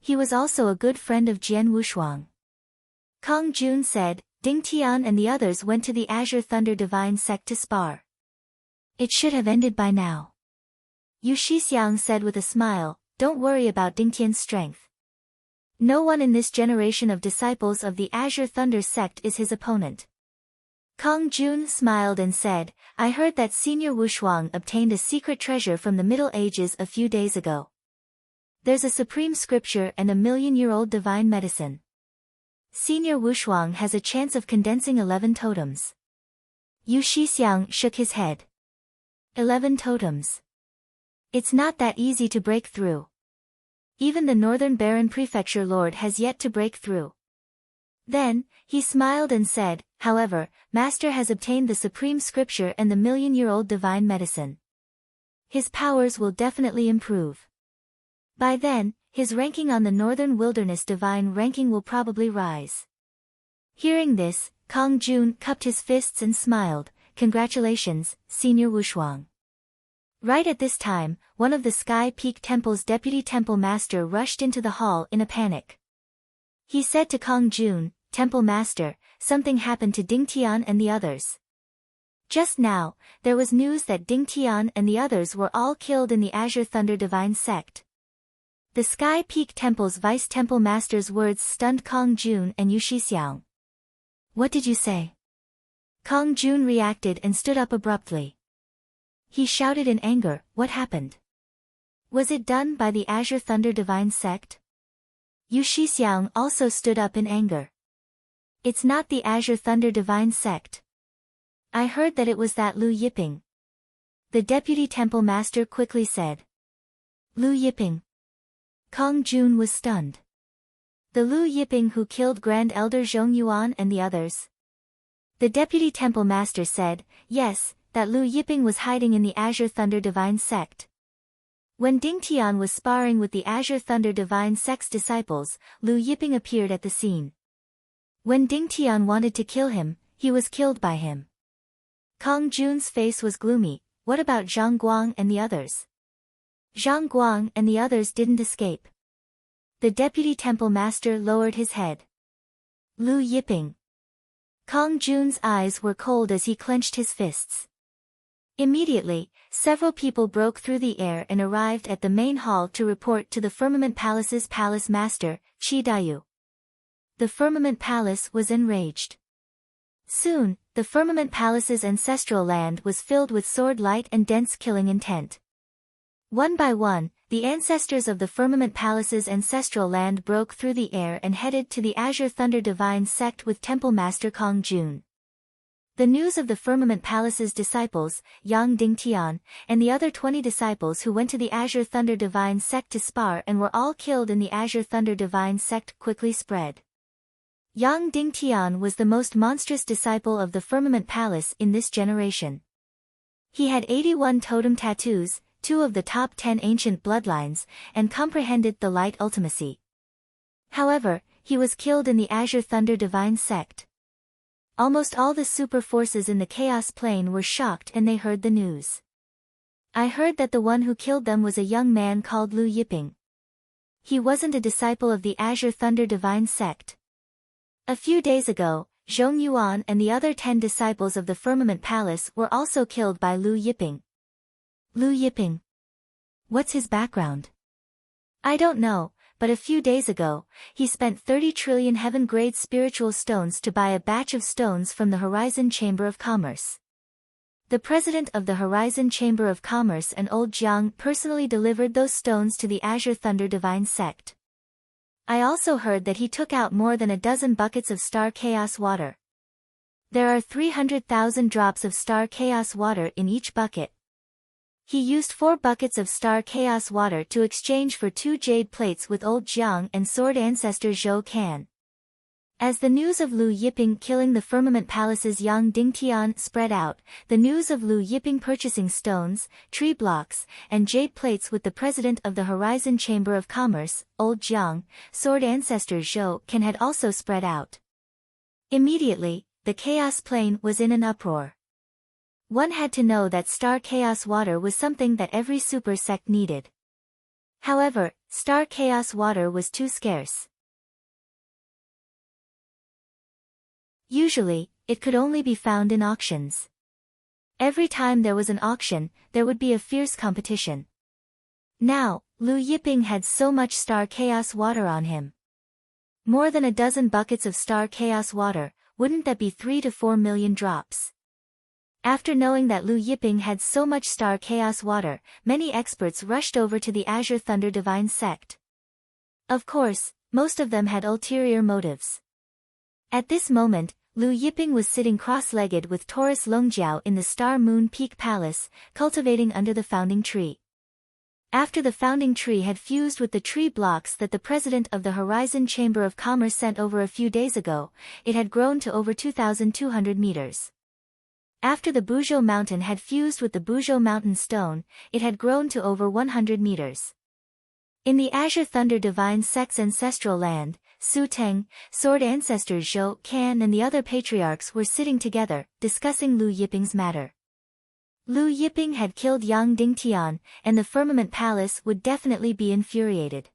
[SPEAKER 1] He was also a good friend of Jian Wushuang. Kong Jun said, Dingtian and the others went to the Azure Thunder Divine Sect to spar. It should have ended by now. Yu Shixiang said with a smile, don't worry about Dingtian's strength. No one in this generation of disciples of the Azure Thunder Sect is his opponent. Kong Jun smiled and said, I heard that Senior Wushuang obtained a secret treasure from the Middle Ages a few days ago. There's a supreme scripture and a million-year-old divine medicine. Senior Wushuang has a chance of condensing 11 totems. Yu Shixiang shook his head. 11 totems. It's not that easy to break through. Even the Northern Baron Prefecture Lord has yet to break through. Then, he smiled and said, however, Master has obtained the supreme scripture and the million-year-old divine medicine. His powers will definitely improve. By then, his ranking on the Northern Wilderness divine ranking will probably rise. Hearing this, Kong Jun cupped his fists and smiled, congratulations, Senior Wushuang. Right at this time, one of the Sky Peak Temple's deputy temple master rushed into the hall in a panic. He said to Kong Jun, Temple Master, something happened to Ding Tian and the others. Just now, there was news that Ding Tian and the others were all killed in the Azure Thunder Divine Sect. The Sky Peak Temple's Vice Temple Master's words stunned Kong Jun and Yu Shixiang. What did you say? Kong Jun reacted and stood up abruptly. He shouted in anger, what happened? Was it done by the Azure Thunder Divine Sect? Yu Shixiang also stood up in anger. It's not the Azure Thunder Divine Sect. I heard that it was that Lu Yiping. The Deputy Temple Master quickly said. Lu Yiping. Kong Jun was stunned. The Lu Yiping who killed Grand Elder Zhong Yuan and the others. The Deputy Temple Master said, yes, that Lu Yiping was hiding in the Azure Thunder Divine Sect. When Ding Tian was sparring with the Azure Thunder Divine Sect's disciples, Lu Yiping appeared at the scene. When Ding Tian wanted to kill him, he was killed by him. Kong Jun's face was gloomy. What about Zhang Guang and the others? Zhang Guang and the others didn't escape. The Deputy Temple Master lowered his head. Lu Yiping. Kong Jun's eyes were cold as he clenched his fists. Immediately, several people broke through the air and arrived at the main hall to report to the Firmament Palace's Palace Master, Qi Dayu. The Firmament Palace was enraged. Soon, the Firmament Palace's ancestral land was filled with sword light and dense killing intent. One by one, the ancestors of the Firmament Palace's ancestral land broke through the air and headed to the Azure Thunder Divine Sect with Temple Master Kong Jun. The news of the Firmament Palace's disciples, Yang Dingtian, and the other 20 disciples who went to the Azure Thunder Divine Sect to spar and were all killed in the Azure Thunder Divine Sect quickly spread. Yang Dingtian was the most monstrous disciple of the Firmament Palace in this generation. He had 81 totem tattoos, 2 of the top 10 ancient bloodlines, and comprehended the light ultimacy. However, he was killed in the Azure Thunder Divine Sect. Almost all the super forces in the Chaos Plane were shocked and they heard the news. I heard that the one who killed them was a young man called Lu Yiping. He wasn't a disciple of the Azure Thunder Divine Sect. A few days ago, Zhong Yuan and the other 10 disciples of the Firmament Palace were also killed by Lu Yiping. Lu Yiping. What's his background? I don't know, but a few days ago, he spent 30 trillion heaven-grade spiritual stones to buy a batch of stones from the Horizon Chamber of Commerce. The president of the Horizon Chamber of Commerce and Old Jiang personally delivered those stones to the Azure Thunder Divine Sect. I also heard that he took out more than a dozen buckets of Star Chaos water. There are 300,000 drops of Star Chaos water in each bucket. He used 4 buckets of Star Chaos water to exchange for 2 jade plates with Old Jiang and Sword Ancestor Zhou Can. As the news of Lu Yiping killing the Firmament Palace's Yang Dingtian spread out, the news of Lu Yiping purchasing stones, tree blocks, and jade plates with the president of the Horizon Chamber of Commerce, Old Jiang, Sword Ancestor Zhou Can had also spread out. Immediately, the Chaos Plane was in an uproar. One had to know that Star Chaos water was something that every super sect needed. However, Star Chaos water was too scarce. Usually, it could only be found in auctions. Every time there was an auction, there would be a fierce competition. Now, Lu Yiping had so much Star Chaos water on him. More than a dozen buckets of Star Chaos water, wouldn't that be 3 to 4 million drops? After knowing that Lu Yiping had so much Star Chaos water, many experts rushed over to the Azure Thunder Divine Sect. Of course, most of them had ulterior motives. At this moment, Lu Yiping was sitting cross-legged with Taurus Longjiao in the Star Moon Peak Palace, cultivating under the founding tree. After the founding tree had fused with the tree blocks that the president of the Horizon Chamber of Commerce sent over a few days ago, it had grown to over 2,200 meters. After the Buzhou Mountain had fused with the Buzhou Mountain Stone, it had grown to over 100 meters. In the Azure Thunder Divine Sect's ancestral land, Su Teng, Sword Ancestor Zhou Can and the other patriarchs were sitting together, discussing Lu Yiping's matter. Lu Yiping had killed Yang Dingtian, and the Firmament Palace would definitely be infuriated.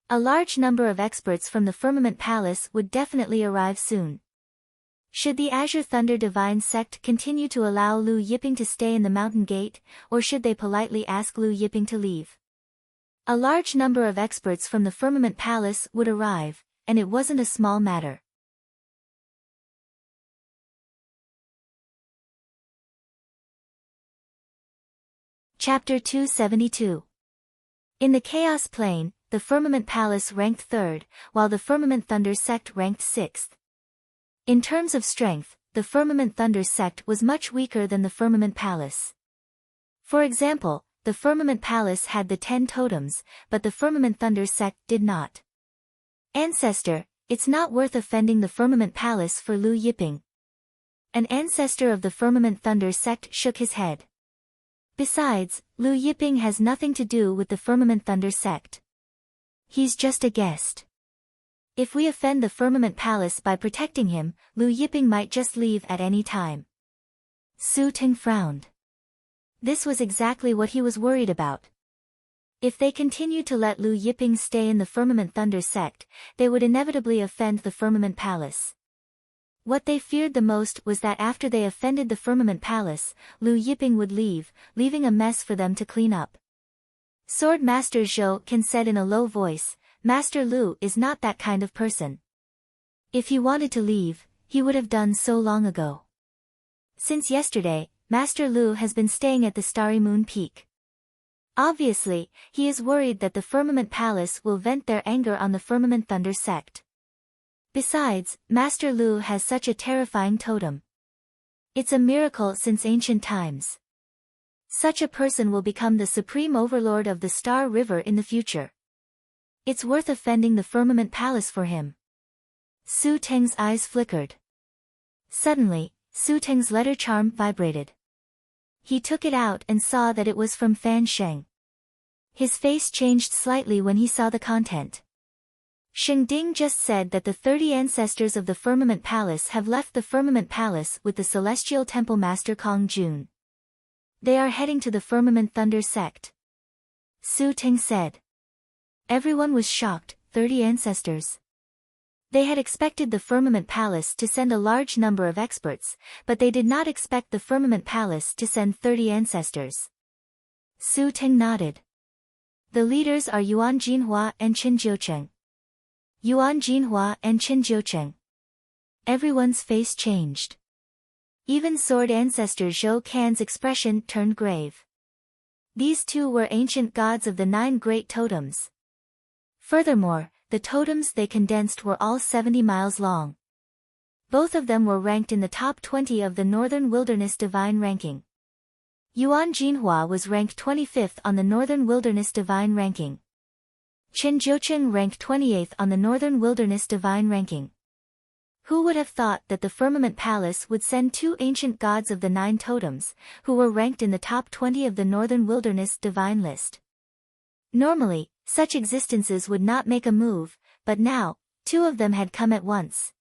[SPEAKER 1] A large number of experts from the Firmament Palace would definitely arrive soon. Should the Azure Thunder Divine Sect continue to allow Lu Yiping to stay in the Mountain Gate, or should they politely ask Lu Yiping to leave? A large number of experts from the Firmament Palace would arrive, and it wasn't a small matter. Chapter 272. In the Chaos Plane, the Firmament Palace ranked 3rd, while the Firmament Thunder Sect ranked 6th. In terms of strength, the Firmament Thunder Sect was much weaker than the Firmament Palace. For example, the Firmament Palace had the 10 totems, but the Firmament Thunder Sect did not. Ancestor, it's not worth offending the Firmament Palace for Lu Yiping. An ancestor of the Firmament Thunder Sect shook his head. Besides, Lu Yiping has nothing to do with the Firmament Thunder Sect. He's just a guest. If we offend the Firmament Palace by protecting him, Lu Yiping might just leave at any time. Su Ting frowned. This was exactly what he was worried about. If they continued to let Lu Yiping stay in the Firmament Thunder Sect, they would inevitably offend the Firmament Palace. What they feared the most was that after they offended the Firmament Palace, Lu Yiping would leave, leaving a mess for them to clean up. Sword Master Zhou Qian said in a low voice, "Master Lu is not that kind of person. If he wanted to leave, he would have done so long ago. Since yesterday, Master Lu has been staying at the Starry Moon Peak. Obviously, he is worried that the Firmament Palace will vent their anger on the Firmament Thunder Sect. Besides, Master Lu has such a terrifying totem. It's a miracle since ancient times. Such a person will become the supreme overlord of the Star River in the future. It's worth offending the Firmament Palace for him." Su Teng's eyes flickered. Suddenly, Su Teng's letter charm vibrated. He took it out and saw that it was from Fan Sheng. His face changed slightly when he saw the content. Sheng Ding just said that the 30 ancestors of the Firmament Palace have left the Firmament Palace with the Celestial Temple Master Kong Jun. They are heading to the Firmament Thunder Sect. Su Ting said. Everyone was shocked. 30 ancestors. They had expected the Firmament Palace to send a large number of experts, but they did not expect the Firmament Palace to send 30 ancestors. Su Ting nodded. The leaders are Yuan Jinhua and Qin Jiucheng. Yuan Jinhua and Qin Jiucheng. Everyone's face changed. Even Sword Ancestor Zhou Qian's expression turned grave. These two were ancient gods of the 9 great totems. Furthermore, the totems they condensed were all 70 miles long. Both of them were ranked in the top 20 of the Northern Wilderness Divine ranking. Yuan Jinhua was ranked 25th on the Northern Wilderness Divine ranking. Qin Jiucheng ranked 28th on the Northern Wilderness Divine ranking. Who would have thought that the Firmament Palace would send 2 ancient gods of the 9 totems, who were ranked in the top 20 of the Northern Wilderness Divine list? Normally, such existences would not make a move, but now, 2 of them had come at once.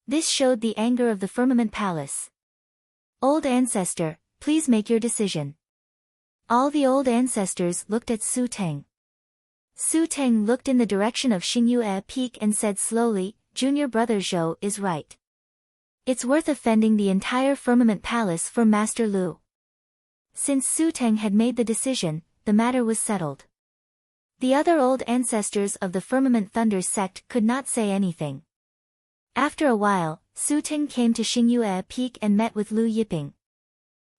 [SPEAKER 1] This showed the anger of the Firmament Palace. Old Ancestor, please make your decision. All the old ancestors looked at Su Teng. Su Teng looked in the direction of Xingyue Peak and said slowly, Junior Brother Zhou is right. It's worth offending the entire Firmament Palace for Master Lu. Since Su Teng had made the decision, the matter was settled. The other old ancestors of the Firmament Thunder Sect could not say anything. After a while, Su Teng came to Xingyue Peak and met with Lu Yiping.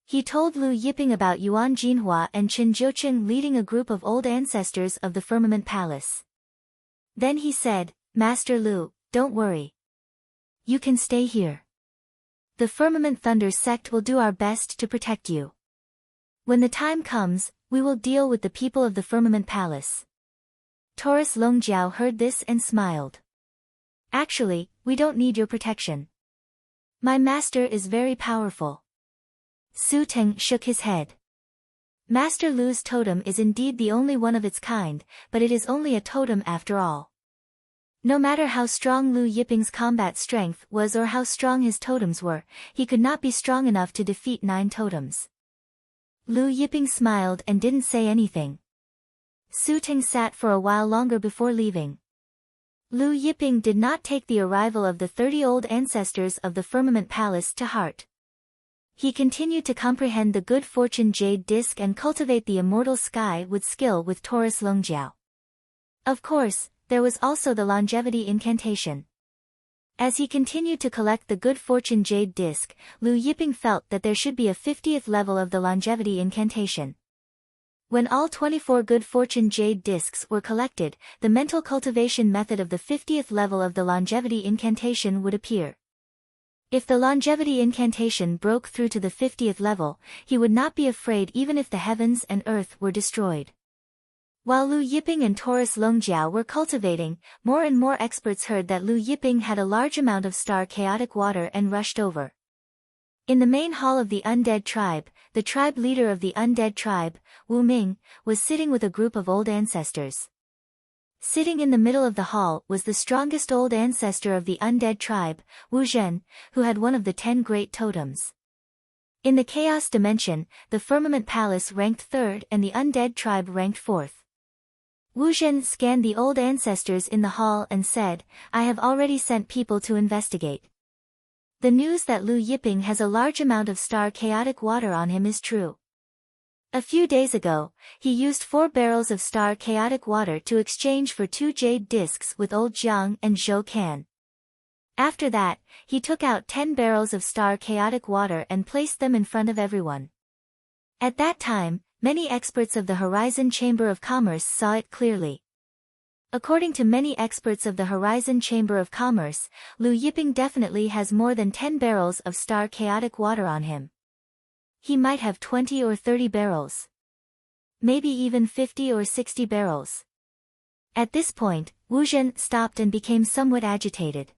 [SPEAKER 1] He told Lu Yiping about Yuan Jinhua and Qin Jiucheng leading a group of old ancestors of the Firmament Palace. Then he said, Master Lu, don't worry. You can stay here. The Firmament Thunder Sect will do our best to protect you. When the time comes, we will deal with the people of the Firmament Palace. Taurus Longjiao heard this and smiled. Actually, we don't need your protection. My master is very powerful. Su Teng shook his head. Master Lu's totem is indeed the only one of its kind, but it is only a totem after all. No matter how strong Lu Yiping's combat strength was or how strong his totems were, he could not be strong enough to defeat 9 totems. Lu Yiping smiled and didn't say anything. Su Ting sat for a while longer before leaving. Lu Yiping did not take the arrival of the 30 old ancestors of the Firmament Palace to heart. He continued to comprehend the good fortune jade disc and cultivate the immortal sky with skill with Taurus Longjiao. Of course, there was also the longevity incantation. As he continued to collect the good fortune jade disc, Lu Yiping felt that there should be a 50th level of the longevity incantation. When all 24 good fortune jade discs were collected, the mental cultivation method of the 50th level of the longevity incantation would appear. If the longevity incantation broke through to the 50th level, he would not be afraid even if the heavens and earth were destroyed. While Lu Yiping and Taurus Longjiao were cultivating, more and more experts heard that Lu Yiping had a large amount of star chaotic water and rushed over. In the main hall of the undead tribe, the tribe leader of the undead tribe, Wu Ming, was sitting with a group of old ancestors. Sitting in the middle of the hall was the strongest old ancestor of the undead tribe, Wu Zhen, who had one of the 10 great totems. In the chaos dimension, the Firmament Palace ranked 3rd and the undead tribe ranked 4th. Wu Zhen scanned the old ancestors in the hall and said, "I have already sent people to investigate. The news that Lu Yiping has a large amount of star chaotic water on him is true. A few days ago, he used 4 barrels of star chaotic water to exchange for 2 jade discs with old Jiang and Zhou Can. After that, he took out 10 barrels of star chaotic water and placed them in front of everyone. At that time, many experts of the Horizon Chamber of Commerce saw it clearly. According to many experts of the Horizon Chamber of Commerce, Lu Yiping definitely has more than 10 barrels of star chaotic water on him. He might have 20 or 30 barrels. Maybe even 50 or 60 barrels." At this point, Wu Zhen stopped and became somewhat agitated.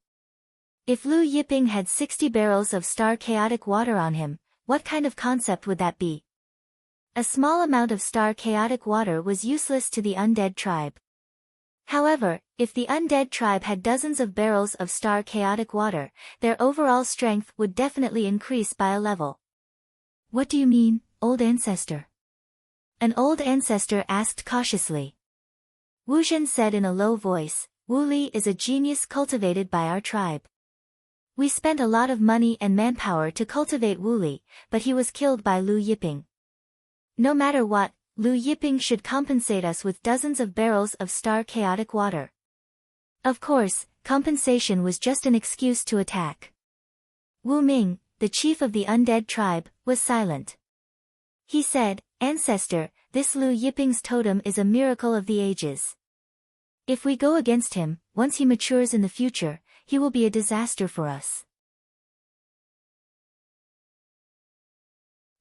[SPEAKER 1] If Lu Yiping had 60 barrels of star chaotic water on him, what kind of concept would that be? A small amount of star chaotic water was useless to the undead tribe. However, if the undead tribe had dozens of barrels of star chaotic water, their overall strength would definitely increase by a level. "What do you mean, old ancestor?" an old ancestor asked cautiously. Wu Zhen said in a low voice, "Wu Li is a genius cultivated by our tribe. We spent a lot of money and manpower to cultivate Wu Li, but he was killed by Lu Yiping. No matter what, Lu Yiping should compensate us with dozens of barrels of star chaotic water." Of course, compensation was just an excuse to attack. Wu Ming, the chief of the undead tribe, was silent. He said, "Ancestor, this Lu Yiping's totem is a miracle of the ages. If we go against him, once he matures in the future, he will be a disaster for us."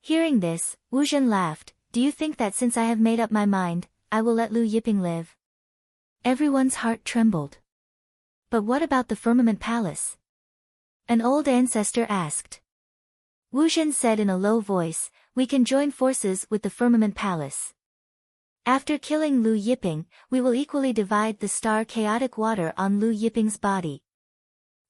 [SPEAKER 1] Hearing this, Wu Zhen laughed. "Do you think that since I have made up my mind, I will let Lu Yiping live?" Everyone's heart trembled. "But what about the Firmament Palace?" an old ancestor asked. Wu Zhen said in a low voice, "We can join forces with the Firmament Palace. After killing Lu Yiping, we will equally divide the star chaotic water on Lu Yiping's body."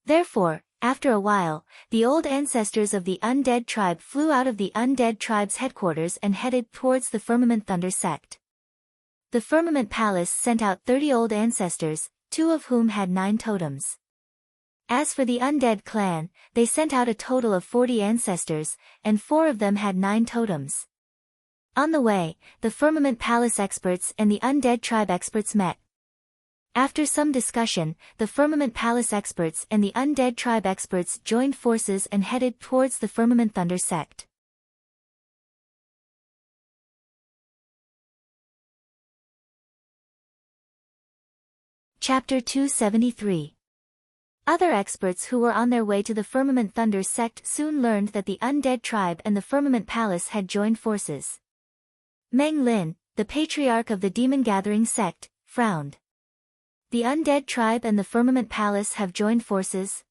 [SPEAKER 1] Therefore, after a while, the old ancestors of the undead tribe flew out of the undead tribe's headquarters and headed towards the Firmament Thunder sect. The Firmament Palace sent out 30 old ancestors, 2 of whom had 9 totems. As for the undead clan, they sent out a total of 40 ancestors, and 4 of them had 9 totems. On the way, the Firmament Palace experts and the undead tribe experts met. After some discussion, the Firmament Palace experts and the undead tribe experts joined forces and headed towards the Firmament Thunder sect. Chapter 273. Other experts who were on their way to the Firmament Thunder sect soon learned that the undead tribe and the Firmament Palace had joined forces. Meng Lin, the patriarch of the Demon Gathering sect, frowned. "The undead tribe and the Firmament Palace have joined forces?"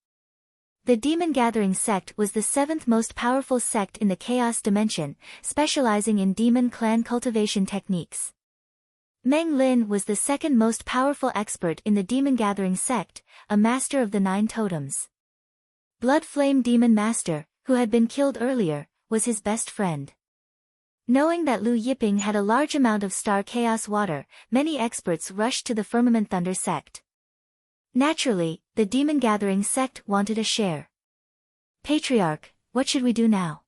[SPEAKER 1] The Demon Gathering sect was the 7th most powerful sect in the Chaos Dimension, specializing in demon clan cultivation techniques. Meng Lin was the 2nd most powerful expert in the Demon Gathering sect, a master of the 9 totems. Blood Flame Demon Master, who had been killed earlier, was his best friend. Knowing that Lu Yiping had a large amount of star chaos water, many experts rushed to the Firmament Thunder sect. Naturally, the Demon Gathering sect wanted a share. Patriarch, what should we do now?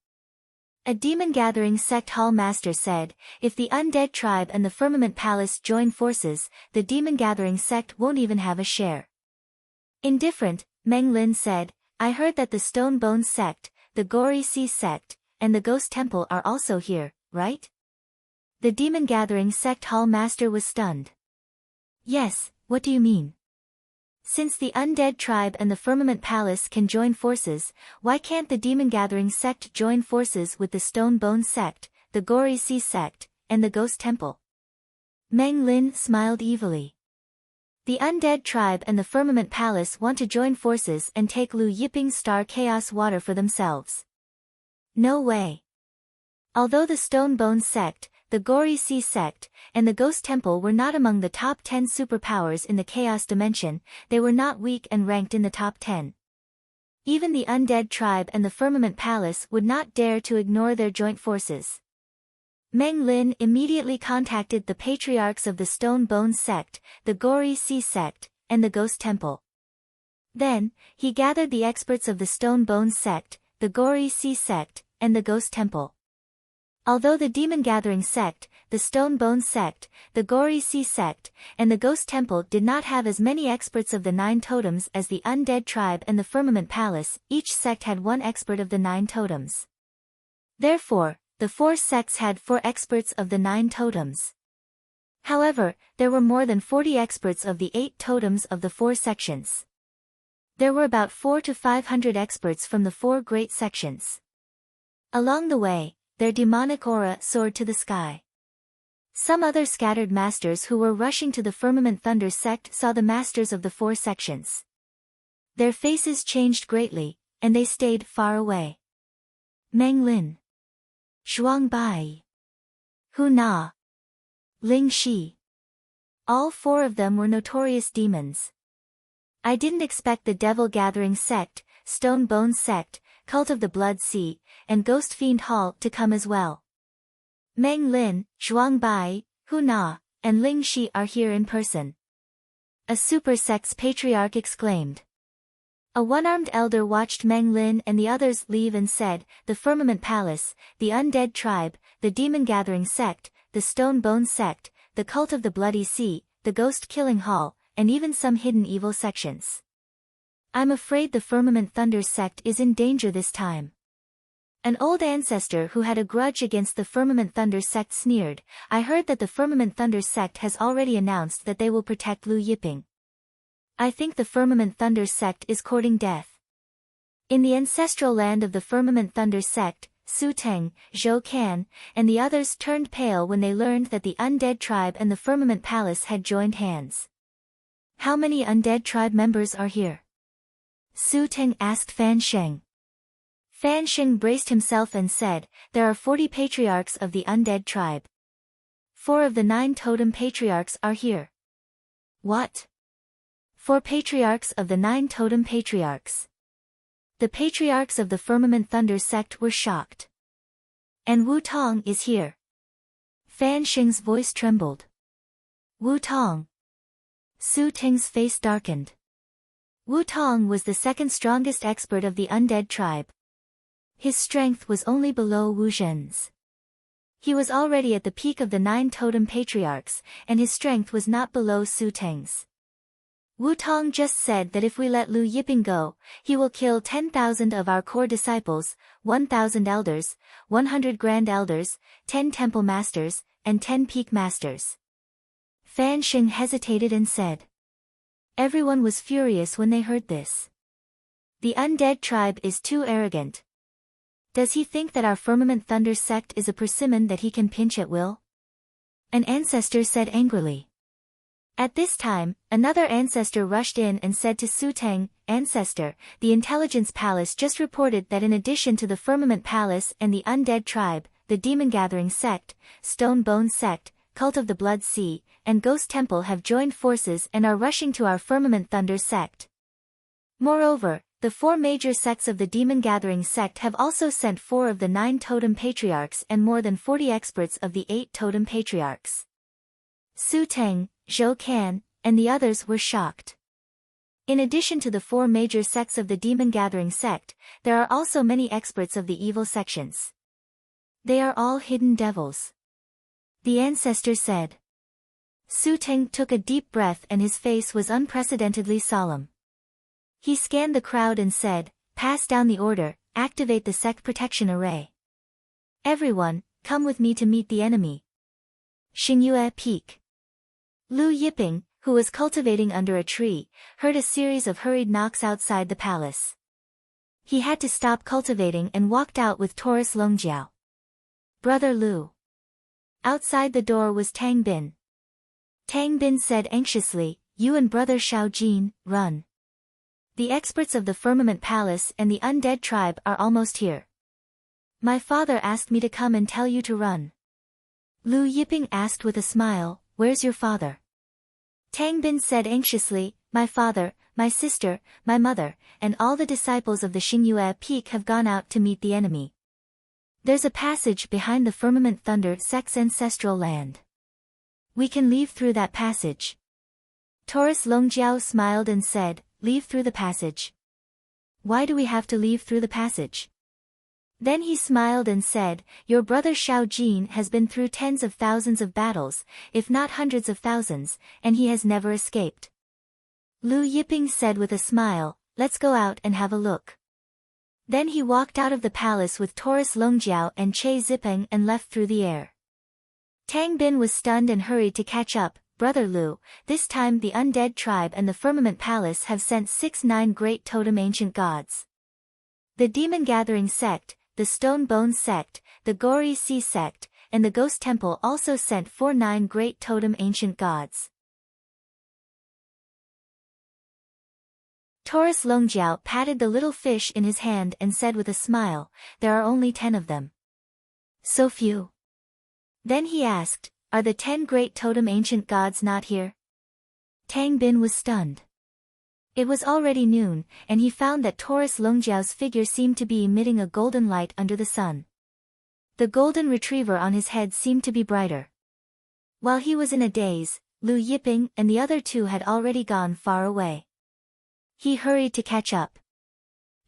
[SPEAKER 1] A Demon Gathering sect hall master said, if the Undead Tribe and the Firmament Palace join forces, the Demon Gathering sect won't even have a share. Indifferent, Meng Lin said, I heard that the Stone Bone sect, the Gory Sea sect, and the Ghost Temple are also here, right? The Demon Gathering sect hall master was stunned. Yes, what do you mean? Since the Undead Tribe and the Firmament Palace can join forces, why can't the Demon Gathering sect join forces with the Stone Bone sect, the Gory Sea sect, and the Ghost Temple? Meng Lin smiled evilly. The Undead Tribe and the Firmament Palace want to join forces and take Lu Yiping's Star Chaos Water for themselves. No way. Although the Stone Bone sect, the Gory Sea sect, and the Ghost Temple were not among the top 10 superpowers in the Chaos Dimension, they were not weak and ranked in the top 10. Even the Undead Tribe and the Firmament Palace would not dare to ignore their joint forces. Meng Lin immediately contacted the patriarchs of the Stone Bone sect, the Gory Sea sect, and the Ghost Temple. Then, he gathered the experts of the Stone Bone sect, the Gory Sea sect, and the Ghost Temple. Although the Demon Gathering sect, the Stone Bone sect, the Gory Sea sect, and the Ghost Temple did not have as many experts of the 9 totems as the Undead Tribe and the Firmament Palace, each sect had 1 expert of the 9 totems. Therefore, the 4 sects had 4 experts of the 9 totems. However, there were more than 40 experts of the 8 totems of the 4 sections. There were about 400 to 500 experts from the 4 great sections. Along the way, their demonic aura soared to the sky. Some other scattered masters who were rushing to the Firmament Thunder sect saw the masters of the 4 sections. Their faces changed greatly, and they stayed far away. Meng Lin, Zhuang Bai, Hu Na, Ling Shi. All 4 of them were notorious demons. I didn't expect the Devil Gathering sect, Stone Bone sect, Cult of the Blood Sea, and Ghost Fiend Hall to come as well. Meng Lin, Zhuang Bai, Hu Na, and Ling Shi are here in person. A super sect's patriarch exclaimed. A one-armed elder watched Meng Lin and the others leave and said, the Firmament Palace, the Undead Tribe, the Demon Gathering sect, the Stone Bone sect, the Cult of the Bloody Sea, the Ghost Killing Hall, and even some hidden evil sections. I'm afraid the Firmament Thunder sect is in danger this time. An old ancestor who had a grudge against the Firmament Thunder sect sneered, I heard that the Firmament Thunder sect has already announced that they will protect Lu Yiping. I think the Firmament Thunder sect is courting death. In the ancestral land of the Firmament Thunder sect, Su Teng, Zhou Can, and the others turned pale when they learned that the Undead Tribe and the Firmament Palace had joined hands. How many Undead Tribe members are here? Su Teng asked Fan Sheng. Fan Sheng braced himself and said, there are 40 patriarchs of the Undead Tribe. 4 of the 9 totem patriarchs are here. What? 4 patriarchs of the 9 totem patriarchs. The patriarchs of the Firmament Thunder sect were shocked. And Wu Tong is here. Fan Sheng's voice trembled. Wu Tong. Su Teng's face darkened. Wu Tong was the second strongest expert of the Undead Tribe. His strength was only below Wu Zhen's. He was already at the peak of the 9 totem patriarchs, and his strength was not below Su Teng's. Wu Tong just said that if we let Lu Yiping go, he will kill 10,000 of our core disciples, 1,000 elders, 100 grand elders, 10 temple masters, and 10 peak masters. Fan Sheng hesitated and said. Everyone was furious when they heard this. The Undead Tribe is too arrogant. Does he think that our Firmament Thunder sect is a persimmon that he can pinch at will? An ancestor said angrily. At this time, another ancestor rushed in and said to Su Teng, Ancestor, the Intelligence Palace just reported that in addition to the Firmament Palace and the Undead Tribe, the Demon Gathering sect, Stone Bone sect, Cult of the Blood Sea, and Ghost Temple have joined forces and are rushing to our Firmament Thunder sect. Moreover, The 4 major sects of the Demon Gathering sect have also sent 4 of the 9 totem patriarchs and more than 40 experts of the 8 totem patriarchs. Su Teng, Zhou Kan, and the others were shocked. In addition to the 4 major sects of the Demon Gathering sect, there are also many experts of the evil sections. They are all hidden devils. The ancestor said. Su Teng took a deep breath and his face was unprecedentedly solemn. He scanned the crowd and said, "Pass down the order, activate the sect protection array. Everyone, come with me to meet the enemy." Xingyue Peak. Lu Yiping, who was cultivating under a tree, heard a series of hurried knocks outside the palace. He had to stop cultivating and walked out with Taurus Longjiao. "Brother Lu." Outside the door was Tang Bin. Tang Bin said anxiously, "You and Brother Xiaojin, run. The experts of the Firmament Palace and the undead tribe are almost here. My father asked me to come and tell you to run." Lu Yiping asked with a smile, "Where's your father?" Tang Bin said anxiously, "My father, my sister, my mother, and all the disciples of the Xingyue Peak have gone out to meet the enemy. There's a passage behind the Firmament Thunder sect's ancestral land. We can leave through that passage." Taurus Longjiao smiled and said, "Leave through the passage? Why do we have to leave through the passage?" Then he smiled and said, "Your brother Xiaojin has been through tens of thousands of battles, if not hundreds of thousands, and he has never escaped." Lu Yiping said with a smile, "Let's go out and have a look." Then he walked out of the palace with Taurus Longjiao and Che Zipeng and left through the air. Tang Bin was stunned and hurried to catch up. "Brother Lu, this time the undead tribe and the Firmament Palace have sent 9 great totem ancient gods. The Demon Gathering sect, the Stone Bone sect, the Gory Sea sect, and the Ghost Temple also sent 9 great totem ancient gods." Taurus Longjiao patted the little fish in his hand and said with a smile, "There are only 10 of them. So few." Then he asked, "Are the 10 great totem ancient gods not here?" Tang Bin was stunned. It was already noon, and he found that Taurus Longjiao's figure seemed to be emitting a golden light under the sun. The golden retriever on his head seemed to be brighter. While he was in a daze, Lu Yiping and the other 2 had already gone far away. He hurried to catch up.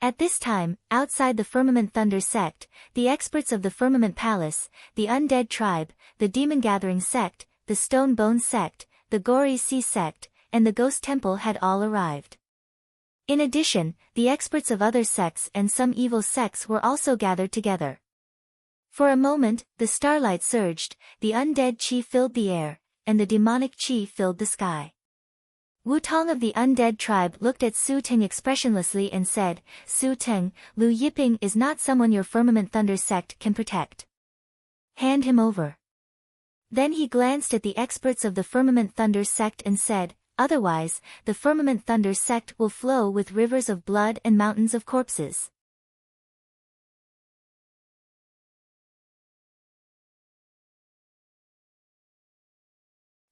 [SPEAKER 1] At this time, outside the Firmament Thunder sect, the experts of the Firmament Palace, the Undead Tribe, the Demon Gathering sect, the Stone Bone sect, the Gory Sea sect, and the Ghost Temple had all arrived. In addition, the experts of other sects and some evil sects were also gathered together. For a moment, the starlight surged, the undead chi filled the air, and the demonic chi filled the sky. Wu Tong of the undead tribe looked at Su Teng expressionlessly and said, "Su Teng, Lu Yiping is not someone your Firmament Thunder sect can protect. Hand him over." Then he glanced at the experts of the Firmament Thunder sect and said, "Otherwise, the Firmament Thunder sect will flow with rivers of blood and mountains of corpses."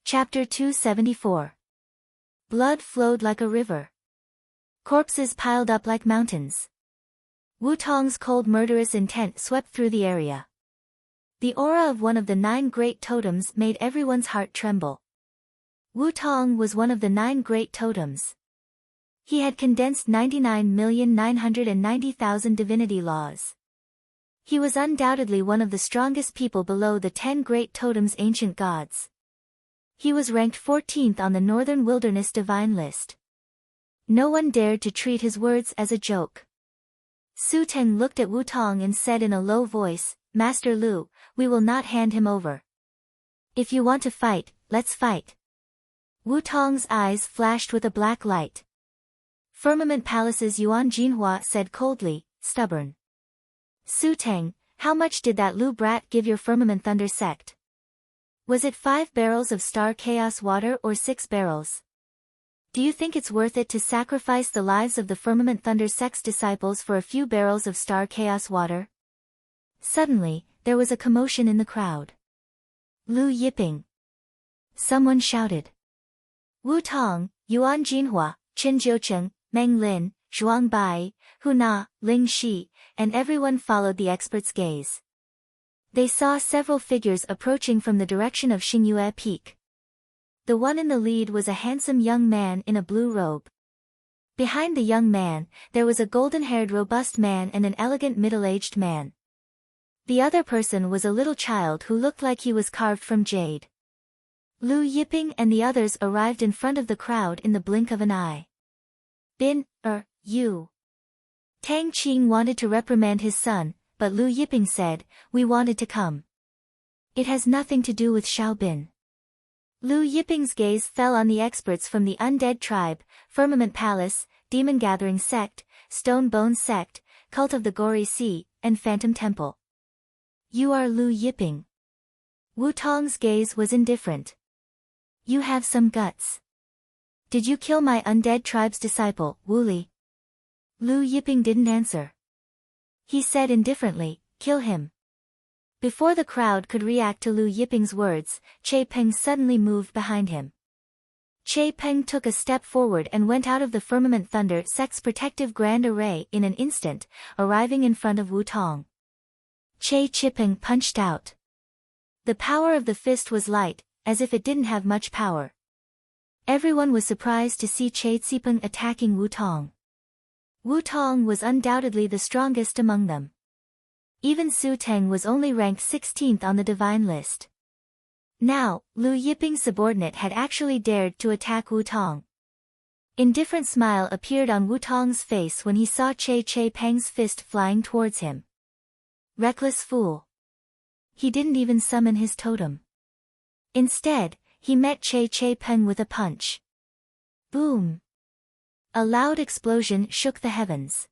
[SPEAKER 1] Chapter 274. Blood flowed like a river. Corpses piled up like mountains. Wu Tong's cold murderous intent swept through the area. The aura of one of the 9 great totems made everyone's heart tremble. Wu Tong was one of the 9 great totems. He had condensed 99,990,000 divinity laws. He was undoubtedly one of the strongest people below the 10 great totems ancient gods. He was ranked 14th on the Northern Wilderness Divine List. No one dared to treat his words as a joke. Su Teng looked at Wu Tong and said in a low voice, "Master Lu, we will not hand him over. If you want to fight, let's fight." Wu Tong's eyes flashed with a black light. Firmament Palace's Yuan Jinhua said coldly, "Stubborn. Su Teng, how much did that Lu brat give your Firmament Thunder sect? Was it 5 barrels of star chaos water or 6 barrels? Do you think it's worth it to sacrifice the lives of the Firmament Thunder sect's disciples for a few barrels of star chaos water?" Suddenly, there was a commotion in the crowd. "Lu Yiping!" Someone shouted. Wu Tong, Yuan Jinhua, Chen Jiucheng, Meng Lin, Zhuang Bai, Hu Na, Ling Shi, and everyone followed the expert's gaze. They saw several figures approaching from the direction of Xingyue Peak. The one in the lead was a handsome young man in a blue robe. Behind the young man, there was a golden-haired robust man and an elegant middle-aged man. The other person was a little child who looked like he was carved from jade. Lu Yiping and the others arrived in front of the crowd in the blink of an eye. You. Tang Qing wanted to reprimand his son, but Lu Yiping said, "We wanted to come. It has nothing to do with Xiao Bin." Lu Yiping's gaze fell on the experts from the Undead Tribe, Firmament Palace, Demon Gathering Sect, Stone Bone Sect, Cult of the Gory Sea, and Phantom Temple. "You are Lu Yiping." Wu Tong's gaze was indifferent. "You have some guts. Did you kill my Undead Tribe's disciple, Wu Li?" Lu Yiping didn't answer. He said indifferently, "Kill him." Before the crowd could react to Lu Yiping's words, Che Peng suddenly moved behind him. Che Peng took a step forward and went out of the Firmament Thunder Sect's protective grand array in an instant, arriving in front of Wu Tong. Che Peng punched out. The power of the fist was light, as if it didn't have much power. Everyone was surprised to see Che Peng attacking Wu Tong. Wu Tong was undoubtedly the strongest among them. Even Su Teng was only ranked 16th on the divine list. Now, Lu Yiping's subordinate had actually dared to attack Wu Tong. Indifferent smile appeared on Wu Tong's face when he saw Che Peng's fist flying towards him. Reckless fool. He didn't even summon his totem. Instead, he met Che Peng with a punch. Boom! A loud explosion shook the heavens.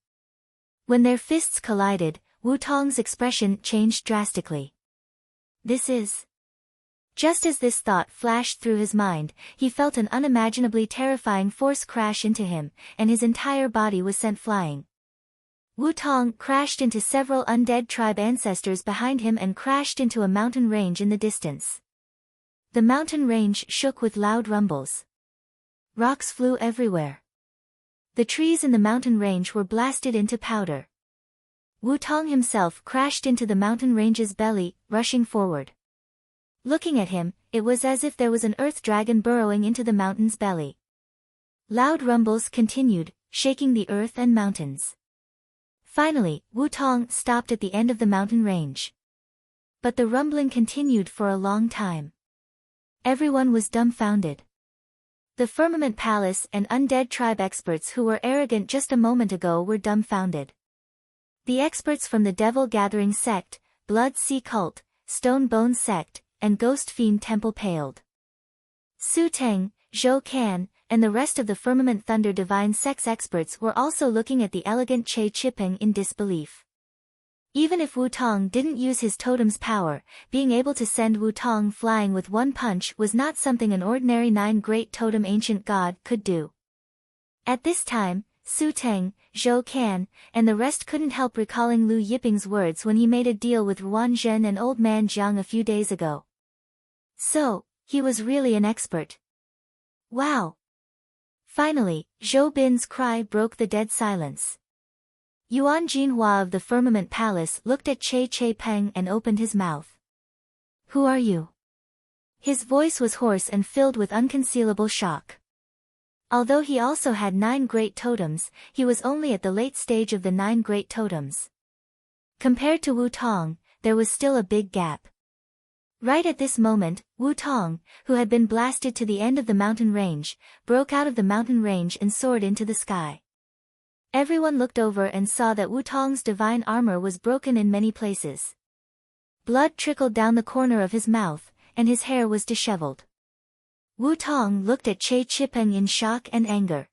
[SPEAKER 1] When their fists collided, Wu Tong's expression changed drastically. This is... Just as this thought flashed through his mind, he felt an unimaginably terrifying force crash into him, and his entire body was sent flying. Wu Tong crashed into several Undead Tribe ancestors behind him and crashed into a mountain range in the distance. The mountain range shook with loud rumbles. Rocks flew everywhere. The trees in the mountain range were blasted into powder. Wu Tong himself crashed into the mountain range's belly, rushing forward. Looking at him, it was as if there was an earth dragon burrowing into the mountain's belly. Loud rumbles continued, shaking the earth and mountains. Finally, Wu Tong stopped at the end of the mountain range. But the rumbling continued for a long time. Everyone was dumbfounded. The Firmament Palace and Undead Tribe experts who were arrogant just a moment ago were dumbfounded. The experts from the Devil Gathering Sect, Blood Sea Cult, Stone Bone Sect, and Ghost Fiend Temple paled. Su Teng, Zhou Can, and the rest of the Firmament Thunder Divine Sect's experts were also looking at the elegant Che Peng in disbelief. Even if Wu Tong didn't use his totem's power, being able to send Wu Tong flying with one punch was not something an ordinary 9 Great Totem ancient god could do. At this time, Su Teng, Zhou Can, and the rest couldn't help recalling Lu Yiping's words when he made a deal with Ruan Zhen and Old Man Jiang a few days ago. So, he was really an expert. Wow! Finally, Zhou Bin's cry broke the dead silence. Yuan Jinhua of the Firmament Palace looked at Che Peng and opened his mouth. "Who are you?" His voice was hoarse and filled with unconcealable shock. Although he also had 9 great totems, he was only at the late stage of the 9 great totems. Compared to Wu Tong, there was still a big gap. Right at this moment, Wu Tong, who had been blasted to the end of the mountain range, broke out of the mountain range and soared into the sky. Everyone looked over and saw that Wu Tong's divine armor was broken in many places. Blood trickled down the corner of his mouth, and his hair was disheveled. Wu Tong looked at Che Peng in shock and anger.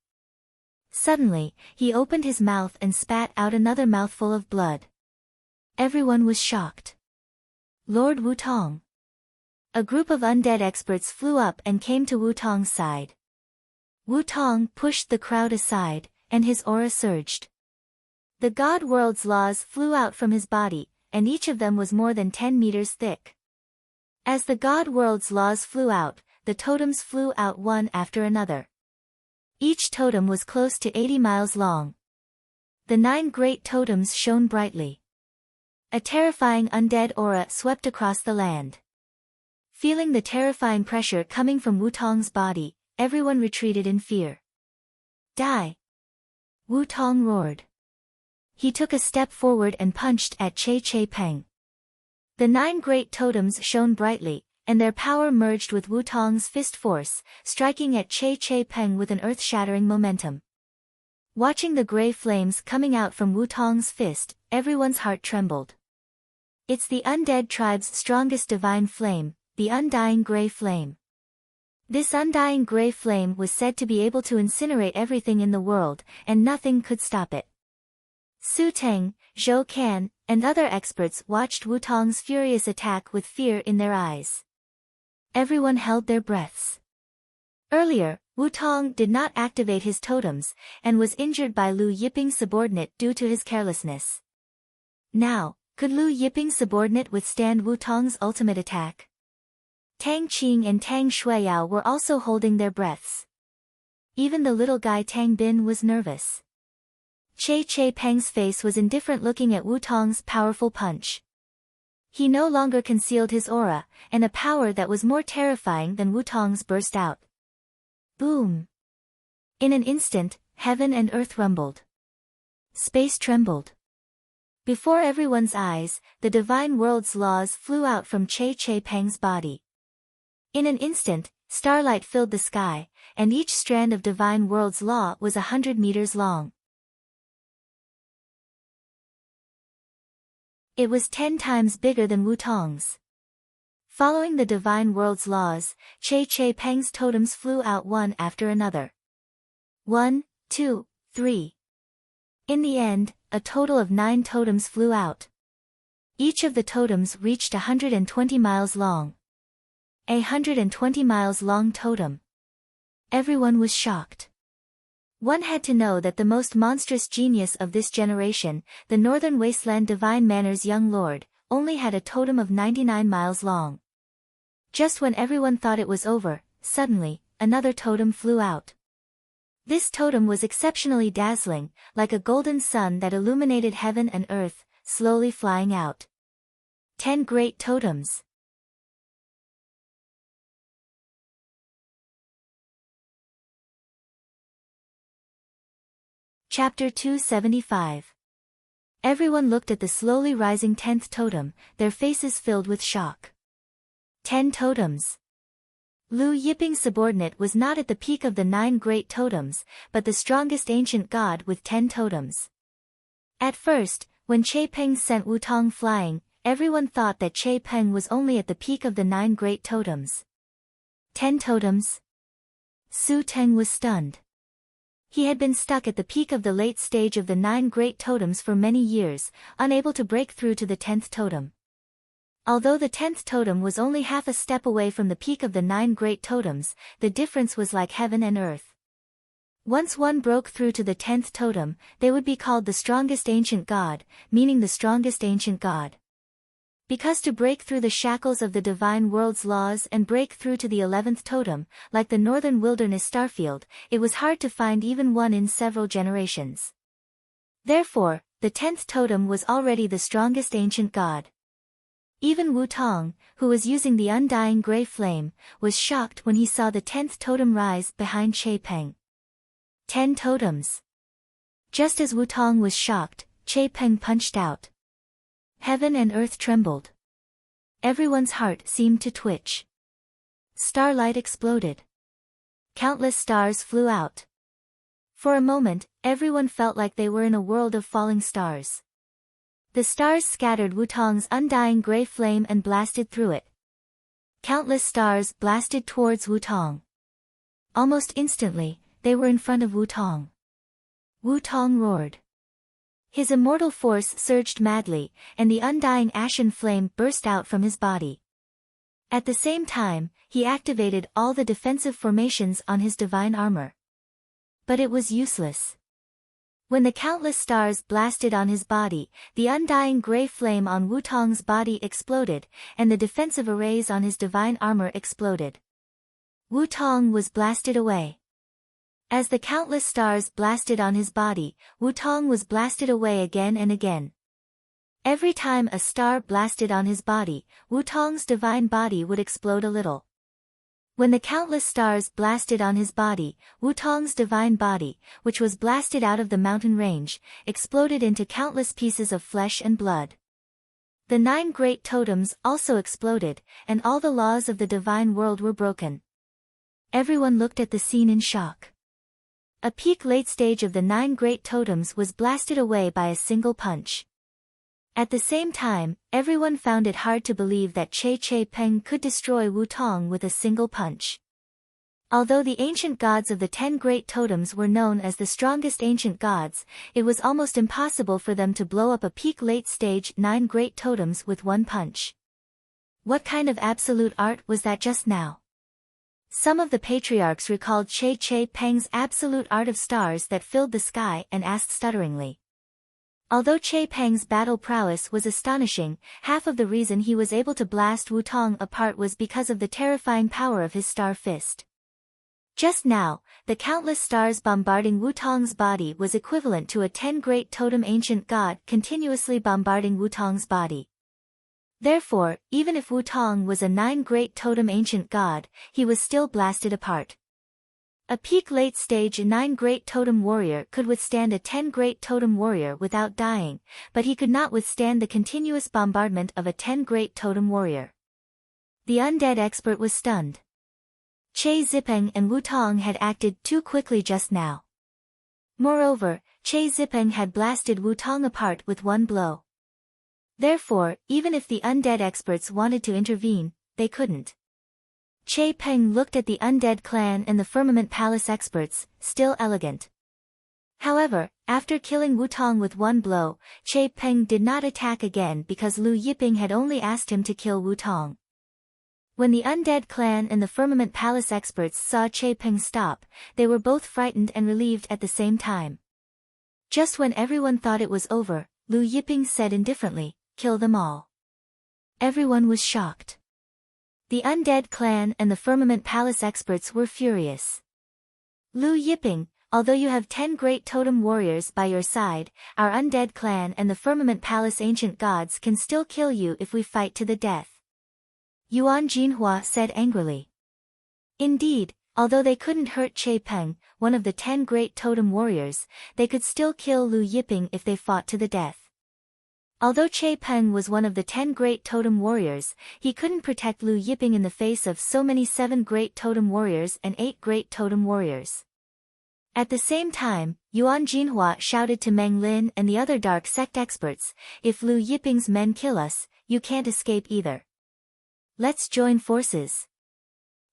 [SPEAKER 1] Suddenly, he opened his mouth and spat out another mouthful of blood. Everyone was shocked. "Lord Wu Tong." A group of undead experts flew up and came to Wu Tong's side. Wu Tong pushed the crowd aside, and his aura surged. The God World's laws flew out from his body, and each of them was more than 10 meters thick. As the God World's laws flew out, the totems flew out one after another. Each totem was close to 80 miles long. The 9 great totems shone brightly. A terrifying undead aura swept across the land. Feeling the terrifying pressure coming from Wutong's body, everyone retreated in fear. Die! Wutong roared. He took a step forward and punched at Che Peng. The 9 great totems shone brightly, and their power merged with Wutong's fist force, striking at Che Peng with an earth-shattering momentum. Watching the gray flames coming out from Wutong's fist, everyone's heart trembled. It's the undead tribe's strongest divine flame, the undying gray flame. This undying gray flame was said to be able to incinerate everything in the world, and nothing could stop it. Su Teng, Zhou Can, and other experts watched Wutong's furious attack with fear in their eyes. Everyone held their breaths. Earlier, Wutong did not activate his totems, and was injured by Lu Yiping's subordinate due to his carelessness. Now, could Lu Yiping's subordinate withstand Wutong's ultimate attack? Tang Qing and Tang Shuiyao were also holding their breaths. Even the little guy Tang Bin was nervous. Che Peng's face was indifferent looking at Wutong's powerful punch. He no longer concealed his aura, and a power that was more terrifying than Wutong's burst out. Boom! In an instant, heaven and earth rumbled. Space trembled. Before everyone's eyes, the divine world's laws flew out from Che Peng's body. In an instant, starlight filled the sky, and each strand of divine world's law was 100 meters long. It was 10 times bigger than Wutong's. Following the divine world's laws, Che Peng's totems flew out one after another. 1, 2, 3. In the end, a total of 9 totems flew out. Each of the totems reached 120 miles long. A 120 miles long totem. Everyone was shocked. One had to know that the most monstrous genius of this generation, the Northern Wasteland Divine Manor's young lord, only had a totem of 99 miles long. Just when everyone thought it was over, suddenly, another totem flew out. This totem was exceptionally dazzling, like a golden sun that illuminated heaven and earth, slowly flying out. 10 great totems. Chapter 275. Everyone looked at the slowly rising 10th totem, their faces filled with shock. 10 totems. Lu Yiping's subordinate was not at the peak of the 9 great totems, but the strongest ancient god with 10 totems. At first, when Che Peng sent Wutong flying, everyone thought that Che Peng was only at the peak of the 9 great totems. 10 totems? Su Teng was stunned. He had been stuck at the peak of the late stage of the 9 great totems for many years, unable to break through to the 10th totem. Although the 10th totem was only half a step away from the peak of the 9 great totems, the difference was like heaven and earth. Once one broke through to the 10th totem, they would be called the strongest ancient god, meaning the strongest ancient god. Because to break through the shackles of the divine world's laws and break through to the 11th totem, like the northern wilderness starfield, it was hard to find even one in several generations. Therefore, the 10th totem was already the strongest ancient god. Even Wutong, who was using the undying gray flame, was shocked when he saw the 10th totem rise behind Che Peng. 10 totems. Just as Wutong was shocked, Che Peng punched out. Heaven and earth trembled. Everyone's heart seemed to twitch. Starlight exploded. Countless stars flew out. For a moment, everyone felt like they were in a world of falling stars. The stars scattered Wutong's undying gray flame and blasted through it. Countless stars blasted towards Wutong. Almost instantly, they were in front of Wutong. Wutong roared. His immortal force surged madly, and the undying ashen flame burst out from his body. At the same time, he activated all the defensive formations on his divine armor. But it was useless. When the countless stars blasted on his body, the undying gray flame on Wutong's body exploded, and the defensive arrays on his divine armor exploded. Wutong was blasted away. As the countless stars blasted on his body, Wutong was blasted away again and again. Every time a star blasted on his body, Wutong's divine body would explode a little. When the countless stars blasted on his body, Wutong's divine body, which was blasted out of the mountain range, exploded into countless pieces of flesh and blood. The 9 great totems also exploded, and all the laws of the divine world were broken. Everyone looked at the scene in shock. A peak late stage of the 9 great totems was blasted away by a single punch. At the same time, everyone found it hard to believe that Che Peng could destroy Wutong with a single punch. Although the ancient gods of the 10 great totems were known as the strongest ancient gods, it was almost impossible for them to blow up a peak late stage 9 great totems with one punch. What kind of absolute art was that just now? Some of the patriarchs recalled Che Peng's absolute art of stars that filled the sky and asked stutteringly. Although Che Peng's battle prowess was astonishing, half of the reason he was able to blast Wutong apart was because of the terrifying power of his star fist. Just now, the countless stars bombarding Wutong's body was equivalent to a 10 great totem ancient god continuously bombarding Wutong's body. Therefore, even if Wutong was a 9 great totem ancient god, he was still blasted apart. A peak late stage 9 great totem warrior could withstand a 10 great totem warrior without dying, but he could not withstand the continuous bombardment of a 10 great totem warrior. The undead expert was stunned. Che Zipeng and Wutong had acted too quickly just now. Moreover, Che Zipeng had blasted Wutong apart with one blow. Therefore, even if the undead experts wanted to intervene, they couldn't. Che Peng looked at the undead clan and the Firmament Palace experts, still elegant. However, after killing Wutong with one blow, Che Peng did not attack again because Lu Yiping had only asked him to kill Wutong. When the undead clan and the Firmament Palace experts saw Che Peng stop, they were both frightened and relieved at the same time. Just when everyone thought it was over, Lu Yiping said indifferently, "Kill them all." Everyone was shocked. The undead clan and the Firmament Palace experts were furious. Lu Yiping, although you have 10 great totem warriors by your side, our undead clan and the Firmament Palace ancient gods can still kill you if we fight to the death. Yuan Jinhua said angrily. Indeed, although they couldn't hurt Che Peng, one of the 10 great totem warriors, they could still kill Lu Yiping if they fought to the death. Although Che Peng was one of the 10 great totem warriors, he couldn't protect Lu Yiping in the face of so many 7 great totem warriors and 8 great totem warriors. At the same time, Yuan Jinhua shouted to Meng Lin and the other dark sect experts, "If Lu Yiping's men kill us, you can't escape either. Let's join forces."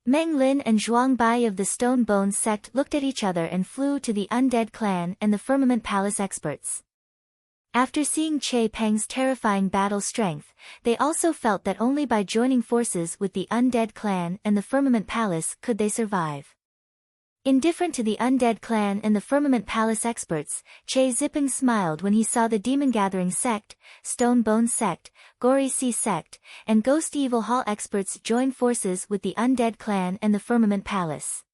[SPEAKER 1] Meng Lin and Zhuang Bai of the Stone Bones sect looked at each other and flew to the undead clan and the Firmament Palace experts. After seeing Che Peng's terrifying battle strength, they also felt that only by joining forces with the undead clan and the Firmament Palace could they survive. Indifferent to the undead clan and the Firmament Palace experts, Che Zipeng smiled when he saw the Demon Gathering sect, Stone Bone sect, Gory Sea sect, and Ghost Evil Hall experts join forces with the undead clan and the Firmament Palace.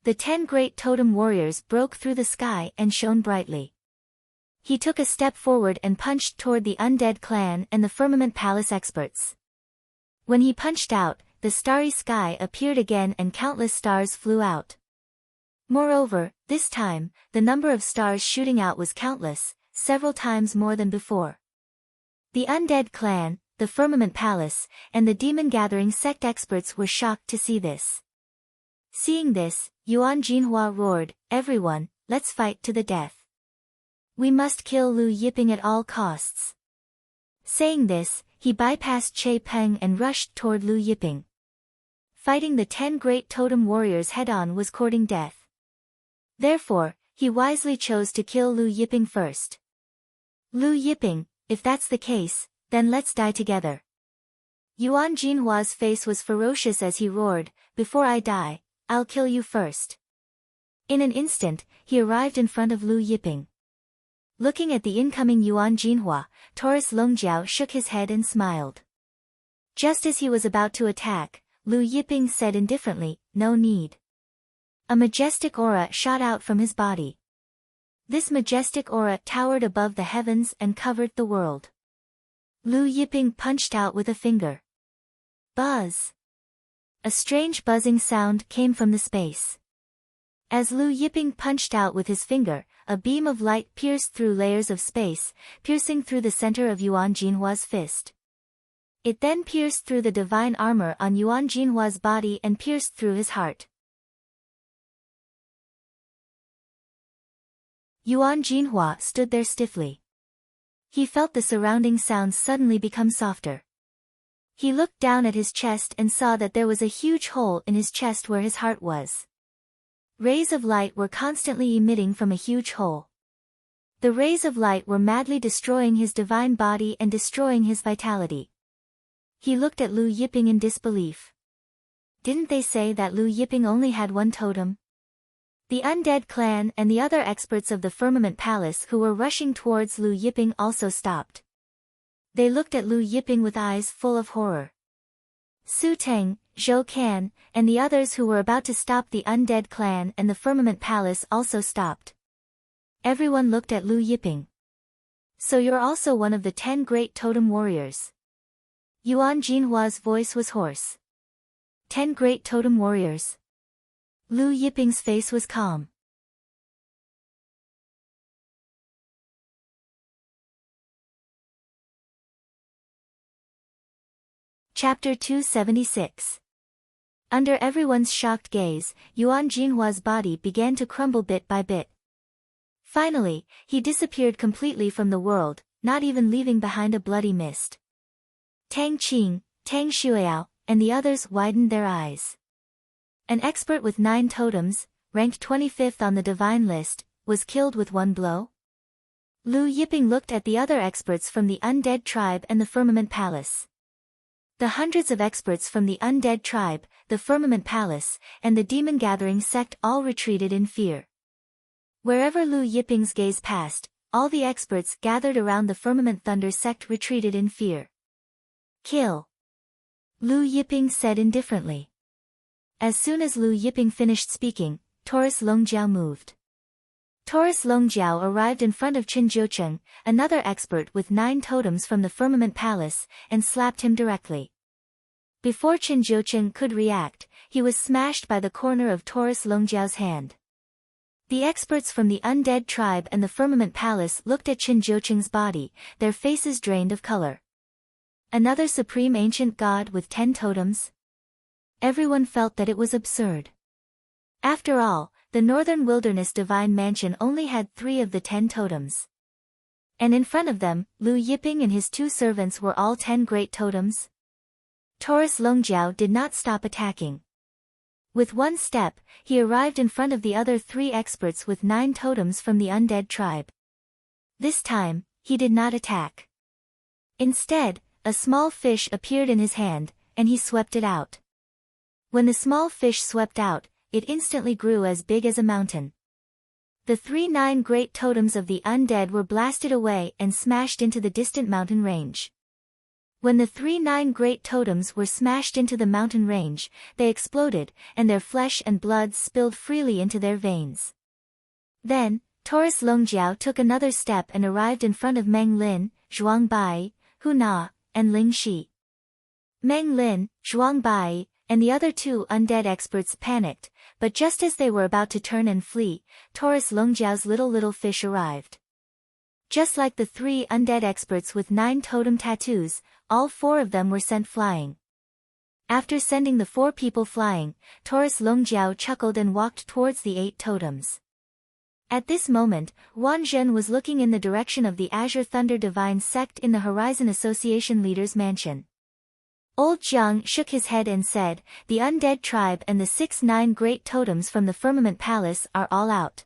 [SPEAKER 1] The 10 great totem warriors broke through the sky and shone brightly. He took a step forward and punched toward the undead clan and the Firmament Palace experts. When he punched out, the starry sky appeared again and countless stars flew out. Moreover, this time, the number of stars shooting out was countless, several times more than before. The undead clan, the Firmament Palace, and the Demon Gathering sect experts were shocked to see this. Seeing this, Yuan Jinhua roared, "Everyone, let's fight to the death. We must kill Lu Yiping at all costs." Saying this, he bypassed Che Peng and rushed toward Lu Yiping. Fighting the 10 great totem warriors head-on was courting death. Therefore, he wisely chose to kill Lu Yiping first. "Lu Yiping, if that's the case, then let's die together." Yuan Jinhua's face was ferocious as he roared, "Before I die, I'll kill you first." In an instant, he arrived in front of Lu Yiping. Looking at the incoming Yuan Jinhua, Taurus Longjiao shook his head and smiled. Just as he was about to attack, Lu Yiping said indifferently, "No need. A majestic aura shot out from his body. This majestic aura towered above the heavens and covered the world. Lu Yiping punched out with a finger. Buzz! A strange buzzing sound came from the space. As Lu Yiping punched out with his finger, a beam of light pierced through layers of space, piercing through the center of Yuan Jinhua's fist. It then pierced through the divine armor on Yuan Jinhua's body and pierced through his heart. Yuan Jinhua stood there stiffly. He felt the surrounding sounds suddenly become softer. He looked down at his chest and saw that there was a huge hole in his chest where his heart was. Rays of light were constantly emitting from a huge hole. The rays of light were madly destroying his divine body and destroying his vitality. He looked at Lu Yiping in disbelief. Didn't they say that Lu Yiping only had one totem? The undead clan and the other experts of the Firmament Palace who were rushing towards Lu Yiping also stopped. They looked at Lu Yiping with eyes full of horror. Su Teng, Zhou Can, and the others who were about to stop the undead clan and the Firmament Palace also stopped. Everyone looked at Lu Yiping. So you're also one of the 10 great totem warriors. Yuan Jinhua's voice was hoarse. 10 great totem warriors. Lu Yiping's face was calm. Chapter 276. Under everyone's shocked gaze, Yuan Jinhua's body began to crumble bit by bit. Finally, he disappeared completely from the world, not even leaving behind a bloody mist. Tang Qing, Tang Xueyao, and the others widened their eyes. An expert with 9 totems, ranked 25th on the divine list, was killed with one blow? Lu Yiping looked at the other experts from the undead tribe and the Firmament Palace. The hundreds of experts from the undead tribe, the Firmament Palace, and the demon gathering sect all retreated in fear. Wherever Lu Yiping's gaze passed, all the experts gathered around the Firmament Thunder sect retreated in fear. Kill! Lu Yiping said indifferently. As soon as Lu Yiping finished speaking, Taurus Longjiao moved. Taurus Longjiao arrived in front of Qin Jiucheng, another expert with 9 totems from the Firmament Palace, and slapped him directly. Before Qin Jiucheng could react, he was smashed by the corner of Taurus Longjiao's hand. The experts from the undead tribe and the Firmament Palace looked at Qin Jiucheng's body, their faces drained of color. Another supreme ancient god with 10 totems? Everyone felt that it was absurd. After all, the Northern Wilderness Divine Mansion only had 3 of the 10 totems. And in front of them, Lu Yiping and his 2 servants were all 10 great totems. Taurus Longjiao did not stop attacking. With one step, he arrived in front of the other 3 experts with 9 totems from the undead tribe. This time, he did not attack. Instead, a small fish appeared in his hand, and he swept it out. When the small fish swept out, it instantly grew as big as a mountain. The 9 great totems of the undead were blasted away and smashed into the distant mountain range. When the 9 great totems were smashed into the mountain range, they exploded, and their flesh and blood spilled freely into their veins. Then, Taurus Longjiao took another step and arrived in front of Meng Lin, Zhuang Bai, Hu Na, and Ling Shi. Meng Lin, Zhuang Bai, and the other 2 undead experts panicked, but just as they were about to turn and flee, Taurus Longjiao's little fish arrived. Just like the 3 undead experts with 9 totem tattoos, all 4 of them were sent flying. After sending the 4 people flying, Taurus Longjiao chuckled and walked towards the 8 totems. At this moment, Wang Zhen was looking in the direction of the Azure Thunder Divine Sect in the Horizon Association Leader's Mansion. Old Jiang shook his head and said, "The undead tribe and the 9 great totems from the Firmament Palace are all out.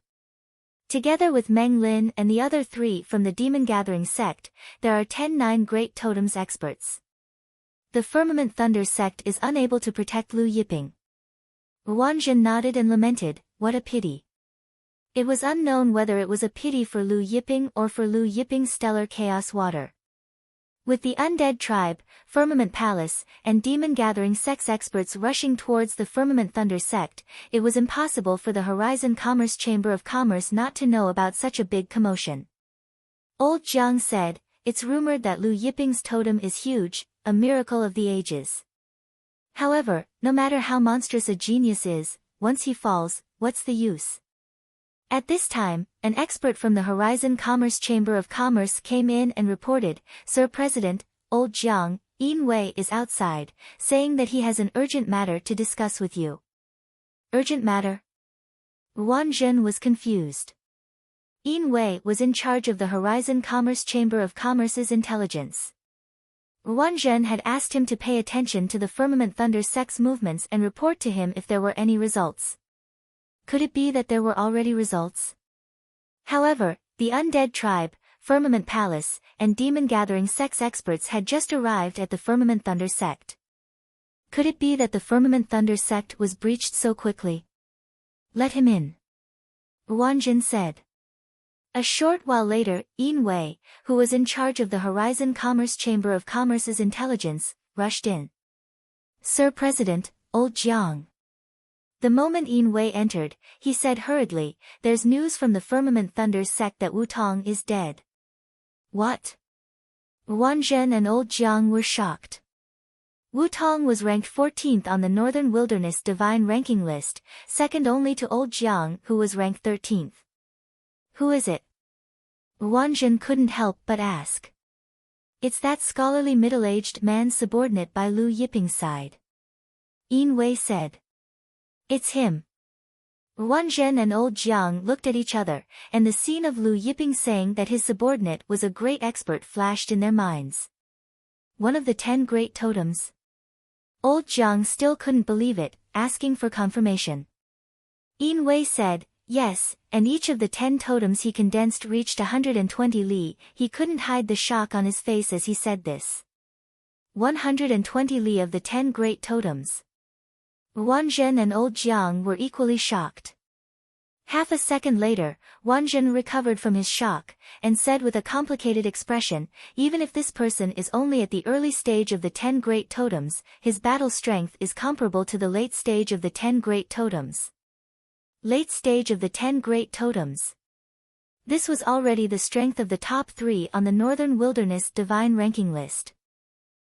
[SPEAKER 1] Together with Meng Lin and the other 3 from the Demon Gathering sect, there are 9 great totems experts. The Firmament Thunder sect is unable to protect Lu Yiping." Wang Zhen nodded and lamented, "What a pity." It was unknown whether it was a pity for Lu Yiping or for Lu Yiping's stellar chaos water. With the undead tribe, Firmament Palace, and demon-gathering sex experts rushing towards the Firmament Thunder sect, it was impossible for the Horizon Commerce Chamber of Commerce not to know about such a big commotion. Old Jiang said, "It's rumored that Lu Yiping's totem is huge, a miracle of the ages. However, no matter how monstrous a genius is, once he falls, what's the use?" At this time, an expert from the Horizon Commerce Chamber of Commerce came in and reported, "Sir President, Old Jiang, Yin Wei is outside, saying that he has an urgent matter to discuss with you." Urgent matter? Wang Zhen was confused. Yin Wei was in charge of the Horizon Commerce Chamber of Commerce's intelligence. Wang Zhen had asked him to pay attention to the Firmament Thunder sect's movements and report to him if there were any results. Could it be that there were already results? However, the undead tribe, Firmament Palace, and demon-gathering sex experts had just arrived at the Firmament Thunder sect. Could it be that the Firmament Thunder sect was breached so quickly? "Let him in," Wang Zhen said. A short while later, Yin Wei, who was in charge of the Horizon Commerce Chamber of Commerce's intelligence, rushed in. "Sir President, Old Jiang." The moment Yin Wei entered, he said hurriedly, "There's news from the Firmament Thunder sect that Wu Tong is dead." What? Wang Zhen and Old Jiang were shocked. Wu Tong was ranked 14th on the Northern Wilderness Divine ranking list, second only to Old Jiang, who was ranked 13th. "Who is it?" Wang Zhen couldn't help but ask. "It's that scholarly middle-aged man subordinate by Lu Yiping's side," Yin Wei said. "It's him." Wang Zhen and Old Jiang looked at each other, and the scene of Lu Yiping saying that his subordinate was a great expert flashed in their minds. One of the 10 great totems? Old Jiang still couldn't believe it, asking for confirmation. Yin Wei said, "Yes, and each of the 10 totems he condensed reached 120 li." He couldn't hide the shock on his face as he said this. 120 li of the 10 great totems. Wang Zhen and Old Jiang were equally shocked. Half a second later, Wang Zhen recovered from his shock, and said with a complicated expression, "Even if this person is only at the early stage of the 10 great totems, his battle strength is comparable to the late stage of the 10 great totems." Late stage of the 10 great totems. This was already the strength of the top 3 on the Northern Wilderness Divine ranking list.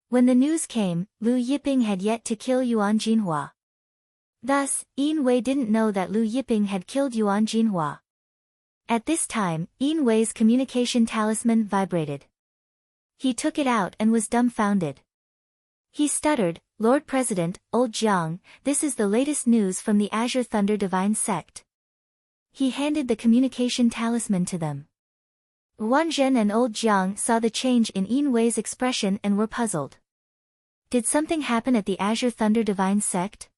[SPEAKER 1] When the news came, Lu Yiping had yet to kill Yuan Jinhua. Thus, Yin Wei didn't know that Lu Yiping had killed Yuan Jinhua. At this time, Yin Wei's communication talisman vibrated. He took it out and was dumbfounded. He stuttered, "Lord President, Old Jiang, this is the latest news from the Azure Thunder Divine sect." He handed the communication talisman to them. Wang Zhen and Old Jiang saw the change in Yin Wei's expression and were puzzled. Did something happen at the Azure Thunder Divine sect?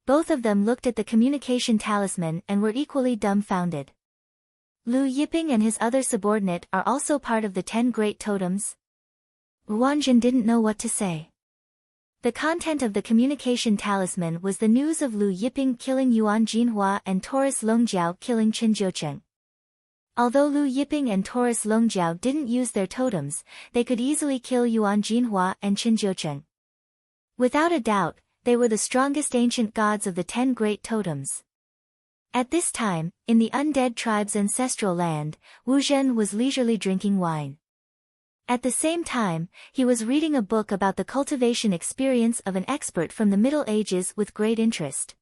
[SPEAKER 1] Both of them looked at the communication talisman and were equally dumbfounded. Lu Yiping and his other subordinate are also part of the 10 great totems? Wang Zhen didn't know what to say. The content of the communication talisman was the news of Lu Yiping killing Yuan Jinhua and Taurus Longjiao killing Qin Jiucheng. Although Lu Yiping and Taurus Longjiao didn't use their totems, they could easily kill Yuan Jinhua and Qin Jiucheng. Without a doubt, they were the strongest ancient gods of the 10 great totems. At this time, in the undead tribe's ancestral land, Wu Zhen was leisurely drinking wine. At the same time, he was reading a book about the cultivation experience of an expert from the Middle Ages with great interest.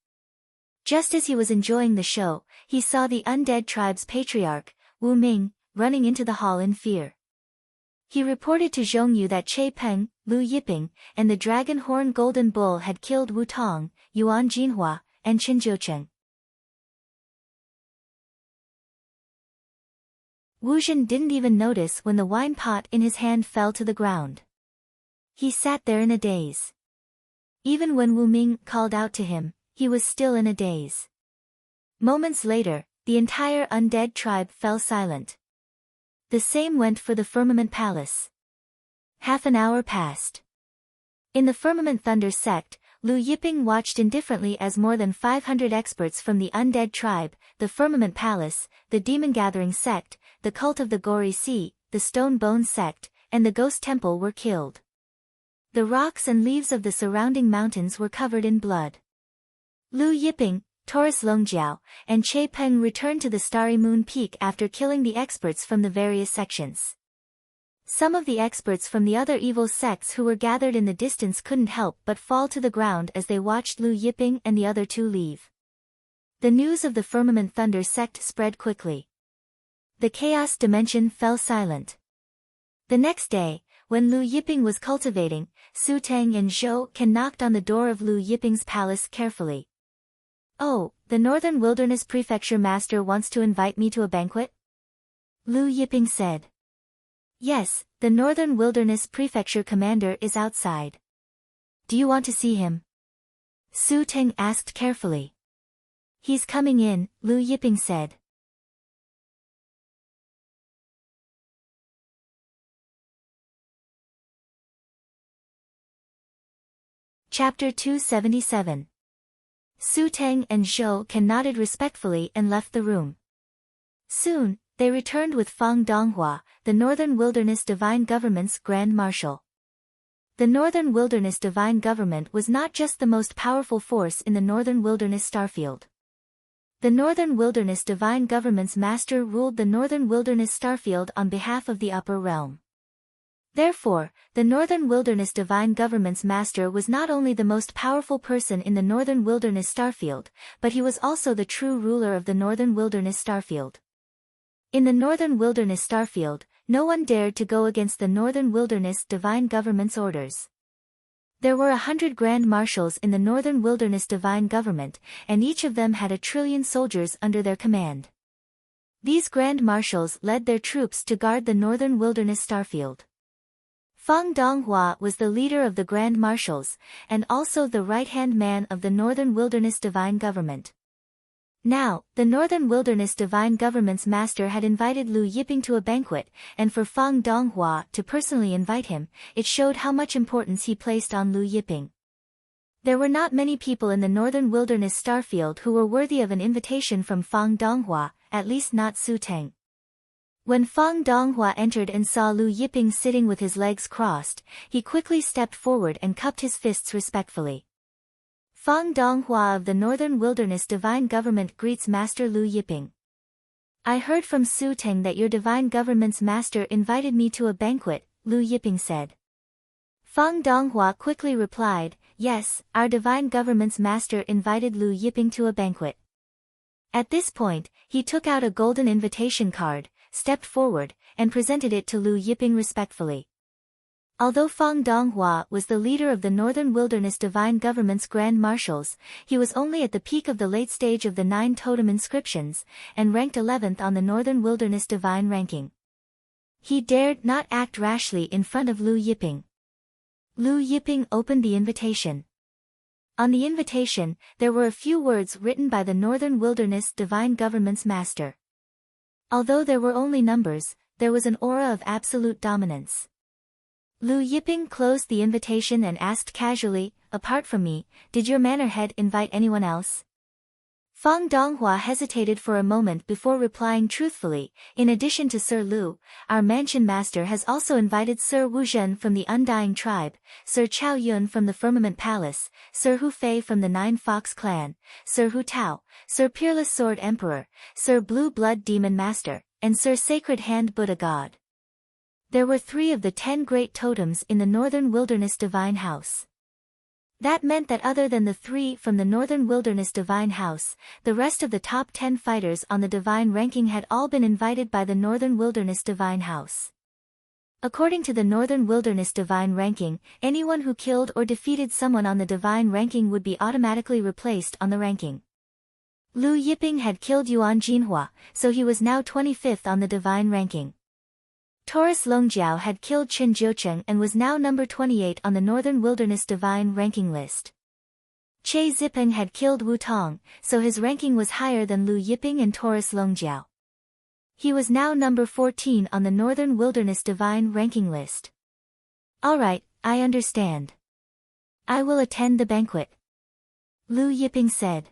[SPEAKER 1] Just as he was enjoying the show, he saw the undead tribe's patriarch, Wu Ming, running into the hall in fear. He reported to Zhongyu that Che Peng, Lu Yiping, and the Dragon Horn Golden Bull had killed Wu Tong, Yuan Jinhua, and Qin Jiucheng. Wu Zhen didn't even notice when the wine pot in his hand fell to the ground. He sat there in a daze. Even when Wu Ming called out to him, he was still in a daze. Moments later, the entire undead tribe fell silent. The same went for the Firmament Palace. Half an hour passed. In the Firmament Thunder sect, Lu Yiping watched indifferently as more than 500 experts from the undead tribe, the Firmament Palace, the Demon Gathering sect, the Cult of the Gory Sea, the Stone Bone sect, and the ghost temple were killed. The rocks and leaves of the surrounding mountains were covered in blood. Lu Yiping, Taurus Longjiao, and Che Peng returned to the Starry Moon Peak after killing the experts from the various sections. Some of the experts from the other evil sects who were gathered in the distance couldn't help but fall to the ground as they watched Lu Yiping and the other two leave. The news of the Firmament Thunder sect spread quickly. The Chaos Dimension fell silent. The next day, when Lu Yiping was cultivating, Su Teng and Zhou Ken knocked on the door of Lu Yiping's palace carefully. "Oh, the Northern Wilderness Prefecture Master wants to invite me to a banquet?" Lu Yiping said. "Yes, the Northern Wilderness Prefecture Commander is outside. Do you want to see him?" Su Teng asked carefully. "He's coming in," Lu Yiping said. Chapter 277. Su Teng and Zhou Ken nodded respectfully and left the room. Soon, they returned with Fang Donghua, the Northern Wilderness Divine Government's Grand Marshal. The Northern Wilderness Divine Government was not just the most powerful force in the Northern Wilderness Starfield. The Northern Wilderness Divine Government's master ruled the Northern Wilderness Starfield on behalf of the Upper Realm. Therefore, the Northern Wilderness Divine Government's master was not only the most powerful person in the Northern Wilderness Starfield, but he was also the true ruler of the Northern Wilderness Starfield. In the Northern Wilderness Starfield, no one dared to go against the Northern Wilderness Divine Government's orders. There were 100 Grand Marshals in the Northern Wilderness Divine Government, and each of them had 1 trillion soldiers under their command. These Grand Marshals led their troops to guard the Northern Wilderness Starfield. Fang Donghua was the leader of the Grand Marshals, and also the right-hand man of the Northern Wilderness Divine Government. Now, the Northern Wilderness Divine Government's master had invited Lu Yiping to a banquet, and for Fang Donghua to personally invite him, it showed how much importance he placed on Lu Yiping. There were not many people in the Northern Wilderness Starfield who were worthy of an invitation from Fang Donghua, at least not Su Teng. When Fang Donghua entered and saw Lu Yiping sitting with his legs crossed, he quickly stepped forward and cupped his fists respectfully. Fang Donghua of the Northern Wilderness Divine Government greets Master Lu Yiping. "I heard from Su Teng that your Divine Government's master invited me to a banquet," Lu Yiping said. Fang Donghua quickly replied, "Yes, our Divine Government's master invited Lu Yiping to a banquet." At this point, he took out a golden invitation card, stepped forward, and presented it to Lu Yiping respectfully. Although Fang Donghua was the leader of the Northern Wilderness Divine Government's Grand Marshals, he was only at the peak of the late stage of the 9 totem inscriptions, and ranked 11th on the Northern Wilderness Divine ranking. He dared not act rashly in front of Lu Yiping. Lu Yiping opened the invitation. On the invitation, there were a few words written by the Northern Wilderness Divine Government's master. Although there were only numbers, there was an aura of absolute dominance. Lu Yiping closed the invitation and asked casually, "Apart from me, did your manor head invite anyone else?" Fang Donghua hesitated for a moment before replying truthfully, "In addition to Sir Lu, our mansion master has also invited Sir Wu Zhen from the Undying Tribe, Sir Chao Yun from the Firmament Palace, Sir Hu Fei from the Nine Fox Clan, Sir Hu Tao, Sir Peerless Sword Emperor, Sir Blue Blood Demon Master, and Sir Sacred Hand Buddha God." There were 3 of the 10 great totems in the Northern Wilderness Divine House. That meant that other than the 3 from the Northern Wilderness Divine House, the rest of the top 10 fighters on the Divine ranking had all been invited by the Northern Wilderness Divine House. According to the Northern Wilderness Divine ranking, anyone who killed or defeated someone on the Divine ranking would be automatically replaced on the ranking. Lu Yiping had killed Yuan Jinhua, so he was now 25th on the Divine ranking. Taurus Longjiao had killed Chen Jiucheng and was now number 28 on the Northern Wilderness Divine ranking list. Che Zipeng had killed Wu Tong, so his ranking was higher than Lu Yiping and Taurus Longjiao. He was now number 14 on the Northern Wilderness Divine ranking list. "Alright, I understand. I will attend the banquet," Lu Yiping said.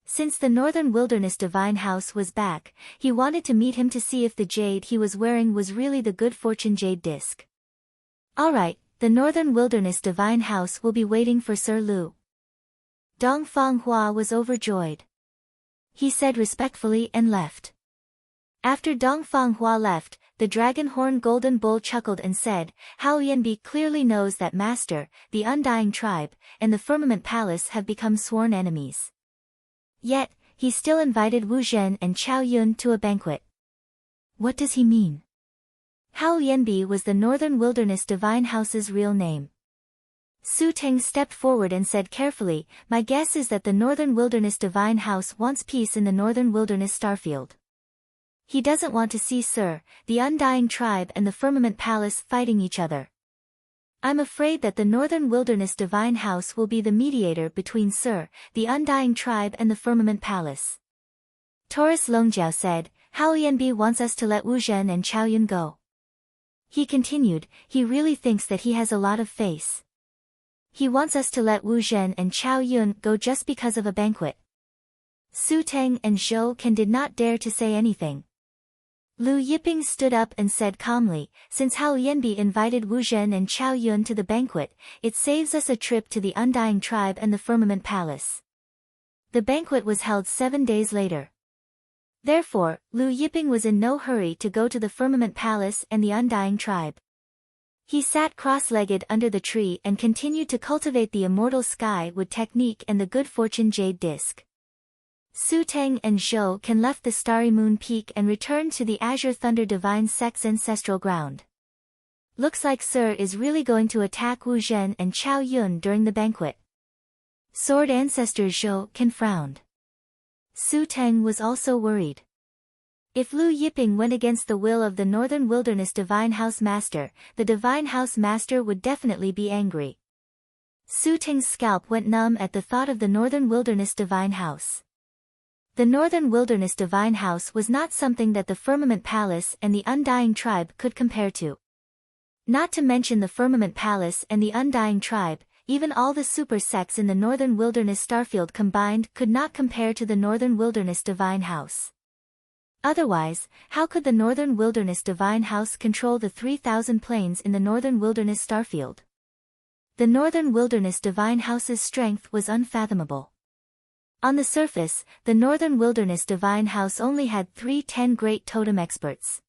[SPEAKER 1] Since the Northern Wilderness Divine House was back, he wanted to meet him to see if the jade he was wearing was really the Good Fortune Jade Disc. Alright, the Northern Wilderness Divine House will be waiting for Sir Lu. Dongfang Hua was overjoyed. He said respectfully and left. After Dongfang Hua left, the Dragon Horn Golden Bull chuckled and said, Hao Yanbi clearly knows that Master, the Undying Tribe, and the Firmament Palace have become sworn enemies. Yet, he still invited Wu Zhen and Chao Yun to a banquet. What does he mean? Hao Yanbi was the Northern Wilderness Divine House's real name. Su Teng stepped forward and said carefully, My guess is that the Northern Wilderness Divine House wants peace in the Northern Wilderness Starfield. He doesn't want to see Sir, the Undying Tribe and the Firmament Palace fighting each other. I'm afraid that the Northern Wilderness Divine House will be the mediator between Sir, the Undying Tribe and the Firmament Palace. Taurus Longjiao said, Hao Yanbi wants us to let Wu Zhen and Chao Yun go. He continued, he really thinks that he has a lot of face. He wants us to let Wu Zhen and Chao Yun go just because of a banquet. Su Teng and Zhou Ken did not dare to say anything. Lu Yiping stood up and said calmly, Since Hao Yanbi invited Wu Zhen and Chao Yun to the banquet, it saves us a trip to the Undying Tribe and the Firmament Palace. The banquet was held 7 days later. Therefore, Lu Yiping was in no hurry to go to the Firmament Palace and the Undying Tribe. He sat cross-legged under the tree and continued to cultivate the immortal sky with technique and the Good Fortune Jade Disc. Su Teng and Zhou Ken left the Starry Moon Peak and returned to the Azure Thunder Divine Sect's ancestral ground. Looks like Sir is really going to attack Wu Zhen and Chao Yun during the banquet. Sword Ancestor Zhou Ken frowned. Su Teng was also worried. If Lu Yiping went against the will of the Northern Wilderness Divine House Master, the Divine House Master would definitely be angry. Su Teng's scalp went numb at the thought of the Northern Wilderness Divine House. The Northern Wilderness Divine House was not something that the Firmament Palace and the Undying Tribe could compare to. Not to mention the Firmament Palace and the Undying Tribe, even all the super sects in the Northern Wilderness Starfield combined could not compare to the Northern Wilderness Divine House. Otherwise, how could the Northern Wilderness Divine House control the 3,000 planes in the Northern Wilderness Starfield? The Northern Wilderness Divine House's strength was unfathomable. On the surface, the Northern Wilderness Divine House only had 10 great totem experts.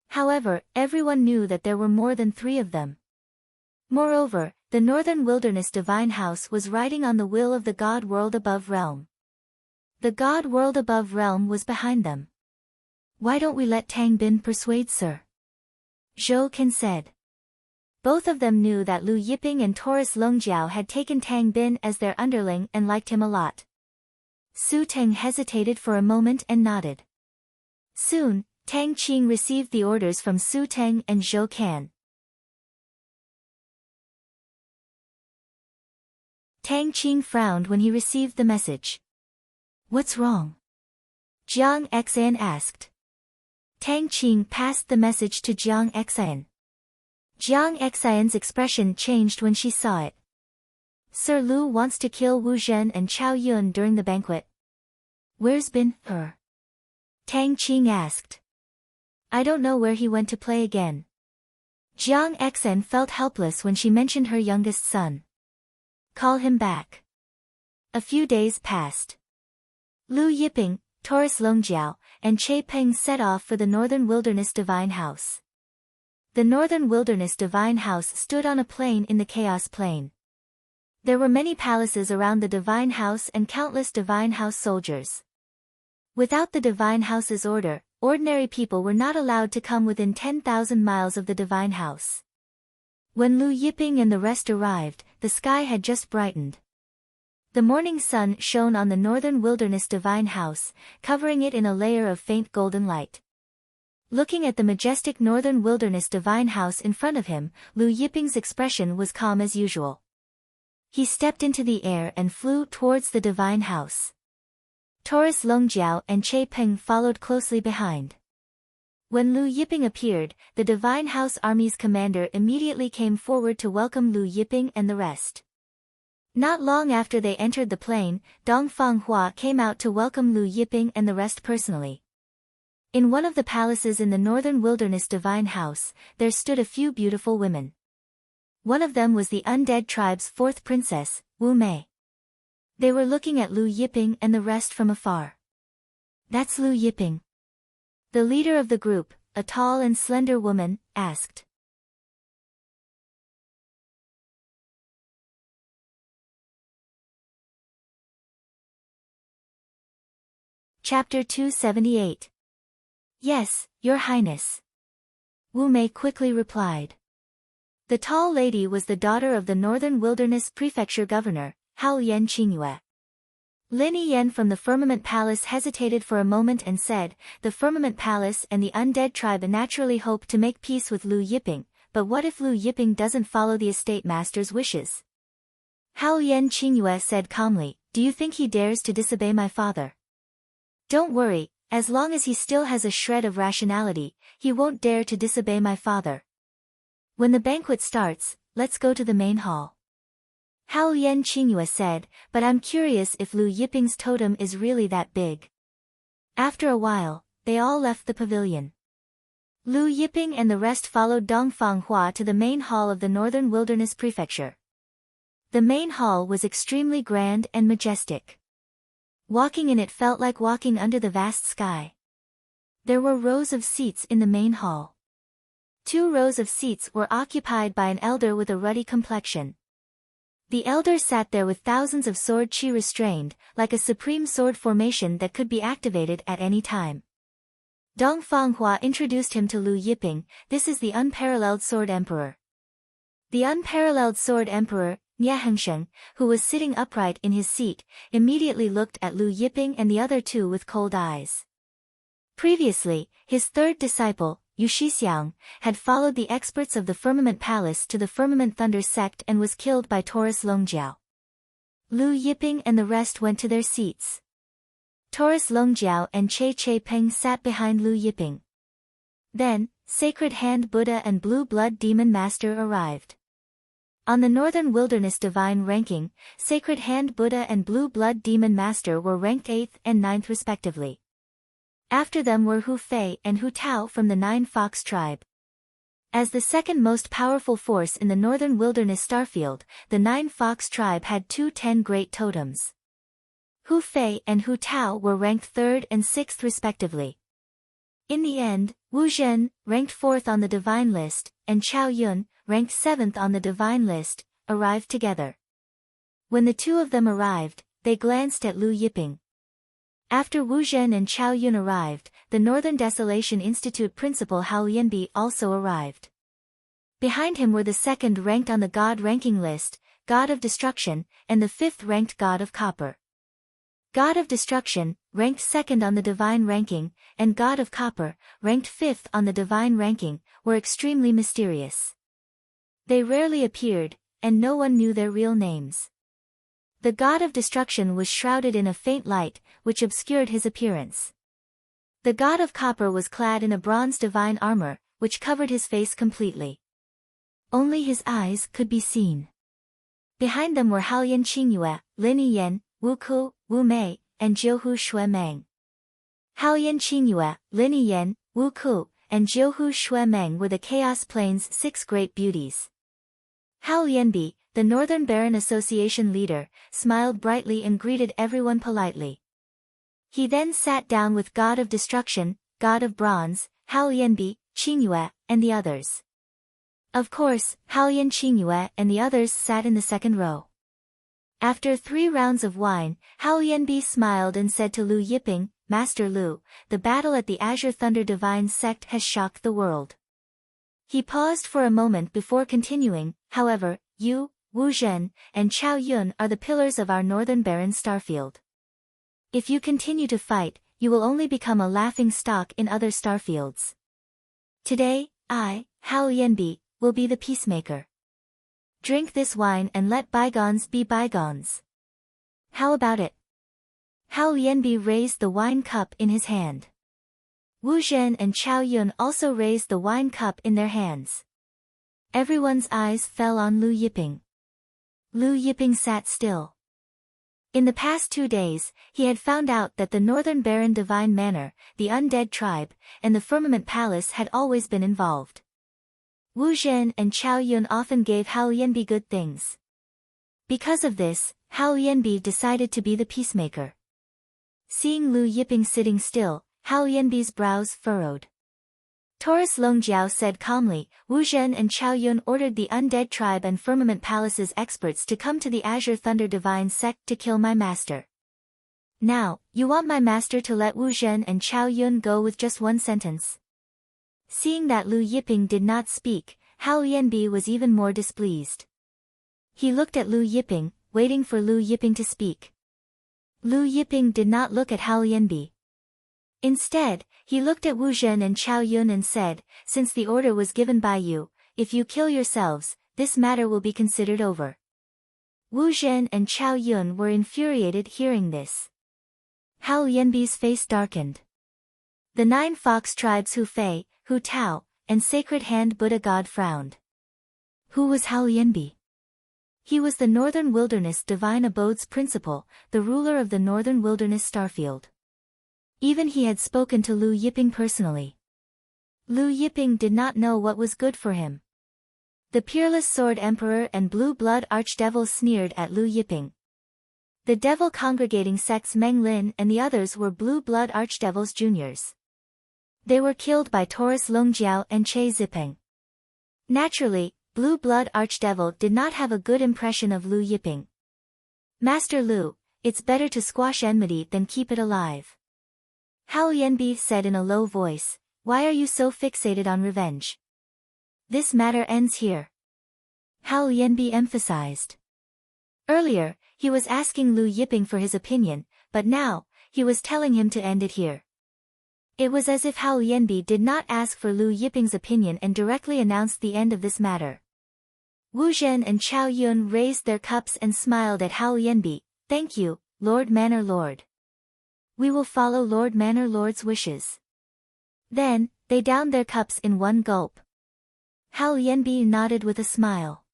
[SPEAKER 1] However, everyone knew that there were more than 3 of them. Moreover, the Northern Wilderness Divine House was riding on the will of the God World Above Realm. The God World Above Realm was behind them. Why don't we let Tang Bin persuade Sir? Zhou Ken said. Both of them knew that Lu Yiping and Taurus Longjiao had taken Tang Bin as their underling and liked him a lot. Su Teng hesitated for a moment and nodded. Soon, Tang Qing received the orders from Su Teng and Zhou Ken. Tang Qing frowned when he received the message. What's wrong? Jiang Xan asked. Tang Qing passed the message to Jiang Xan. Jiang Xan's expression changed when she saw it. Sir Lu wants to kill Wu Zhen and Chao Yun during the banquet. Where's Bin Er? Tang Qing asked. I don't know where he went to play again. Jiang Xan felt helpless when she mentioned her youngest son. Call him back. A few days passed. Lu Yiping, Taurus Longjiao, and Che Peng set off for the Northern Wilderness Divine House. The Northern Wilderness Divine House stood on a plain in the Chaos Plain. There were many palaces around the Divine House and countless Divine House soldiers. Without the Divine House's order, ordinary people were not allowed to come within 10,000 miles of the Divine House. When Lu Yiping and the rest arrived, the sky had just brightened. The morning sun shone on the Northern Wilderness Divine House, covering it in a layer of faint golden light. Looking at the majestic Northern Wilderness Divine House in front of him, Lu Yiping's expression was calm as usual. He stepped into the air and flew towards the Divine House. Taurus Longjiao and Che Peng followed closely behind. When Lu Yiping appeared, the Divine House Army's commander immediately came forward to welcome Lu Yiping and the rest. Not long after they entered the plain, Dongfang Hua came out to welcome Lu Yiping and the rest personally. In one of the palaces in the northern wilderness divine house, there stood a few beautiful women. One of them was the undead tribe's fourth princess, Wu Mei. They were looking at Lu Yiping and the rest from afar. "That's Lu Yiping?" The leader of the group, a tall and slender woman, asked. Chapter 278. "Yes, Your Highness," Wu Mei quickly replied. The tall lady was the daughter of the Northern Wilderness Prefecture Governor, Hao Yan Qingyue. Lin Yen from the Firmament Palace hesitated for a moment and said, "The Firmament Palace and the undead tribe naturally hope to make peace with Lu Yiping, but what if Lu Yiping doesn't follow the estate master's wishes?" Hao Yan Qingyue said calmly, "Do you think he dares to disobey my father? Don't worry, as long as he still has a shred of rationality, he won't dare to disobey my father. When the banquet starts, let's go to the main hall." Hao Yan Qingyue said, "But I'm curious if Lu Yiping's totem is really that big." After a while, they all left the pavilion. Lu Yiping and the rest followed Dongfang Hua to the main hall of the Northern Wilderness Prefecture. The main hall was extremely grand and majestic. Walking in it felt like walking under the vast sky. There were rows of seats in the main hall. 2 rows of seats were occupied by an elder with a ruddy complexion. The elder sat there with thousands of sword chi restrained, like a supreme sword formation that could be activated at any time. Dongfang Hua introduced him to Lu Yiping. "This is the unparalleled sword emperor." The unparalleled sword emperor, Nie Hengsheng, who was sitting upright in his seat, immediately looked at Lu Yiping and the other 2 with cold eyes. Previously, his third disciple, Yu Shixiang, had followed the experts of the Firmament Palace to the Firmament Thunder sect and was killed by Taurus Longjiao. Lu Yiping and the rest went to their seats. Taurus Longjiao and Che Peng sat behind Lu Yiping. Then, Sacred Hand Buddha and Blue Blood Demon Master arrived. On the Northern Wilderness Divine ranking, Sacred Hand Buddha and Blue Blood Demon Master were ranked 8th and 9th respectively. After them were Hu Fei and Hu Tao from the 9 Fox tribe. As the second most powerful force in the Northern Wilderness Starfield, the 9 Fox tribe had 2 10 great totems. Hu Fei and Hu Tao were ranked 3rd and 6th respectively. In the end, Wu Zhen, ranked 4th on the Divine list, and Chao Yun, ranked 7th on the Divine list, arrived together. When the 2 of them arrived, they glanced at Lu Yiping. After Wu Zhen and Chao Yun arrived, the Northern Desolation Institute principal Hao Yanbi also arrived. Behind him were the 2nd ranked on the God ranking list, God of Destruction, and the 5th ranked God of Copper. God of Destruction, ranked 2nd on the Divine ranking, and God of Copper, ranked 5th on the Divine ranking, were extremely mysterious. They rarely appeared, and no one knew their real names. The God of Destruction was shrouded in a faint light, which obscured his appearance. The God of Copper was clad in a bronze divine armor, which covered his face completely. Only his eyes could be seen. Behind them were Haoyan Qingyue, Lin Yen, Wu Ku, Wu Mei, and Jiuhu Shui Meng. Haoyan Qingyue, Lin Yen, Wu Ku, and Jiuhu Shui Meng were the Chaos Plains' 6 great beauties. Hao Yanbi, the Northern Baron Association leader, smiled brightly and greeted everyone politely. He then sat down with God of Destruction, God of Bronze, Hao Yanbi, Qingyue, and the others. Of course, Haoyan Qingyue and the others sat in the 2nd row. After 3 rounds of wine, Hao Yanbi smiled and said to Lu Yiping, "Master Lu, the battle at the Azure Thunder Divine sect has shocked the world." He paused for a moment before continuing, "However, you, Wu Zhen, and Chao Yun are the pillars of our Northern Barren Starfield. If you continue to fight, you will only become a laughing stock in other starfields. Today, I, Hao Yanbi, will be the peacemaker. Drink this wine and let bygones be bygones. How about it?" Hao Yanbi raised the wine cup in his hand. Wu Zhen and Chao Yun also raised the wine cup in their hands. Everyone's eyes fell on Lu Yiping. Lu Yiping sat still. In the past 2 days, he had found out that the Northern Baron Divine Manor, the Undead Tribe, and the Firmament Palace had always been involved. Wu Zhen and Chao Yun often gave Hao Yanbi good things. Because of this, Hao Yanbi decided to be the peacemaker. Seeing Lu Yiping sitting still, Hao Yanbi's brows furrowed. Taurus Longjiao said calmly, Wu Zhen and Chao Yun ordered the Undead Tribe and Firmament Palace's experts to come to the Azure Thunder Divine sect to kill my master. Now, you want my master to let Wu Zhen and Chao Yun go with just one sentence? Seeing that Lu Yiping did not speak, Hao Yanbi was even more displeased. He looked at Lu Yiping, waiting for Lu Yiping to speak. Lu Yiping did not look at Hao Yanbi. Instead, he looked at Wu Zhen and Chao Yun and said, since the order was given by you, if you kill yourselves, this matter will be considered over. Wu Zhen and Chao Yun were infuriated hearing this. Hao Yanbi's face darkened. The 9 fox tribes Hu Fei, Hu Tao, and Sacred Hand Buddha God frowned. Who was Hao Yanbi? He was the Northern Wilderness Divine Abode's principal, the ruler of the Northern Wilderness Starfield. Even he had spoken to Lu Yiping personally. Lu Yiping did not know what was good for him. The Peerless Sword Emperor and Blue Blood Archdevil sneered at Lu Yiping. The devil congregating sects Meng Lin and the others were Blue Blood Archdevils juniors. They were killed by Taurus Longjiao and Che Zipeng. Naturally, Blue Blood Archdevil did not have a good impression of Lu Yiping. Master Lu, it's better to squash enmity than keep it alive. Hao Yanbi said in a low voice, why are you so fixated on revenge? This matter ends here. Hao Yanbi emphasized. Earlier, he was asking Lu Yiping for his opinion, but now, he was telling him to end it here. It was as if Hao Yanbi did not ask for Lu Yiping's opinion and directly announced the end of this matter. Wu Zhen and Chao Yun raised their cups and smiled at Hao Yanbi. Thank you, Lord Manor Lord. We will follow Lord Manor Lord's wishes. Then, they downed their cups in one gulp. Hao Yanbi nodded with a smile.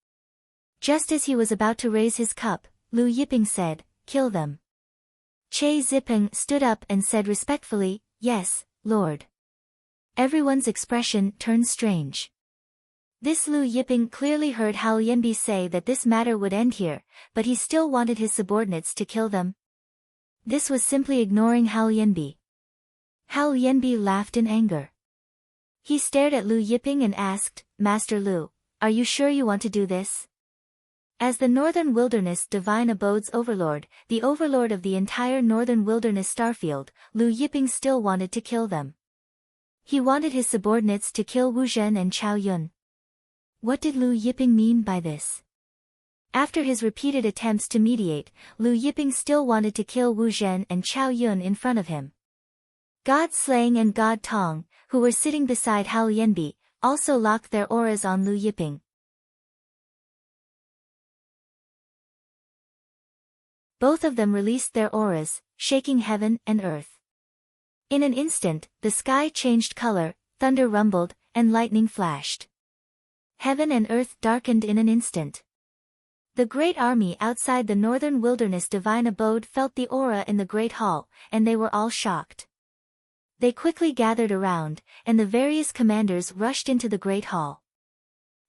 [SPEAKER 1] Just as he was about to raise his cup, Lu Yiping said, kill them. Che Zipeng stood up and said respectfully, yes, Lord. Everyone's expression turned strange. This Lu Yiping clearly heard Hao Yanbi say that this matter would end here, but he still wanted his subordinates to kill them. This was simply ignoring Hao Yanbi. Hao Yanbi laughed in anger. He stared at Lu Yiping and asked, Master Lu, are you sure you want to do this? As the Northern Wilderness Divine Abode's overlord, the overlord of the entire Northern Wilderness Starfield, Lu Yiping still wanted to kill them. He wanted his subordinates to kill Wu Zhen and Chao Yun. What did Lu Yiping mean by this? After his repeated attempts to mediate, Lu Yiping still wanted to kill Wu Zhen and Chao Yun in front of him. God Slang and God Tong, who were sitting beside Hao Yanbi, also locked their auras on Lu Yiping. Both of them released their auras, shaking heaven and earth. In an instant, the sky changed color, thunder rumbled, and lightning flashed. Heaven and earth darkened in an instant. The great army outside the Northern Wilderness Divine Abode felt the aura in the Great Hall, and they were all shocked. They quickly gathered around, and the various commanders rushed into the Great Hall.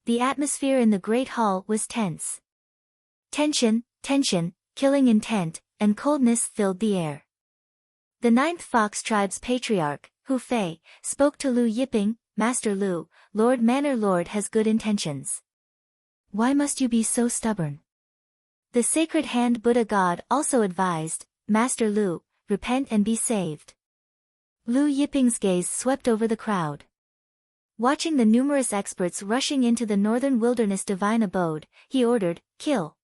[SPEAKER 1] The atmosphere in the Great Hall was tense. Tension, killing intent, and coldness filled the air. The 9th Fox Tribe's patriarch, Hu Fei, spoke to Lu Yiping, Master Lu, Lord Manor Lord has good intentions. Why must you be so stubborn? The Sacred Hand Buddha God also advised, Master Lu, repent and be saved. Lu Yiping's gaze swept over the crowd. Watching the numerous experts rushing into the Northern Wilderness Divine Abode, he ordered, kill.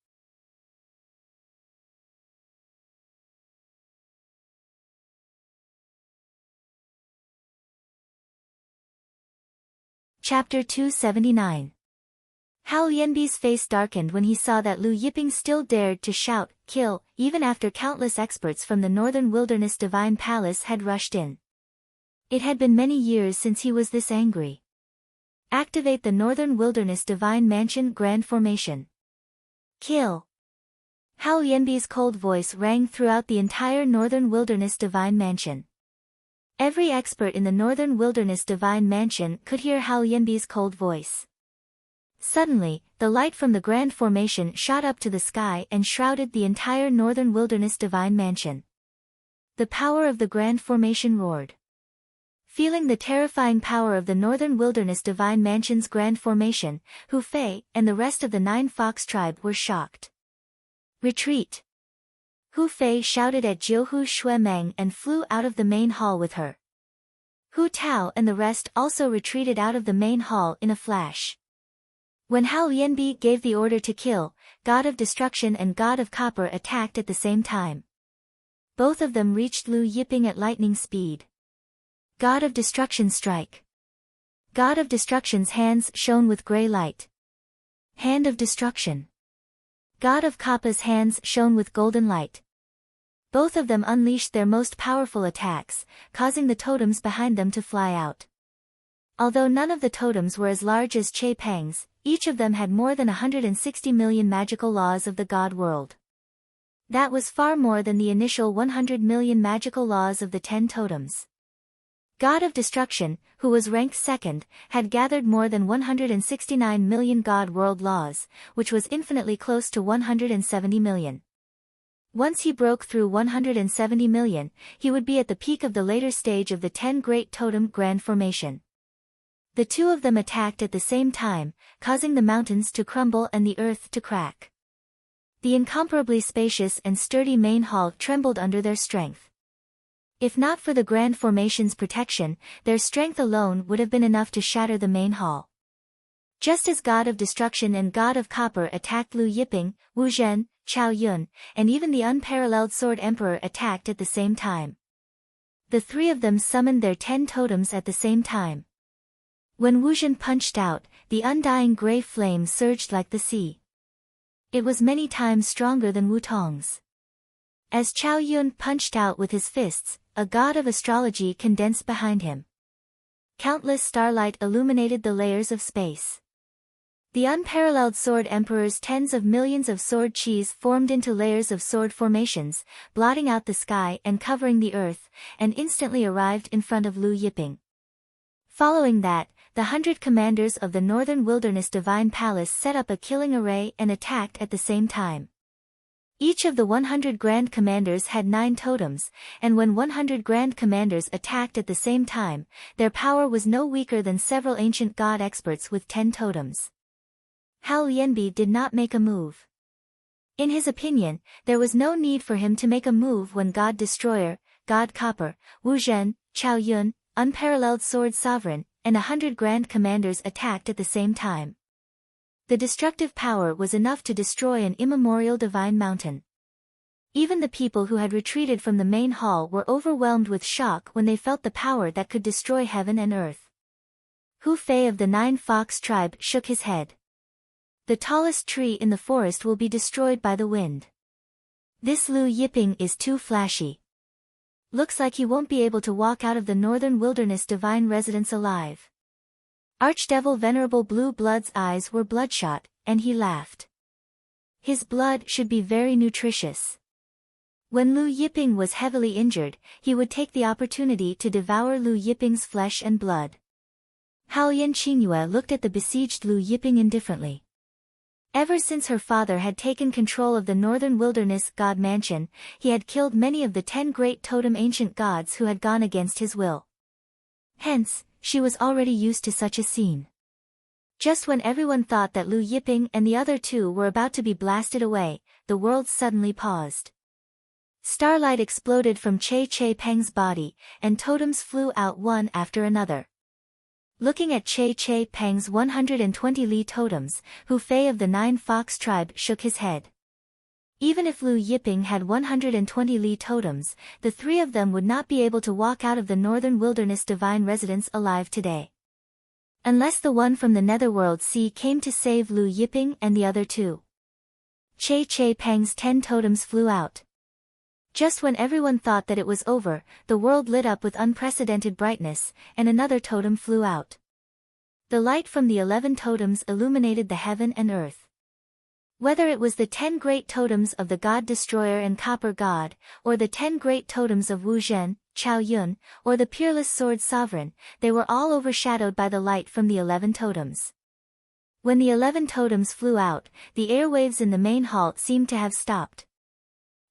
[SPEAKER 1] Chapter 279. Hao Yanbi's face darkened when he saw that Lu Yiping still dared to shout, kill, even after countless experts from the Northern Wilderness Divine Palace had rushed in. It had been many years since he was this angry. Activate the Northern Wilderness Divine Mansion Grand Formation. Kill. Hao Yanbi's cold voice rang throughout the entire Northern Wilderness Divine Mansion. Every expert in the Northern Wilderness Divine Mansion could hear Hao Yanbi's cold voice. Suddenly, the light from the Grand Formation shot up to the sky and shrouded the entire Northern Wilderness Divine Mansion. The power of the Grand Formation roared. Feeling the terrifying power of the Northern Wilderness Divine Mansion's Grand Formation, Hu Fei and the rest of the 9 Fox tribe were shocked. Retreat! Hu Fei shouted at Jiuhu Shuemeng and flew out of the main hall with her. Hu Tao and the rest also retreated out of the main hall in a flash. When Hao Yanbi gave the order to kill, God of Destruction and God of Copper attacked at the same time. Both of them reached Lu Yiping at lightning speed. God of Destruction strike. God of Destruction's hands shone with grey light. Hand of Destruction. God of Copper's hands shone with golden light. Both of them unleashed their most powerful attacks, causing the totems behind them to fly out. Although none of the totems were as large as Che Peng's, each of them had more than 160 million magical laws of the God world. That was far more than the initial 100 million magical laws of the 10 totems. God of Destruction, who was ranked second, had gathered more than 169 million God world laws, which was infinitely close to 170 million. Once he broke through 170 million, he would be at the peak of the later stage of the 10 Great Totem Grand Formation. The two of them attacked at the same time, causing the mountains to crumble and the earth to crack. The incomparably spacious and sturdy main hall trembled under their strength. If not for the Grand Formation's protection, their strength alone would have been enough to shatter the main hall. Just as God of Destruction and God of Copper attacked Lu Yiping, Wu Zhen, Chao Yun, and even the unparalleled Sword Emperor attacked at the same time. The three of them summoned their 10 totems at the same time. When Wu Zhen punched out, the undying grey flame surged like the sea. It was many times stronger than Wu Tong's. As Chao Yun punched out with his fists, a god of astrology condensed behind him. Countless starlight illuminated the layers of space. The unparalleled Sword Emperor's tens of millions of sword chis formed into layers of sword formations, blotting out the sky and covering the earth, and instantly arrived in front of Lu Yiping. Following that, the 100 commanders of the Northern Wilderness Divine Palace set up a killing array and attacked at the same time. Each of the 100 Grand Commanders had 9 totems, and when 100 Grand Commanders attacked at the same time, their power was no weaker than several ancient god experts with 10 totems. Hao Yanbi did not make a move. In his opinion, there was no need for him to make a move when God Destroyer, God Copper, Wu Zhen, Chao Yun, Unparalleled Sword Sovereign, and 100 Grand Commanders attacked at the same time. The destructive power was enough to destroy an immemorial divine mountain. Even the people who had retreated from the main hall were overwhelmed with shock when they felt the power that could destroy heaven and earth. Hu Fei of the 9 Fox tribe shook his head. The tallest tree in the forest will be destroyed by the wind. This Lu Yiping is too flashy. Looks like he won't be able to walk out of the Northern Wilderness Divine Residence alive. Archdevil Venerable Blue Blood's eyes were bloodshot, and he laughed. His blood should be very nutritious. When Lu Yiping was heavily injured, he would take the opportunity to devour Lu Yiping's flesh and blood. Hao Yan Qingyue looked at the besieged Lu Yiping indifferently. Ever since her father had taken control of the Northern Wilderness God Mansion, he had killed many of the 10 great totem ancient gods who had gone against his will. Hence, she was already used to such a scene. Just when everyone thought that Lu Yiping and the other two were about to be blasted away, the world suddenly paused. Starlight exploded from Che Peng's body, and totems flew out one after another. Looking at Che Peng's 120 Li totems, Hu Fei of the 9 Fox tribe shook his head. Even if Lu Yiping had 120 Li totems, the three of them would not be able to walk out of the Northern Wilderness Divine Residence alive today. Unless the one from the Netherworld Sea came to save Lu Yiping and the other two. Che Peng's 10 totems flew out. Just when everyone thought that it was over, the world lit up with unprecedented brightness, and another totem flew out. The light from the 11 totems illuminated the heaven and earth. Whether it was the 10 great totems of the God Destroyer and Copper God, or the 10 great totems of Wu Zhen, Chao Yun, or the Peerless Sword Sovereign, they were all overshadowed by the light from the 11 totems. When the 11 totems flew out, the airwaves in the main hall seemed to have stopped.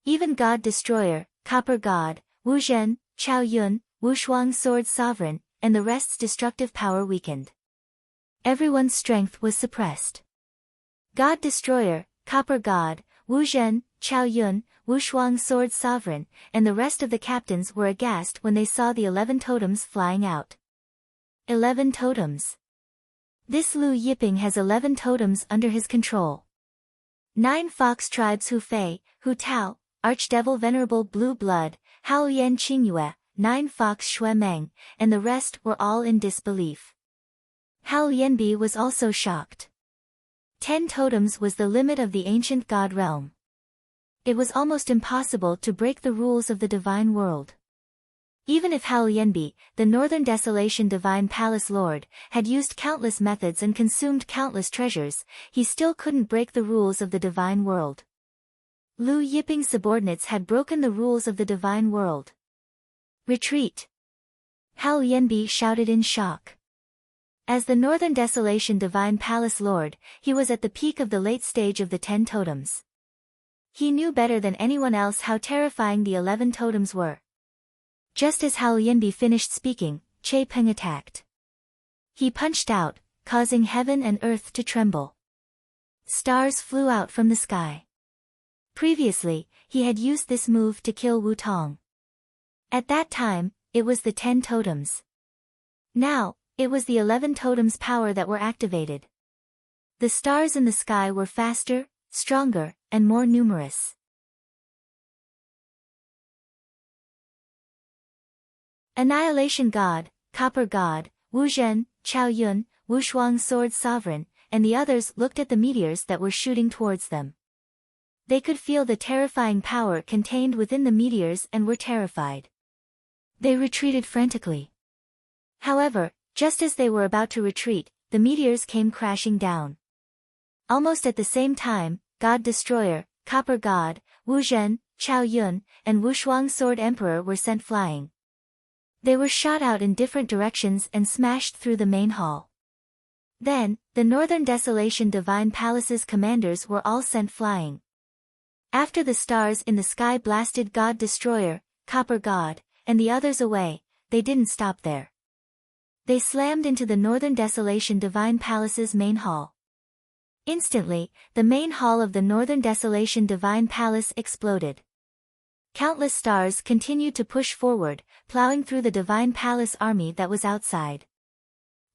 [SPEAKER 1] Even God Destroyer, Copper God, Wu Zhen, Chao Yun, Wu Shuang Sword Sovereign, and the rest's destructive power weakened. Everyone's strength was suppressed. God Destroyer, Copper God, Wu Zhen, Chao Yun, Wu Shuang Sword Sovereign, and the rest of the captains were aghast when they saw the 11 totems flying out. 11 totems. This Lu Yiping has 11 totems under his control. 9 fox tribes Hu Fei, Hu Tao, Archdevil Venerable Blue Blood, Hao Yan Qingyue, 9 fox Xue Meng, and the rest were all in disbelief. Hao Yanbi was also shocked. 10 totems was the limit of the ancient god realm. It was almost impossible to break the rules of the divine world. Even if Hao Yanbi, the Northern Desolation Divine Palace Lord, had used countless methods and consumed countless treasures, he still couldn't break the rules of the divine world. Lu Yiping's subordinates had broken the rules of the divine world. Retreat! Hao Yanbi shouted in shock. As the Northern Desolation Divine Palace Lord, he was at the peak of the late stage of the 10 totems. He knew better than anyone else how terrifying the 11 totems were. Just as Hao Yanbi finished speaking, Che Peng attacked. He punched out, causing heaven and earth to tremble. Stars flew out from the sky. Previously, he had used this move to kill Wu Tong. At that time, it was the 10 totems. Now, it was the 11 totems' power that were activated. The stars in the sky were faster, stronger, and more numerous. Annihilation God, Copper God, Wu Zhen, Chao Yun, Wu Shuang Sword Sovereign, and the others looked at the meteors that were shooting towards them. They could feel the terrifying power contained within the meteors and were terrified. They retreated frantically. However, just as they were about to retreat, the meteors came crashing down. Almost at the same time, God Destroyer, Copper God, Wu Zhen, Chao Yun, and Wu Shuang Sword Emperor were sent flying. They were shot out in different directions and smashed through the main hall. Then, the Northern Desolation Divine Palace's commanders were all sent flying. After the stars in the sky blasted God Destroyer, Copper God, and the others away, they didn't stop there. They slammed into the Northern Desolation Divine Palace's main hall. Instantly, the main hall of the Northern Desolation Divine Palace exploded. Countless stars continued to push forward, plowing through the Divine Palace army that was outside.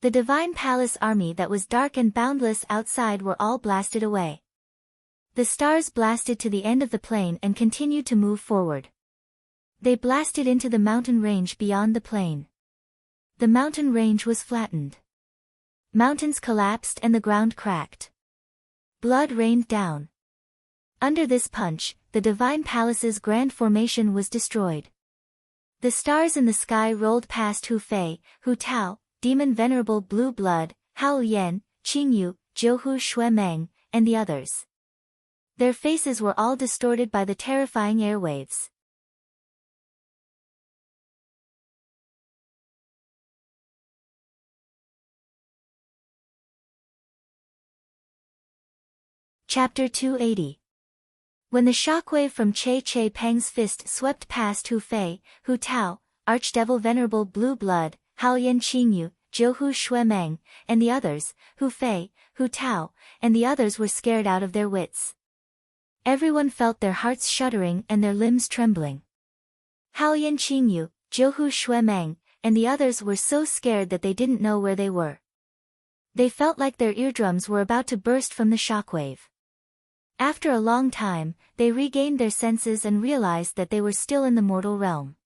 [SPEAKER 1] The Divine Palace army that was dark and boundless outside were all blasted away. The stars blasted to the end of the plain and continued to move forward. They blasted into the mountain range beyond the plain. The mountain range was flattened. Mountains collapsed and the ground cracked. Blood rained down. Under this punch, the Divine Palace's grand formation was destroyed. The stars in the sky rolled past Hu Fei, Hu Tao, Demon Venerable Blue Blood, Hao Yan, Qingyu, Jiuhu Xue Meng, and the others. Their faces were all distorted by the terrifying airwaves. Chapter 280. When the shockwave from Che Peng's fist swept past Hu Fei, Hu Tao, Archdevil Venerable Blue Blood, Hao Yan Qingyu, Jiuhu Xue Meng, and the others, Hu Fei, Hu Tao, and the others were scared out of their wits. Everyone felt their hearts shuddering and their limbs trembling. Hao Yan Qingyu, Jiuhu Xue Meng, and the others were so scared that they didn't know where they were. They felt like their eardrums were about to burst from the shockwave. After a long time, they regained their senses and realized that they were still in the mortal realm.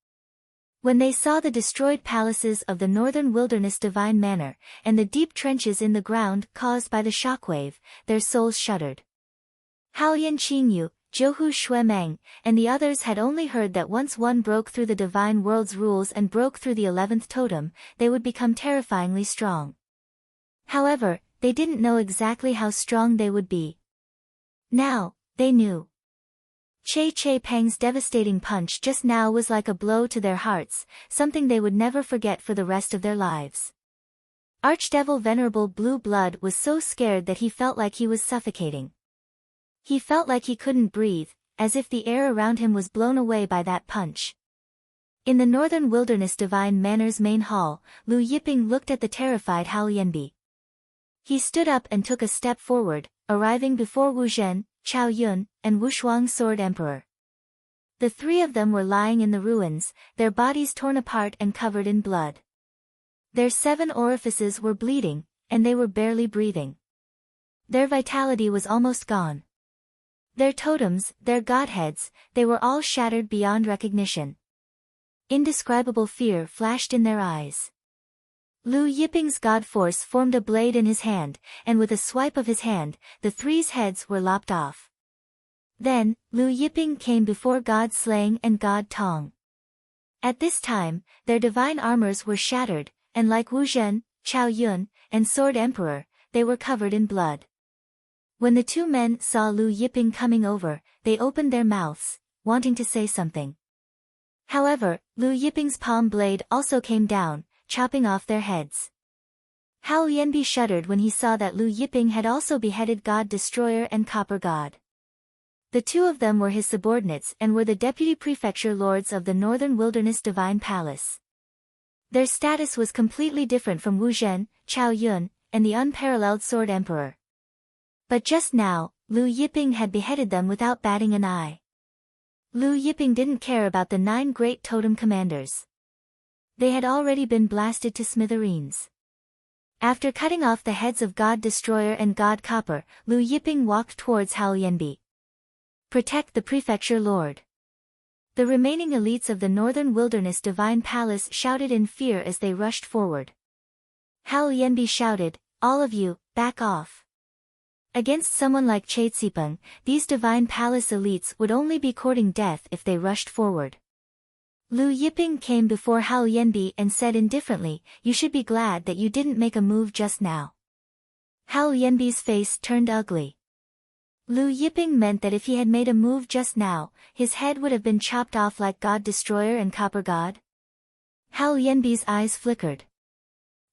[SPEAKER 1] When they saw the destroyed palaces of the northern wilderness Divine Manor, and the deep trenches in the ground caused by the shockwave, their souls shuddered. Hao Yan Qingyu, Jiuhu Xue Meng, and the others had only heard that once one broke through the divine world's rules and broke through the 11th totem, they would become terrifyingly strong. However, they didn't know exactly how strong they would be. Now, they knew. Che Peng's devastating punch just now was like a blow to their hearts, something they would never forget for the rest of their lives. Archdevil Venerable Blue Blood was so scared that he felt like he was suffocating. He felt like he couldn't breathe, as if the air around him was blown away by that punch. In the Northern Wilderness Divine Manor's main hall, Lu Yiping looked at the terrified Hao Yanbi. He stood up and took a step forward, arriving before Wu Zhen, Chao Yun, and Wu Shuang Sword Emperor. The three of them were lying in the ruins, their bodies torn apart and covered in blood. Their 7 orifices were bleeding, and they were barely breathing. Their vitality was almost gone. Their totems, their godheads, they were all shattered beyond recognition. Indescribable fear flashed in their eyes. Lu Yiping's god force formed a blade in his hand, and with a swipe of his hand, the three's heads were lopped off. Then, Lu Yiping came before God Slaying and God Tong. At this time, their divine armors were shattered, and like Wu Zhen, Chao Yun, and Sword Emperor, they were covered in blood. When the two men saw Lu Yiping coming over, they opened their mouths, wanting to say something. However, Lu Yiping's palm blade also came down, chopping off their heads. Hao Yanbi shuddered when he saw that Lu Yiping had also beheaded God Destroyer and Copper God. The two of them were his subordinates and were the deputy prefecture lords of the Northern Wilderness Divine Palace. Their status was completely different from Wu Zhen, Chao Yun, and the unparalleled Sword Emperor. But just now, Lu Yiping had beheaded them without batting an eye. Lu Yiping didn't care about the 9 great totem commanders. They had already been blasted to smithereens. After cutting off the heads of God Destroyer and God Copper, Lu Yiping walked towards Hao Yanbi. Protect the prefecture lord. The remaining elites of the Northern Wilderness Divine Palace shouted in fear as they rushed forward. Hao Yanbi shouted, all of you, back off. Against someone like Che Tsipeng, these Divine Palace elites would only be courting death if they rushed forward. Lu Yiping came before Hao Yanbi and said indifferently, you should be glad that you didn't make a move just now. Hao Yanbi's face turned ugly. Lu Yiping meant that if he had made a move just now, his head would have been chopped off like God Destroyer and Copper God. Hao Yanbi's eyes flickered.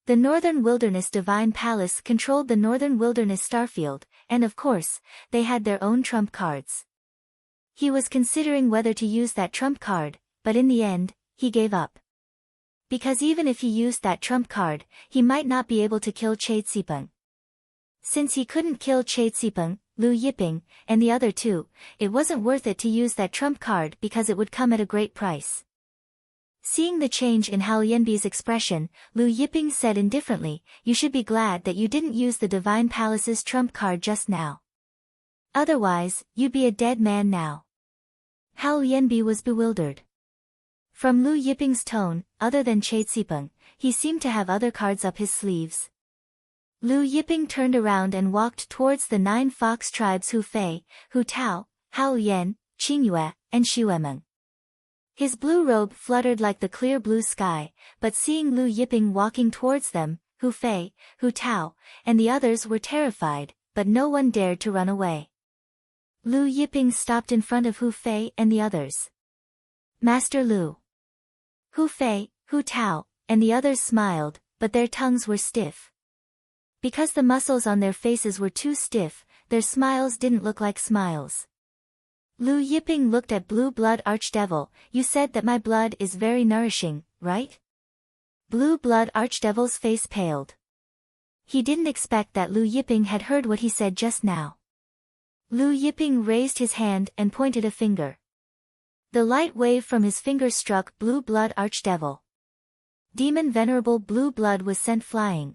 [SPEAKER 1] The Northern Wilderness Divine Palace controlled the Northern Wilderness Starfield, and of course, they had their own trump cards. He was considering whether to use that trump card, but in the end, he gave up. Because even if he used that trump card, he might not be able to kill Che Tsipeng. Since he couldn't kill Che Tsipeng, Lu Yiping, and the other two, it wasn't worth it to use that trump card because it would come at a great price. Seeing the change in Hao Yanbi's expression, Lu Yiping said indifferently, you should be glad that you didn't use the Divine Palace's trump card just now. Otherwise, you'd be a dead man now. Hao Yanbi was bewildered. From Lu Yiping's tone, other than Che Tsipeng, he seemed to have other cards up his sleeves. Lu Yiping turned around and walked towards the 9 fox tribes Hu Fei, Hu Tao, Hao Yan, Qingyue, and Xuemeng. His blue robe fluttered like the clear blue sky, but seeing Lu Yiping walking towards them, Hu Fei, Hu Tao, and the others were terrified, but no one dared to run away. Lu Yiping stopped in front of Hu Fei and the others. Master Lu. Hu Fei, Hu Tao, and the others smiled, but their tongues were stiff. Because the muscles on their faces were too stiff, their smiles didn't look like smiles. Lu Yiping looked at Blue Blood Archdevil, you said that my blood is very nourishing, right? Blue Blood Archdevil's face paled. He didn't expect that Lu Yiping had heard what he said just now. Lu Yiping raised his hand and pointed a finger. The light wave from his finger struck Blue Blood Archdevil. Demon Venerable Blue Blood was sent flying.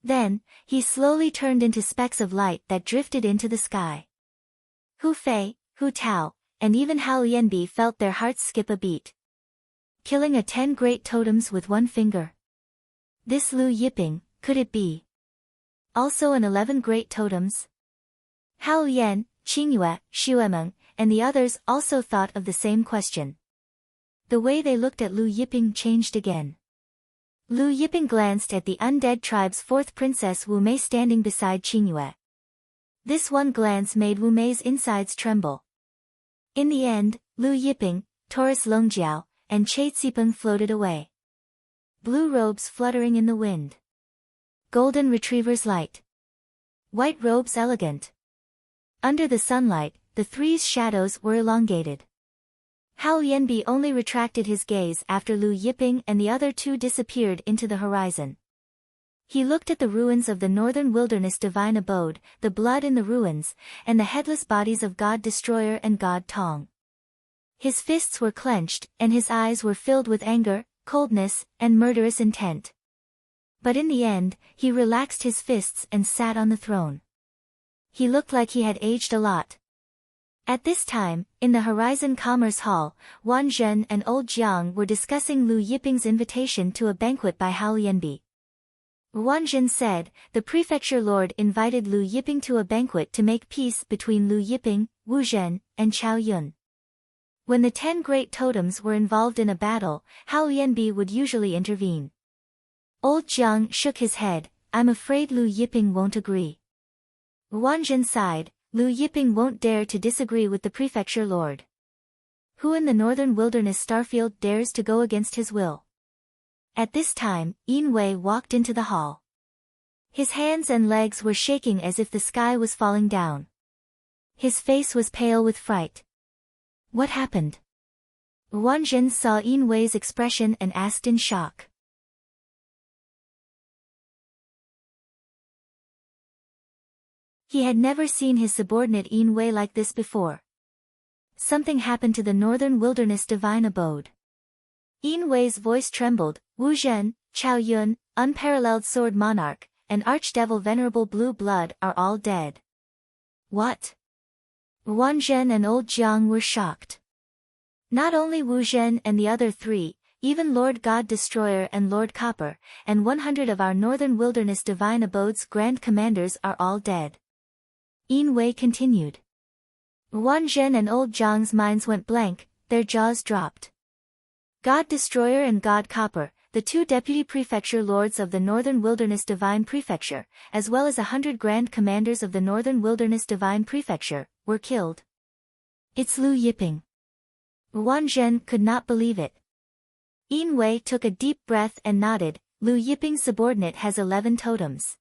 [SPEAKER 1] Then, he slowly turned into specks of light that drifted into the sky. Hu Fei, Hu Tao, and even Hao Yanbi felt their hearts skip a beat. Killing a 10 great totems with one finger. This Lu Yiping, could it be? Also an 11 great totems? Hao Yan, Qingyue, Xuemeng, and the others also thought of the same question. The way they looked at Lu Yiping changed again. Lu Yiping glanced at the undead tribe's 4th princess Wu Mei standing beside Qingyue. This one glance made Wu Mei's insides tremble. In the end, Lu Yiping, Taurus Longjiao, and Chait Sipeng floated away. Blue robes fluttering in the wind. Golden retrievers light. White robes elegant. Under the sunlight, the three's shadows were elongated. Hao Yanbi only retracted his gaze after Lu Yiping and the other two disappeared into the horizon. He looked at the ruins of the northern wilderness divine abode, the blood in the ruins, and the headless bodies of God Destroyer and God Tong. His fists were clenched, and his eyes were filled with anger, coldness, and murderous intent. But in the end, he relaxed his fists and sat on the throne. He looked like he had aged a lot. At this time, in the Horizon Commerce Hall, Wan Zhen and Old Jiang were discussing Lu Yiping's invitation to a banquet by Hao Yanbi. Wan Zhen said, the prefecture lord invited Lu Yiping to a banquet to make peace between Lu Yiping, Wu Zhen, and Chao Yun. When the 10 great totems were involved in a battle, Hao Yanbi would usually intervene. Old Jiang shook his head, I'm afraid Lu Yiping won't agree. Wan Zhen sighed, Lu Yiping won't dare to disagree with the prefecture lord. Who in the northern wilderness starfield dares to go against his will? At this time, Yin Wei walked into the hall. His hands and legs were shaking as if the sky was falling down. His face was pale with fright. What happened? Wan Zhen saw Yin Wei's expression and asked in shock. He had never seen his subordinate Yin Wei like this before. Something happened to the northern wilderness divine abode. Yin Wei's voice trembled, Wu Zhen, Chao Yun, unparalleled sword monarch, and archdevil venerable blue blood are all dead. What? Wan Zhen and Old Jiang were shocked. Not only Wu Zhen and the other three, even Lord God Destroyer and Lord Copper, and 100 of our northern wilderness divine abode's grand commanders are all dead. Yin Wei continued. Wan Zhen and Old Jiang's minds went blank, their jaws dropped. God Destroyer and God Copper, the 2 deputy prefecture lords of the Northern Wilderness Divine Prefecture, as well as 100 grand commanders of the Northern Wilderness Divine Prefecture, were killed. It's Lu Yiping. Wan Zhen could not believe it. Yin Wei took a deep breath and nodded, Lu Yiping's subordinate has 11 totems.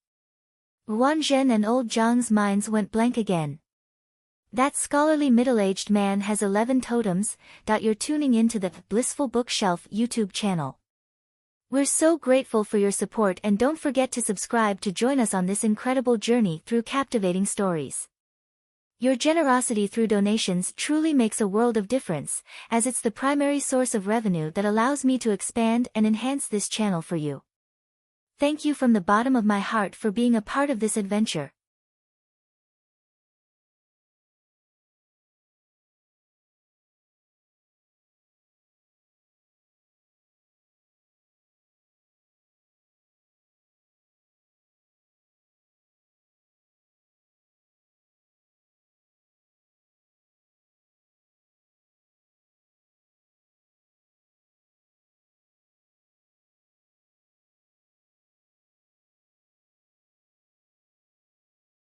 [SPEAKER 1] Wan Zhen and Old Jiang's minds went blank again. That scholarly middle-aged man has 11 totems. You're tuning in to the Blissful Bookshelf YouTube channel. We're so grateful for your support and don't forget to subscribe to join us on this incredible journey through captivating stories. Your generosity through donations truly makes a world of difference, as it's the primary source of revenue that allows me to expand and enhance this channel for you. Thank you from the bottom of my heart for being a part of this adventure.